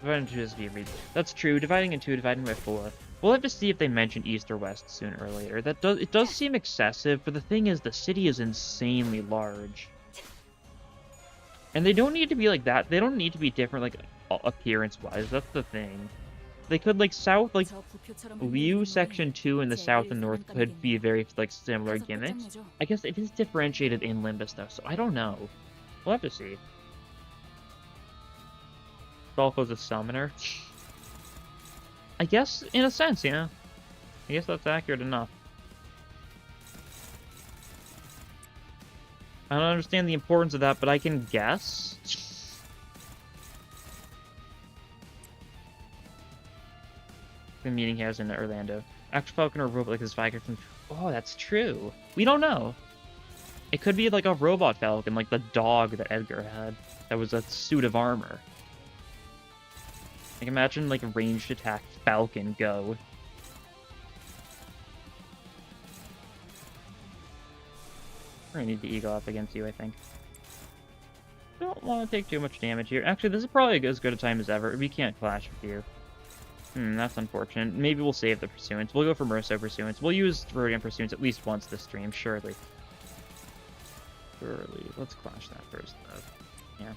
Divided into 2 has to be read. That's true. Dividing in 2, dividing by 4. We'll have to see if they mention east or west sooner or later. It does seem excessive, but the thing is, the city is insanely large. And they don't need to be like that. They don't need to be different, like, appearance-wise. That's the thing. They could, like, south, like, Liu Section 2 in the south and north could be very, like, similar gimmicks. I guess it is differentiated in Limbus, though, so I don't know. We'll have to see. Dolfo's a summoner. I guess, in a sense, yeah. I guess that's accurate enough. I don't understand the importance of that, but I can guess. The meeting he has in Orlando. Actual Falcon or robot like his Viker can... Oh, that's true. We don't know. It could be like a robot Falcon, like the dog that Edgar had. That was a suit of armor. Like, imagine, like, a ranged attack Falcon go. We're gonna need the Eagle up against you, I think. Don't want to take too much damage here. Actually, this is probably as good a time as ever. We can't clash with you. That's unfortunate. Maybe we'll save the Pursuance. We'll go for Merso Pursuance. We'll use Rhodium Pursuance at least once this stream, surely. Surely. Let's clash that first, though. Yeah.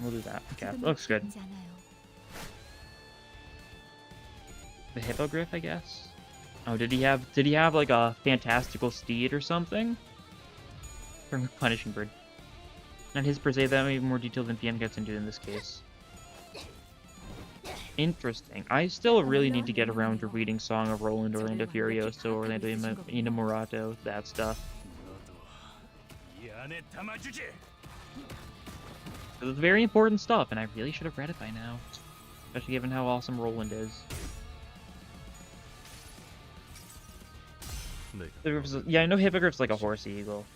We'll do that. Okay, looks good. The Hippogriff, I guess? Oh, did he have like a fantastical steed or something? From Punishing Bird. Not his per se, that may be more detailed than PM gets into in this case. Interesting. I still really need to get around to reading Song of Roland, Orlando Furioso, Orlando Inamorato, that stuff. It's very important stuff, and I really should have read it by now. Especially given how awesome Roland is. Yeah, I know Hippogriff's like a horse eagle.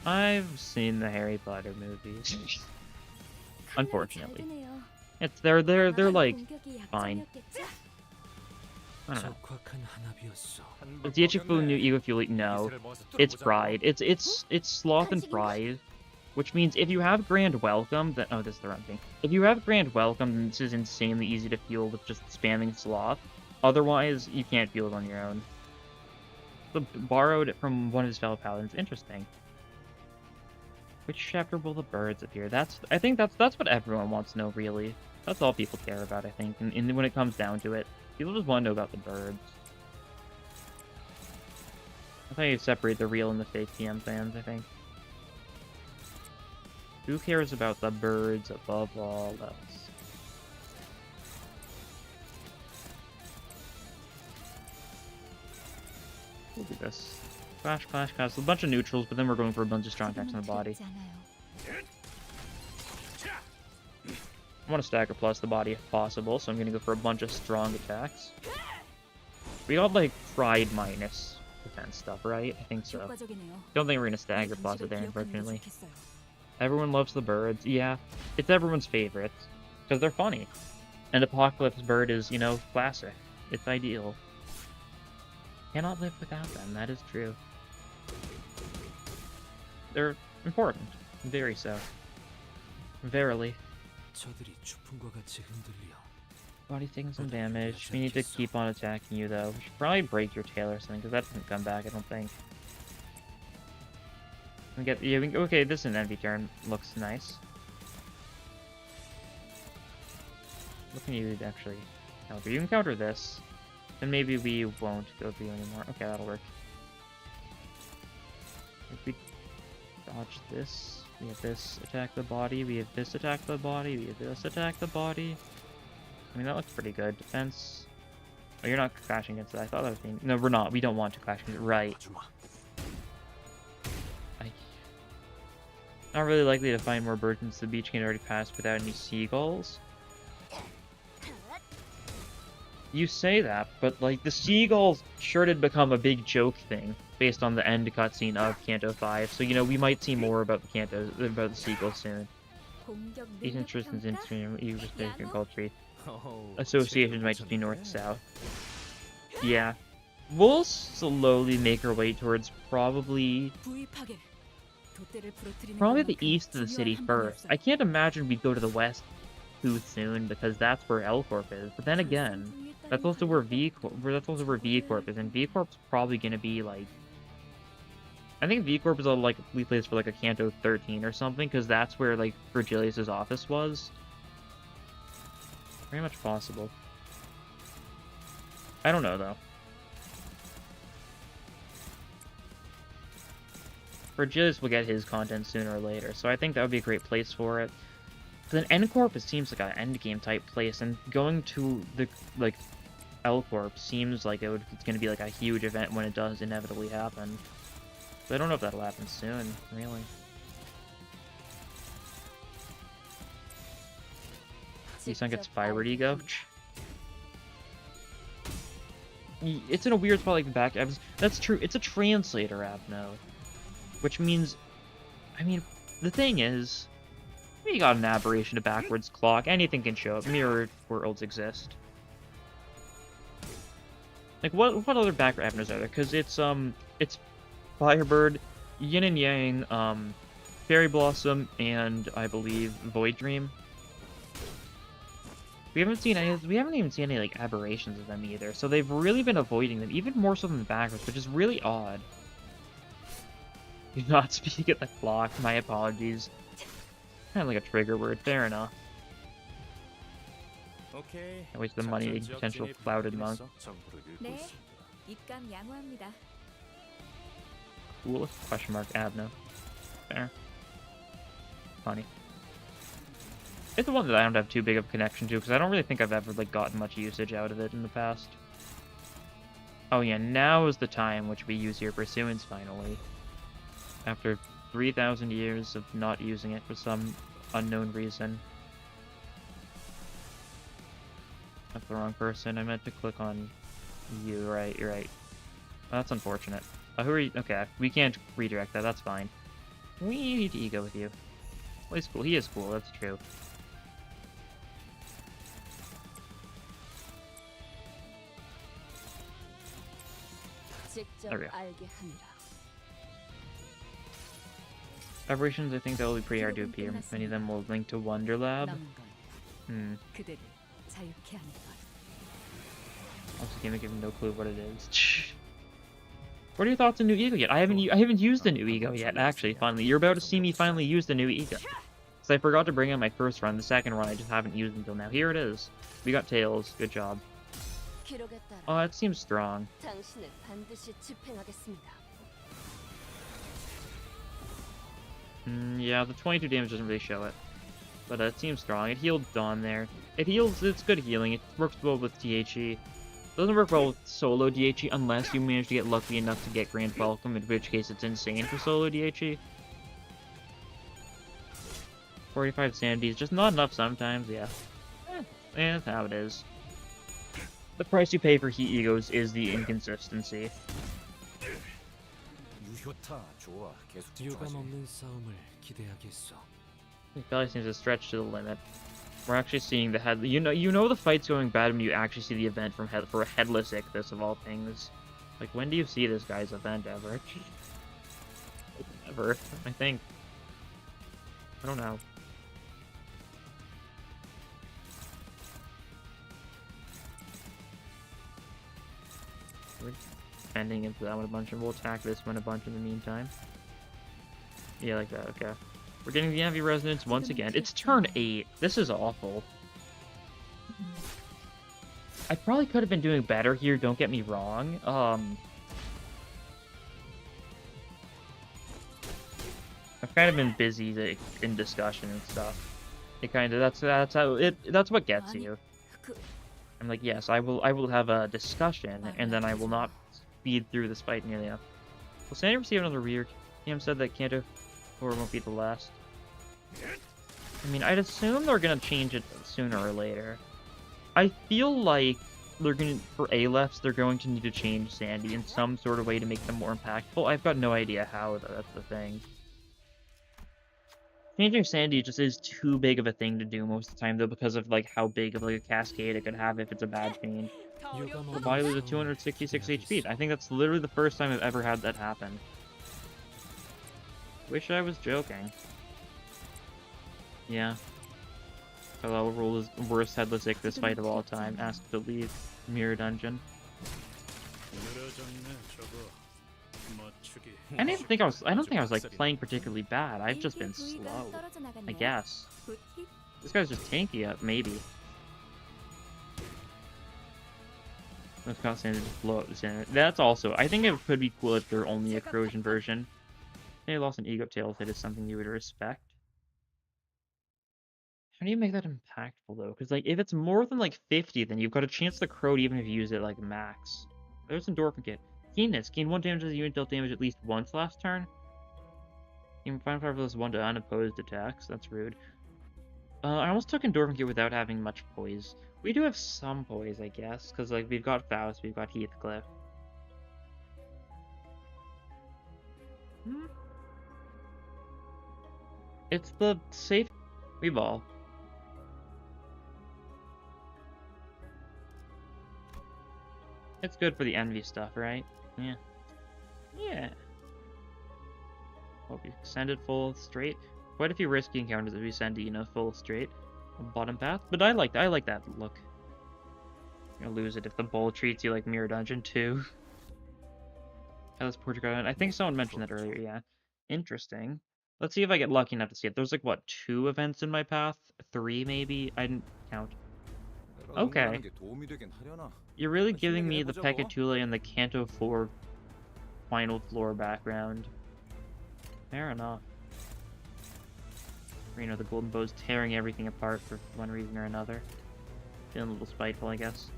I've seen the Harry Potter movies. Unfortunately. They're like fine. I don't know. Is the Ichifu new Eagle Fuel? No. It's Pride. It's Sloth and Pride. Which means if you have Grand Welcome, then... Oh, this is the wrong thing. If you have Grand Welcome, then this is insanely easy to fuel with just spamming Sloth. Otherwise, you can't fuel it on your own. So, borrowed it from one of his fellow paladins. Interesting. Which chapter will the birds appear? I think that's what everyone wants to know, really. That's all people care about, I think. And when it comes down to it, people just want to know about the birds. That's how you separate the real and the fake TM fans, I think. Who cares about the birds above all else? We'll do this. Clash, clash, clash. A bunch of neutrals, but then we're going for a bunch of strong attacks on the body. I want to stagger plus the body if possible, so I'm going to go for a bunch of strong attacks. We got, like, Pride minus defense stuff, right? I think so. Don't think we're going to stagger plus it there, unfortunately. Everyone loves the birds. Yeah, it's everyone's favorite. Because they're funny. And Apocalypse Bird is, you know, classic. It's ideal. Cannot live without them, that is true. They're important. Very so. Verily. Body's taking some damage. We need to keep on attacking you, though. We should probably break your tail or something, because that doesn't come back, I don't think. Okay, this is an envy turn. Looks nice. What can you actually counter? You can counter this. Then maybe we won't go for you anymore. Okay, that'll work. If we dodge this, we have this attack the body, we have this attack the body, we have this attack the body. I mean, that looks pretty good. Defense. Oh, you're not clashing against it. I thought that was being... No, we're not. We don't want to clash against it. Right. Not really likely to find more birds since the beach can already pass without any seagulls. You say that, but like the seagulls sure did become a big joke thing based on the end cutscene of Kanto 5. So you know we might see more about the seagulls soon. These interests in stream, you just can call tree. Associations might just be north-south. Yeah. We'll slowly make our way towards probably 부입하게. 돛대를 부러뜨리는 the 것만큼 east of the 중요한 city 한 first. 방이었어요. I can't imagine we'd go to the west too soon because that's where L Corp is. But then again, that's also where V Corp is, and V Corp's probably gonna be like, I think V Corp is a likely place for like a Kanto 13 or something, because that's where like Virgilius's office was. Very much possible. I don't know though. Virgilius will get his content sooner or later, so I think that would be a great place for it. But then N Corp, it seems like an endgame type place, and going to the like L Corp seems like it's going to be like a huge event when it does inevitably happen. But I don't know if that'll happen soon, really. Isan gets Fired Ego. It's in a weird spot like the back. That's true. It's a translator app now. Which means, I mean, the thing is, we got an aberration to backwards clock. Anything can show up. Mirrored worlds exist. Like, what other background avenues are there? Because it's Firebird, Yin and Yang, Fairy Blossom, and I believe Void Dream. We haven't even seen any like aberrations of them either. So they've really been avoiding them, even more so than the backwards, which is really odd. Do not speak at the clock. My apologies. Kind of like a trigger word. Fair enough. 오케이. Can't waste the money to potential clouded monk. 네, 입감 양호합니다. Coolest question mark Abno. Fair. Funny. It's the one that I don't have too big of a connection to because I don't really think I've ever like gotten much usage out of it in the past. Oh yeah, now is the time which we use your pursuance finally. After 3,000 years of not using it for some unknown reason. That's the wrong person. I meant to click on you. Right, you're right. Well, that's unfortunate. Who are you? Okay, we can't redirect that. That's fine. We need to ego with you. Well, he's cool. He is cool. That's true. There we go. Aberrations, I think that will be pretty hard to appear. Many of them will link to Wonder Lab. 그대를 자유케 하는 것. Also, can't give no clue what it is. What are your thoughts on new ego yet? I haven't used the new ego yet. Actually, finally, you're about to see me finally use the new ego. Because I forgot to bring on my first run. The second run, I just haven't used until now. Here it is. We got Tails. Good job. Oh, it seems strong. 당신을 반드시 집행하겠습니다. Yeah, the 22 damage doesn't really show it. But it seems strong. It healed Dawn there. It heals, it's good healing. It works well with DHE. Doesn't work well with solo DHE unless you manage to get lucky enough to get Grand Welcome, in which case it's insane for solo DHE. 45 sanity is just not enough sometimes, yeah. That's how it is. The price you pay for heat egos is the inconsistency. 유효타 좋아. 계속 유감 집중하지. 없는 싸움을 기대하겠어. It probably seems to stretch to the limit. We're actually seeing the head. You know the fight's going bad when you actually see the event for a headless Ichthus of all things. Like, when do you see this guy's event ever? Ever, I think. I don't know. We're defending into that one a bunch, and we'll attack this one a bunch in the meantime. Yeah, like that. Okay. We're getting the heavy resonance once again. It's turn 8. This is awful. I probably could have been doing better here, don't get me wrong. I've kind of been busy in discussion and stuff. It kind of that's what gets you. I'm like, yes, I will have a discussion, and then I will not speed through this fight nearly enough. Will Sandy receive another rear? Cam said that Kanto 4 won't be the last. I mean, I'd assume they're gonna change it sooner or later. I feel like for A-lefts, they're going to need to change Sandy in some sort of way to make them more impactful. I've got no idea how, though, that's the thing. Changing Sandy just is too big of a thing to do most of the time, though, because of, like, how big of, like, a cascade it could have if it's a bad change. The body loses 266 HP. I think that's literally the first time I've ever had that happen. Wish I was joking. Yeah. Hello, rule is worst headless Ictus fight of all time. Asked to leave Mirror Dungeon. I don't think I was like playing particularly bad. I've just been slow, I guess. This guy's just tanky up, maybe. Let's constantly just blow up the center. That's also, I think it could be cool if they're only a corrosion version. They lost an ego tail hit is something you would respect. How do you make that impactful though? Because like if it's more than like 50, then you've got a chance to corrode even if you use it like max. There's Endorphin Kit. Keenness. Gain 1 damage as a unit dealt damage at least once last turn. Gain 5 plus 1 to unopposed attacks. That's rude. I almost took Endorphin Kit without having much poise. We do have some poise, I guess, because like we've got Faust, we've got Heathcliff. It's the safe Weeball. It's good for the envy stuff, right? Yeah. Yeah. Hope you send it full straight. Quite a few risky encounters if we send it, you know, full straight. Bottom path. But I like that look. You're gonna lose it if the bowl treats you like Mirror Dungeon too. Headless Portrait Garden. I think someone mentioned that earlier, yeah. Interesting. Let's see if I get lucky enough to see it. There's like, what, 2 events in my path? 3 maybe? I didn't count. Okay. You're really giving me the Pekatule and the Canto 4 final floor background. Fair enough. You know, the Golden Bow's tearing everything apart for one reason or another. Feeling a little spiteful, I guess.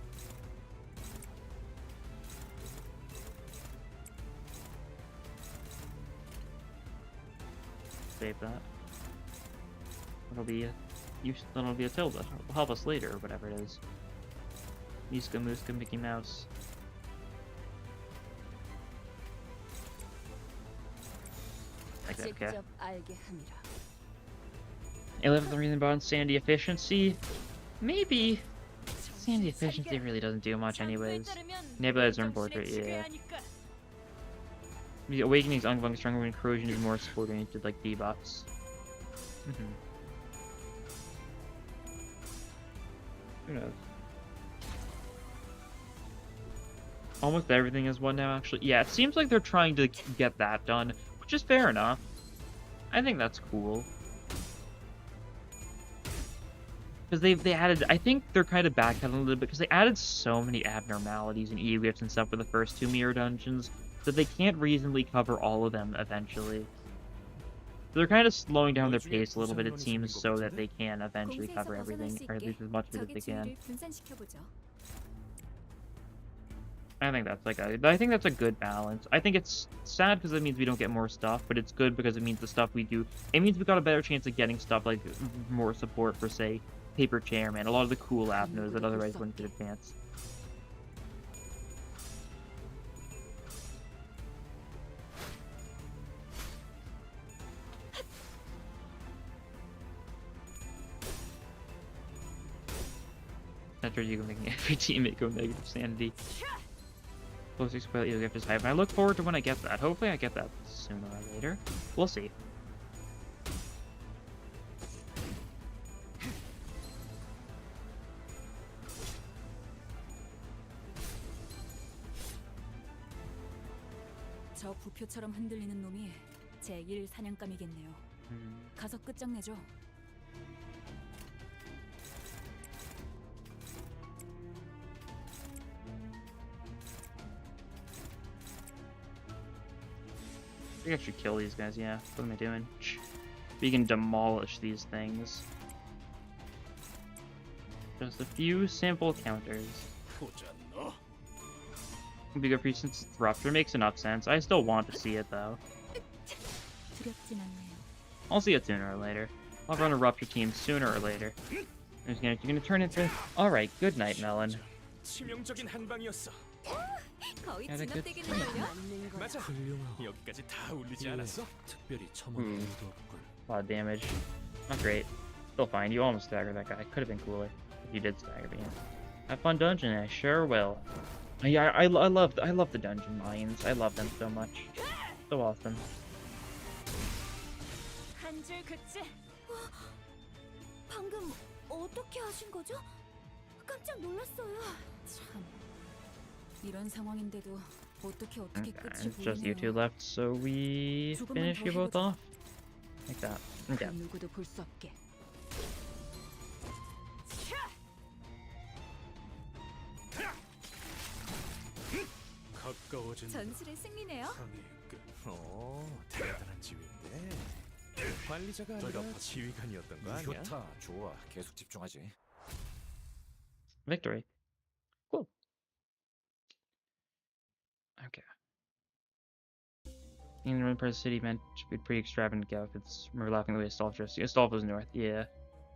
Save that. That'll be a tilde. It'll help us later, or whatever it is. Miska, Muska, Mickey Mouse. Like that, okay. 11th reason about Sandy efficiency. Maybe. Sandy efficiency really doesn't do much anyways. Nebulizer and Portrait, yeah. The Awakening's Ungvung stronger when corrosion is more support oriented like debuffs. Who knows? Almost everything is 1 now, actually. Yeah, it seems like they're trying to get that done, which is fair enough. I think that's cool. Because they added, I think they're kind of backpedaling a little bit because they added so many abnormalities and e-gifts and stuff for the first 2 Mirror Dungeons that they can't reasonably cover all of them eventually. So they're kind of slowing down their pace a little bit, it seems, so that they can eventually cover everything, or at least as much of it as they can. I think that's a good balance. I think it's sad because it means we don't get more stuff, but it's good because it means the stuff we do, it means we got a better chance of getting stuff like more support for, say, Paper Chairman, a lot of the cool avenues that otherwise wouldn't get advanced. After you making every teammate go negative sanity. Close expel you get high. I look forward to when I get that. Hopefully I get that sooner or later. We'll see. 저 부표처럼 흔들리는 놈이 제1 사냥감이겠네요. 가서 끝장내죠. I think I should kill these guys, yeah. What am I doing? We can demolish these things. Just a few simple counters. Bigger piece since Rupture makes enough sense. I still want to see it though. I'll see it sooner or later. I'll run a Rupture team sooner or later. You're gonna turn into. Alright, good night, Melon. 거의 Had a good 진압되겠는걸요? 맞아. 여기까지 다 울리지 않았어? 특별히 첨언 이유도 없군. A lot of damage. Not great. Still fine. You almost staggered that guy. Could have been cooler if you did stagger me. Have fun dungeon, I sure will. Yeah, I love the dungeon mines. I love them so much. So awesome. 한줄 긋지. 방금 어떻게 하신 거죠? 깜짝 놀랐어요. 참. 이런 상황인데도 어떻게 Okay, 끝이 it's just you two 보이네요. left, so we finish you both off. Like that. Okay. 그 누구도 볼 수 없게. 가까워진 전술의 승리네요. 항해의 끝. 대단한 지휘인데 관리자가 저희가 아니라 지휘관이었던 거 아니야? 좋다, 좋아. 계속 집중하지. Victory. Cool. Okay. In the Red City meant to be pretty extravagant outfits. Remember laughing away Astolf just. Astolf was north, yeah.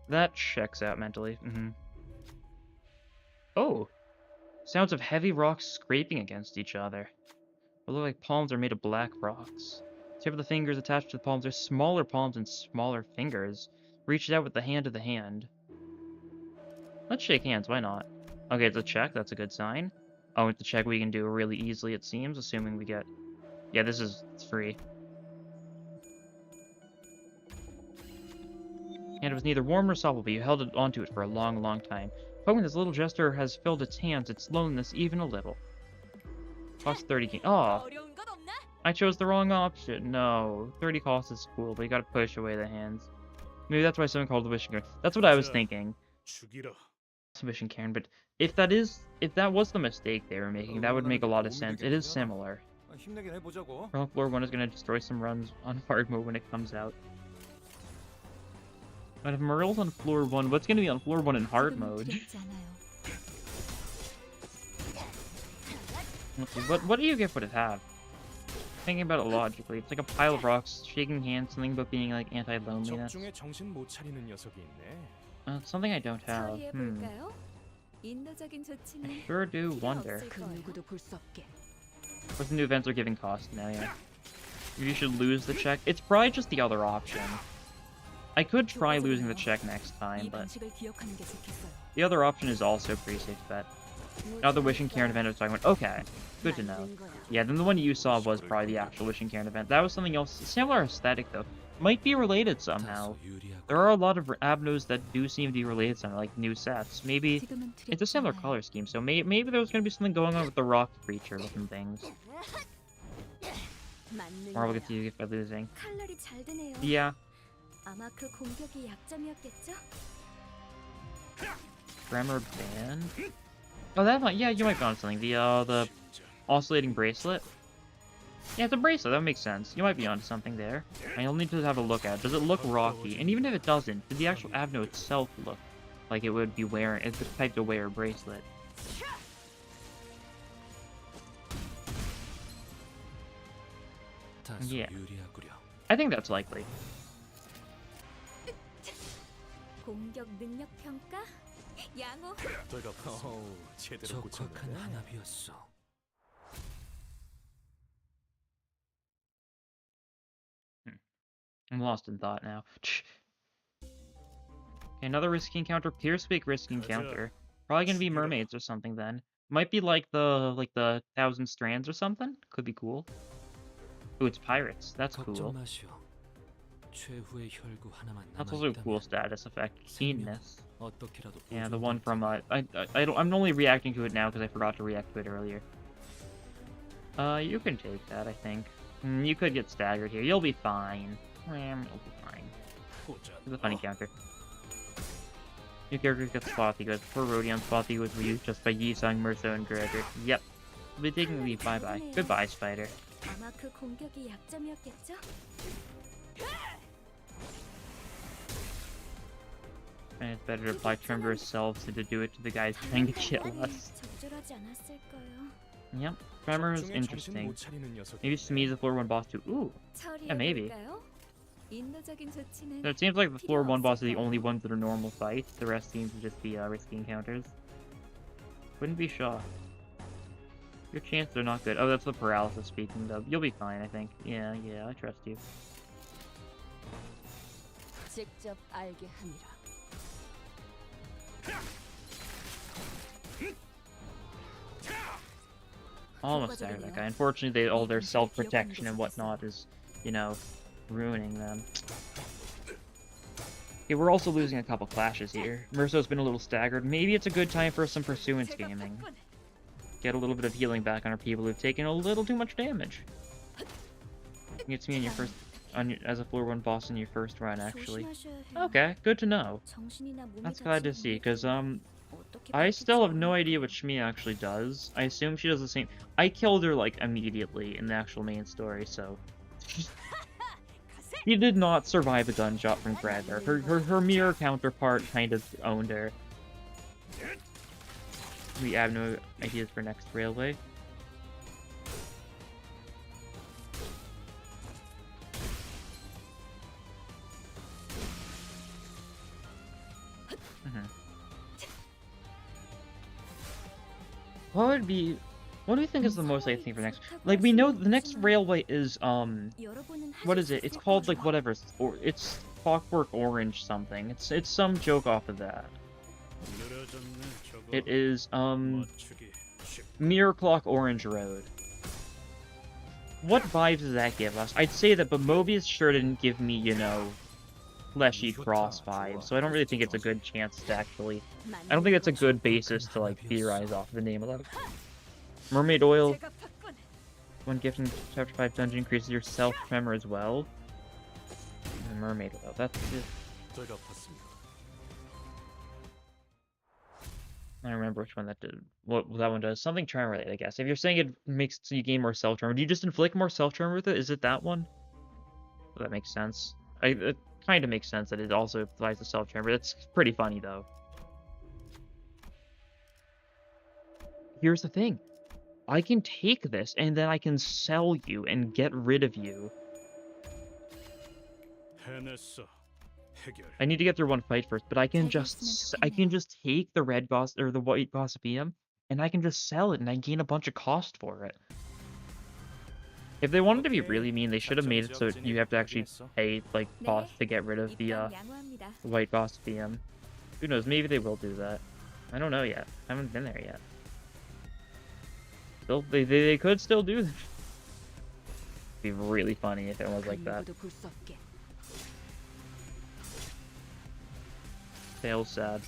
That checks out mentally. Oh! Sounds of heavy rocks scraping against each other. They look like palms are made of black rocks. Tip of the fingers attached to the palms are smaller palms and smaller fingers. Reach it out with the hand of the hand. Let's shake hands, why not? Okay, it's a check, that's a good sign. Oh, it's a check we can do really easily, it seems, assuming we get... Yeah, it's free. And it was neither warm nor supple, but you held it onto it for a long, long time. But when this little gesture has filled its hands, its loneliness even a little. Cost 30 king. Oh, 어려운 건 없나? I chose the wrong option. No, 30 cost is cool, but you gotta push away the hands. Maybe that's why someone called the wishing Cairn. That's what I was thinking. 죽이라. Wishing Cairn, but if that was the mistake they were making, that would make a lot of sense. It is similar. 힘내긴 해보자고. Floor 1 is gonna destroy some runs on hard mode when it comes out. But if Merle's on floor 1, what's gonna be on floor 1 in hard 지금은 mode? 두렵지 않아요. Let's see, what do you get would it have? Thinking about it logically, it's like a pile of rocks, shaking hands, something about being like anti-loneliness. 적중에 정신 못 차리는 녀석이 있네. Something I don't have. 처리해 볼까요? 인도적인 I 조치는 sure do 필요 wonder. 없을 그 거예요. 누구도 볼 수 없게. What the new events are giving cost now, yeah. You should lose the check. It's probably just the other option. I could try losing the check next time, 이 but 방식을 기억하는 게 좋겠어요. the other option is also a pretty safe bet. Now the Wishing Cairn event I was talking about. Okay, good to know. Yeah, then the one you saw was probably the actual Wishing Cairn event. That was something else. Similar aesthetic, though. Might be related somehow. 다소 유리하고. There are a lot of Abnos that do seem to be related somehow, like new sets. Maybe 지금은 it's a similar 두렵지 않아요. color scheme, so maybe there was going to be something going on with the rock creature looking things. 맞는 Or we'll 거야. get to you by losing. 칼날이 잘 드네요. Yeah, 아마 그 공격이 약점이었겠죠? Tremor Band. Oh, that might, yeah, you might be on something. The oscillating bracelet. Yeah, it's a bracelet. That makes sense. You might be onto something there. I'll need to have a look at it. Does it look rocky? And even if it doesn't, did the actual Avno itself look like it would be wearing? It's the type to wear a bracelet. 다소 Yeah. 유리하구려. I think that's likely. 공격 능력 평가? 양호. 저희가 제대로 적확한 꽂혔는데. 한압이었어. I'm lost in thought now. Okay, another risky encounter. Piercebeak risky encounter. Probably gonna be mermaids or something then. Might be like the 1,000 strands or something. Could be cool. Ooh, it's pirates. That's cool. 걱정 마시오. 최후의 혈구 하나만 That's also a cool 남아있다면 status effect. Keenness. 어떻게라도 Yeah, the 보존 one from I'm only reacting to it now because I forgot to react to it earlier. You can take that, I think. You could get staggered here. You'll be fine. You'll be fine. 보자. It's a funny counter. Your character gets Spothy goods. Poor Rodion Spothy was used just by Yisung, Murso, and Gregor. Yep. We'll be taking leave. Bye-bye. Goodbye, Spider. 아마 그 공격이 약점이었겠죠? And it's better to apply Tremor ourselves than to do it to the guys trying to kill us. 적절하지 않았을까요? Yep. Tremor is 적중에 정신 interesting. 못 차리는 녀석이 Maybe 있네. Smee's the floor 1 boss too. Ooh. Yeah, maybe. 처리해볼까요? 인도적인 조치는 So it seems like the floor 1 boss are the 필요 only ones that are normal fights. The rest seems to just be risky encounters. Wouldn't be shocked. Your chances are not good. Oh, that's the paralysis speaking of. You'll be fine, I think. Yeah, I trust you. 직접 알게 함이라. Almost staggered that guy. Unfortunately, all their self-protection and whatnot is, you know, ruining them. Okay, we're also losing a couple clashes here. Merso's been a little staggered. Maybe it's a good time for some pursuance gaming. Get a little bit of healing back on our people who've taken a little too much damage. It's me in your first, as a floor 1 boss in your first run, actually. Okay, good to know. That's glad to see, because, I still have no idea what Shmi actually does. I assume she does the same. I killed her, like, immediately in the actual main story, so... She did not survive a gunshot from Gregor. Her mirror counterpart kind of owned her. We have no ideas for next railway. What do you think is the most likely thing for next? Like, we know the next railway is, what is it? It's called, like, whatever, or it's Clockwork Orange something. It's some joke off of that. It is, Mirror Clock Orange Road. What vibes does that give us? I'd say that, but Mobius sure didn't give me, you know, fleshy cross vibes, so I don't really think it's a good chance to actually... I don't think it's a good basis to, like, theorize off the name of it. Mermaid Oil, when gifting Chapter 5 dungeon, increases your self-tremor as well. And Mermaid Oil, that's it. I don't remember which one that did. What that one does. Something tremor related, I guess. If you're saying it makes you gain more self-tremor, do you just inflict more self-tremor with it? Is it that one? Well, that makes sense. It kind of makes sense that it also applies to self-tremor. That's pretty funny, though. Here's the thing. I can take this, and then I can sell you and get rid of you. I need to get through one fight first, but I can just take the red gossip or the white gossipium, and I can just sell it, and I gain a bunch of cost for it. If they wanted to be really mean, they should have made it so you have to actually pay, like, cost to get rid of the white gossipium. Who knows? Maybe they will do that. I don't know yet. I haven't been there yet. Still, they could still do that. It'd be really funny if it was like that. Fail's sad.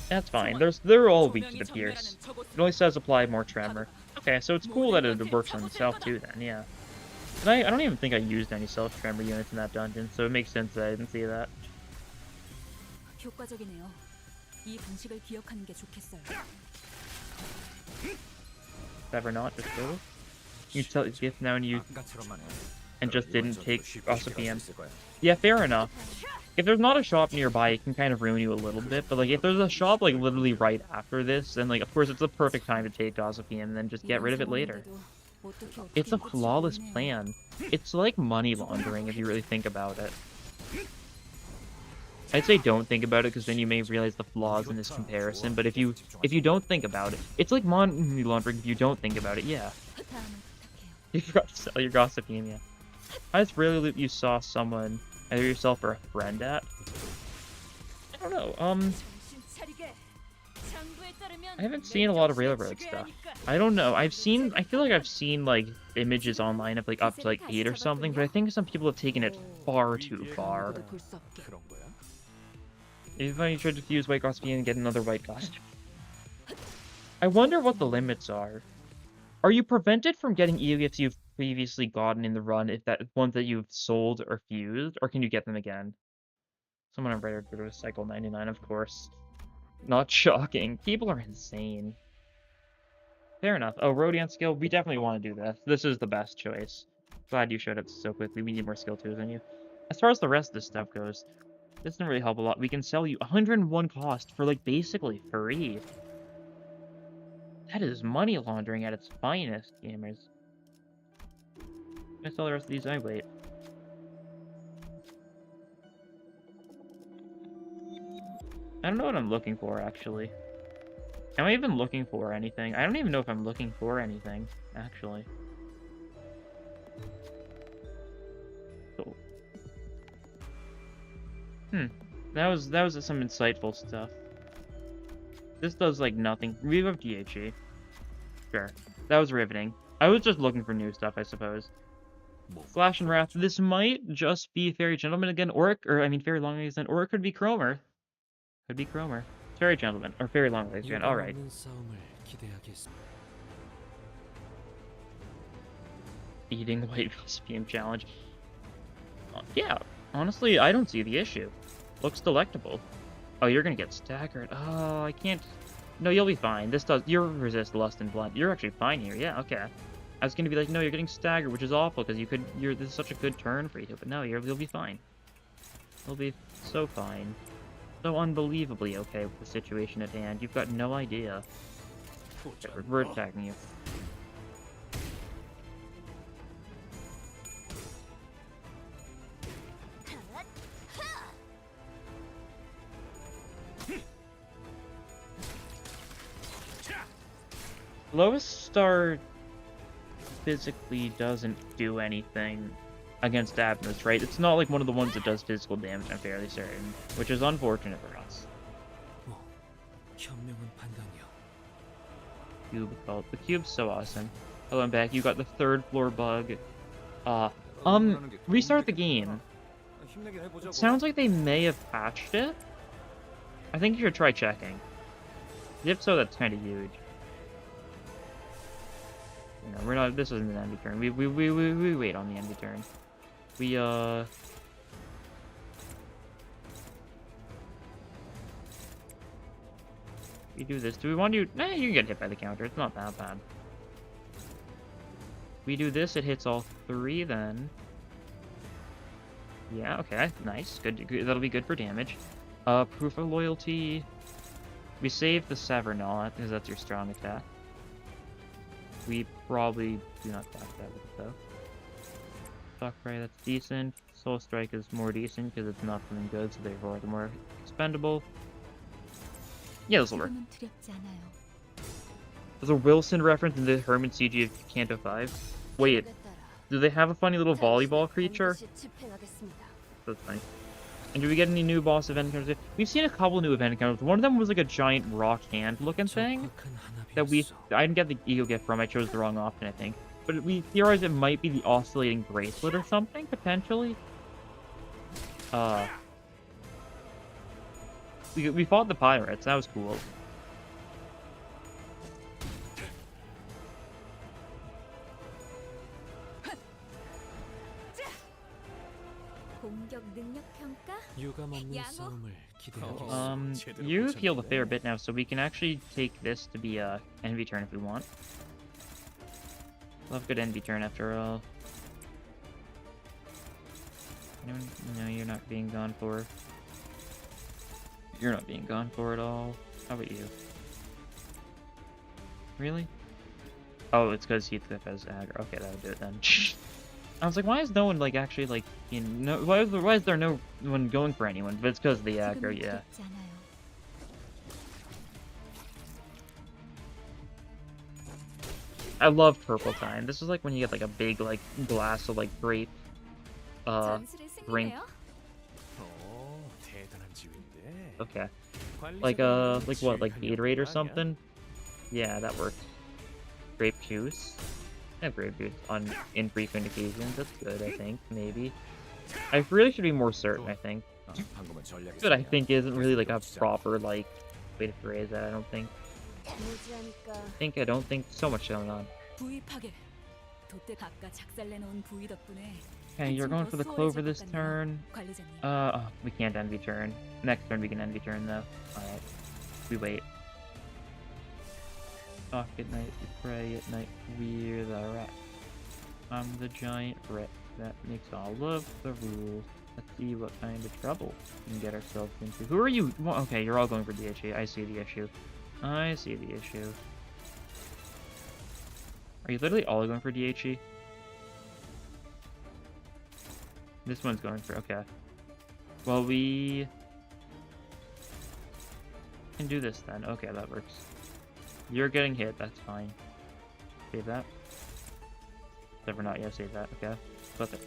That's fine. They're all weak to the pierce. It only says apply more tremor. Okay, so it's cool that it works on itself too then, yeah. And I don't even think I used any self-tremor units in that dungeon, so it makes sense that I didn't see that. Ever not, just go. You tell gift now and you and just didn't take Gossipium. Yeah, fair enough. If there's not a shop nearby, it can kind of ruin you a little bit, but like if there's a shop like literally right after this, then like of course it's the perfect time to take Gossipium and then just get rid of it later. It's a flawless plan. It's like money laundering if you really think about it. I'd say don't think about it because then you may realize the flaws in this comparison, but if you don't think about it, it's like money laundering if you don't think about it, yeah. You forgot to sell your Gossipium, yeah. Highest rarely loot you saw someone, either yourself or a friend at? I don't know, I haven't seen a lot of railroad stuff. I don't know, I feel like I've seen, like, images online of, like, up to, like, 8 or something, but I think some people have taken it far too far. If I tried to fuse White Gossipium and get another White Gossipium. I wonder what the limits are. Are you prevented from getting EOGIFs you've previously gotten in the run if that ones that you've sold or fused, or can you get them again? Someone on Reddit would have Cycle 99, of course. Not shocking. People are insane. Fair enough. Oh, Rodion skill. We definitely want to do this. This is the best choice. Glad you showed up so quickly. We need more skill tools than you. As far as the rest of this stuff goes, this doesn't really help a lot. We can sell you 101 cost for, like, basically free. That is money laundering at its finest, gamers. Can I sell the rest of these? I wait. I don't know what I'm looking for, actually. Am I even looking for anything? I don't even know if I'm looking for anything, actually. Cool. That was some insightful stuff. This does, like, nothing. We have DHE. Sure. That was riveting. I was just looking for new stuff, I suppose. Slash and Wrath. This might just be Fairy Gentleman again, I mean Fairy Longlegs again, or it could be Cromer. Could be Cromer. Fairy Gentleman, or Fairy Longlegs again, alright. 유감없는 싸움을 기대하겠습니다. Eating White Vespian Challenge. Yeah, honestly, I don't see the issue. Looks delectable. Oh, you're gonna get staggered. Oh, I can't... No, you'll be fine. You'll resist Lust and Blood. You're actually fine here, yeah, okay. I was gonna be like, no, you're getting staggered, which is awful, because this is such a good turn for you, but no, you'll be fine. You'll be so fine. So unbelievably okay with the situation at hand. You've got no idea. We're attacking you. Lowest star physically doesn't do anything against Abnus, right? It's not like one of the ones that does physical damage, I'm fairly certain, which is unfortunate for us. 현명한 판단이야. Cube called. The cube's so awesome. Hello, I'm back. You got the 3rd floor bug. Restart the game. It sounds like they may have patched it. I think you should try checking. If so, that's kind of huge. No, we're not. This isn't an envy turn. We wait on the envy turn. We do this. Do we want to? Nah, you can get hit by the counter. It's not that bad. We do this. It hits all 3 then. Yeah. Okay. Nice. Good. That'll be good for damage. Proof of loyalty. We save the Sever Knot because that's your strong attack. We probably do not back that with it, though. Shock Ray, that's decent. Soul Strike is more decent because it's not something good, so therefore the more expendable. Yeah, this will work. There's a Wilson reference in the Herman CG of Canto 5. Wait, do they have a funny little volleyball creature? That's nice. And do we get any new boss event encounters? We've seen a couple new event encounters. One of them was like a giant rock hand looking thing that I didn't get the ego gift from. I chose the wrong option, I think. But we theorized it might be the oscillating bracelet or something, potentially. We fought the pirates. That was cool. 유감없는 싸움을 기대하겠습니다. You've healed a fair bit now, so we can actually take this to be a envy turn if we want. Love good envy turn after all. No, you're not being gone for. You're not being gone for at all. How about you? Really? Oh, it's because Heathcliff has aggro. Okay, that'll do it then. I was like, why is no one like actually like why is there no one going for anyone? But it's because of the aggro, yeah. I love purple time. This is like when you get like a big like glass of like grape drink. Okay. Like what, like Gatorade or something? Yeah, that works. Grape juice. I have grape juice on infrequent occasions. That's good, I think. Maybe. I really should be more certain, I think. But I think isn't really like a proper like way to phrase that, I don't think. I don't think so much going on. Okay, you're going for the clover this turn. We can't envy turn. Next turn we can envy turn though. Alright. We wait. Talk at night, we pray at night, we're the rat. I'm the giant rat that makes all of the rules. Let's see what kind of trouble we can get ourselves into. Who are you? Well, okay, you're all going for DHE. I see the issue. I see the issue. Are you literally all going for DHE? This one's going for, okay. Well, we can do this then. Okay, that works. You're getting hit, that's fine. Save that. Never not yet, save that, okay. Flip it.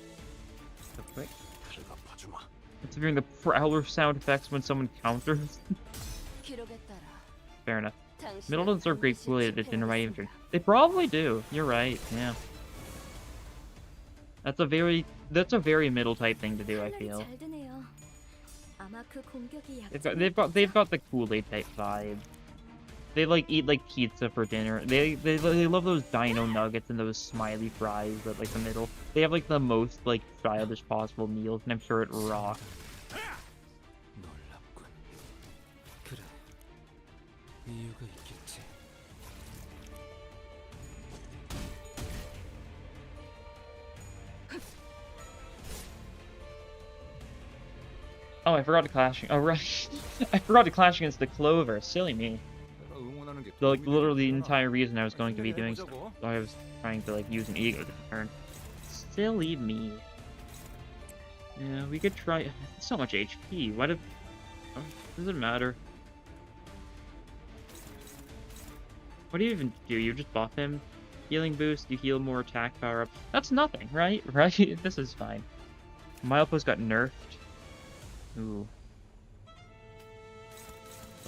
So quick. It's hearing the prowler sound effects when someone counters. Fair enough. Middle doesn't serve great Kool-Aid addition to my inventory. They probably do. You're right. Yeah. That's a very middle type thing to do, I feel. They've got the Kool-Aid type vibe. They like eat like pizza for dinner. They love those dino nuggets and those smiley fries at like the middle. They have like the most like childish possible meals, and I'm sure it rocks. 놀랍군. 그래. 이유가 있겠지. Oh, I forgot to clash. Oh right, I forgot to clash against the Clover. Silly me. Like literally the entire reason I was going to be doing so I was trying to like use an ego to turn. Silly me. Yeah, we could try. So much HP. What if? Oh, does it matter? What do you even do? You just buff him. Healing boost. You heal more attack power up. That's nothing, right? Right? This is fine. Milepost got nerfed. Ooh.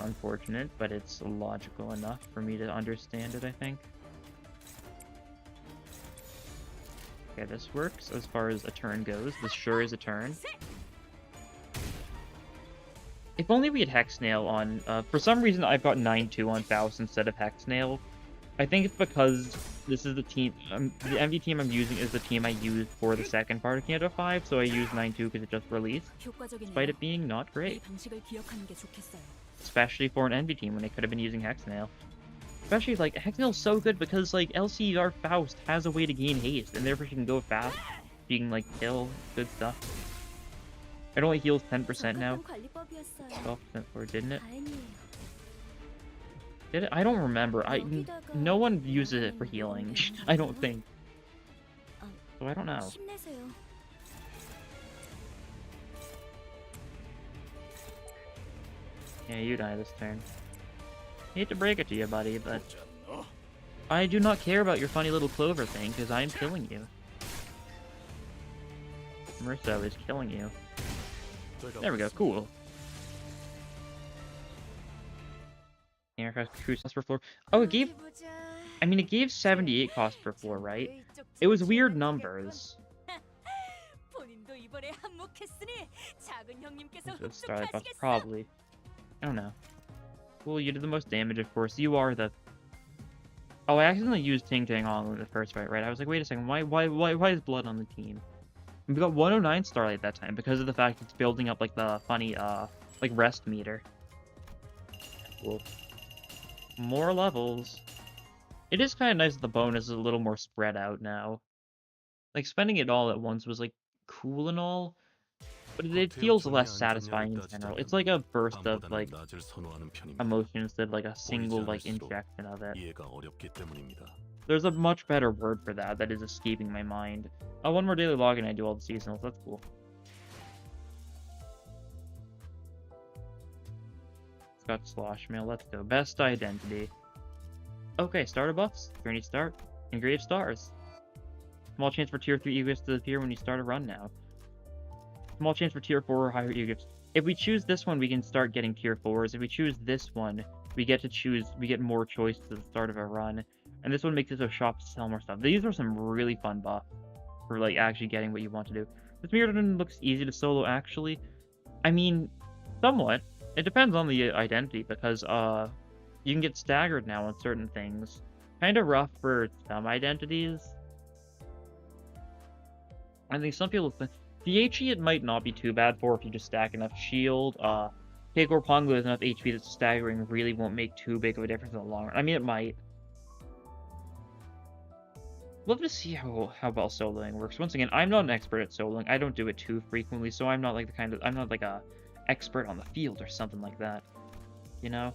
Unfortunate, but it's logical enough for me to understand it, I think. Okay, this works as far as a turn goes. This sure is a turn. If only we had Hexnail on... for some reason, I've got 9-2 on Faust instead of Hexnail. I think it's because this is the team... the MD team I'm using is the team I used for the second part of Canada 5, so I used 9-2 because it just released, despite it being not great. Especially for an envy team when they could have been using Hexnail. Especially, like, Hexnail's so good because, like, LCR Faust has a way to gain haste, and therefore she can go fast. She can, like, kill good stuff. It only heals 10% now. 12% for, didn't it? Did it? I don't remember. No one uses it for healing. I don't think. So I don't know. Yeah, you die this turn. Hate to break it to you, buddy, but I do not care about your funny little Clover thing, because I am killing you. Merso is killing you. There we go, cool. Cost per floor. Oh, it gave... I mean, it gave 78 cost per floor, right? It was weird numbers. Starlight buff, probably. I don't know. Well, you did the most damage, of course. You are the... Oh, I accidentally used Ting Ting on in the first fight, right? I was like, wait a second, why is Blood on the team? And we got 109 Starlight that time because of the fact it's building up, like, the funny, like, rest meter. Cool. More levels. It is kind of nice that the bonus is a little more spread out now. Like, spending it all at once was, like, cool and all, but it feels less satisfying in general. It's like a burst of, like, emotion instead of, like, a single, like, injection of it. There's a much better word for that that is escaping my mind. Oh, one more daily login, I do all the seasonals. That's cool. It's got Slosh Mail. Let's go. Best identity. Okay, starter buffs. Journey start. Engraved stars. Small chance for tier 3 e-gifts to appear when you start a run now. Small chance for tier 4 or higher e-gifts. If we choose this one, we can start getting tier 4s. If we choose this one, we get more choice to the start of a run. And this one makes it so shops sell more stuff. These are some really fun buffs for, like, actually getting what you want to do. This Mirrodon looks easy to solo, actually. I mean, somewhat. It depends on the identity, because, you can get staggered now on certain things. Kinda rough for some identities. I think some people think... DHE it might not be too bad for if you just stack enough shield. Kegor Pongo has enough HP that staggering really won't make too big of a difference in the long run. I mean, it might. Love to see how well soloing works. Once again, I'm not an expert at soloing. I don't do it too frequently, so I'm not like I'm not like a expert on the field or something like that. You know?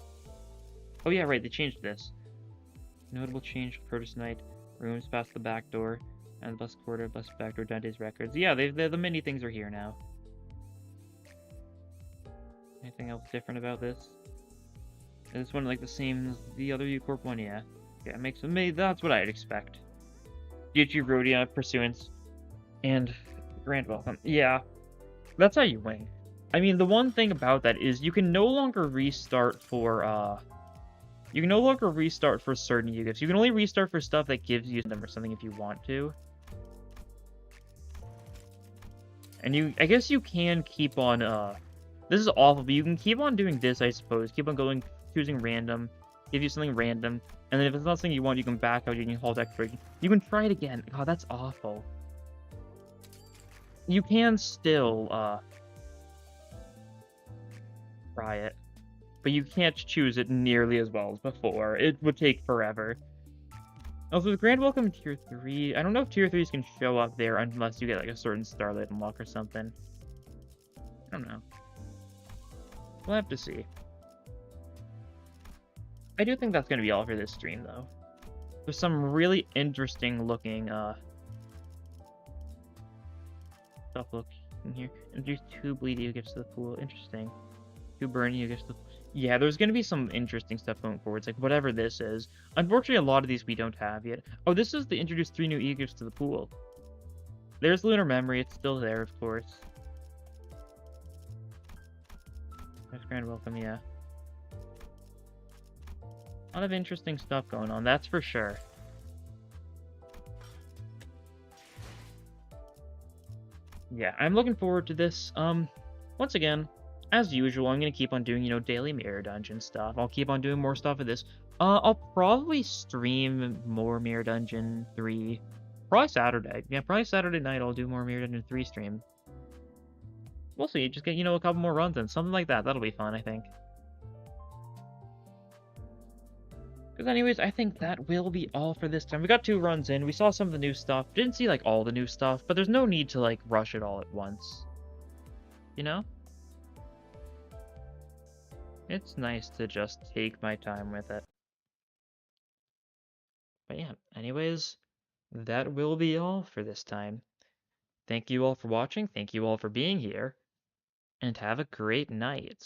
Oh yeah, right, they changed this. Notable change, Curtis Knight, rooms past the back door, and the bus quarter, bus back door, Dante's records. Yeah, the many things are here now. Anything else different about this? Is this one like the same as the other U-Corp one? Yeah. Yeah, that's what I'd expect. DHG Rhodia, Pursuance, and Grand Welcome. Yeah, that's how you win. I mean, the one thing about that is you can no longer restart for, You can no longer restart for certain U-gifts. You can only restart for stuff that gives you them or something if you want to. And I guess you can keep on, this is awful, but you can keep on doing this, I suppose. Keep on choosing random, give you something random, and then if it's not something you want, you can back out, you can halt expiration. You can try it again. God, that's awful. You can still, try it, but you can't choose it nearly as well as before. It would take forever. Also, the Grand Welcome Tier 3, I don't know if Tier 3s can show up there unless you get like a certain Starlight unlock or something. I don't know. We'll have to see. I do think that's going to be all for this stream, though. There's some really interesting looking, stuff looking here. Introduce 2 bleed U-gifts to the pool. Interesting. 2 burn U-gifts to the pool. Yeah, there's going to be some interesting stuff going forwards, like whatever this is. Unfortunately, a lot of these we don't have yet. Oh, this is the introduce 3 new U-gifts to the pool. There's Lunar Memory. It's still there, of course. That's Grand Welcome, yeah. A lot of interesting stuff going on, that's for sure. Yeah, I'm looking forward to this. Once again, as usual, I'm gonna keep on doing, daily Mirror Dungeon stuff. I'll keep on doing more stuff of this. I'll probably stream more Mirror Dungeon 3. Probably Saturday. Yeah, probably Saturday night I'll do more Mirror Dungeon 3 stream. We'll see, just get, a couple more runs in. Something like that. That'll be fun, I think. Because anyways, I think that will be all for this time. We got 2 runs in. We saw some of the new stuff. Didn't see, like, all the new stuff. But there's no need to, like, rush it all at once. You know? It's nice to just take my time with it. But yeah, anyways, that will be all for this time. Thank you all for watching. Thank you all for being here. And have a great night.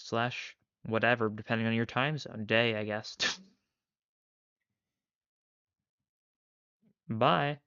/ whatever, depending on your time zone. Day, I guess. Bye.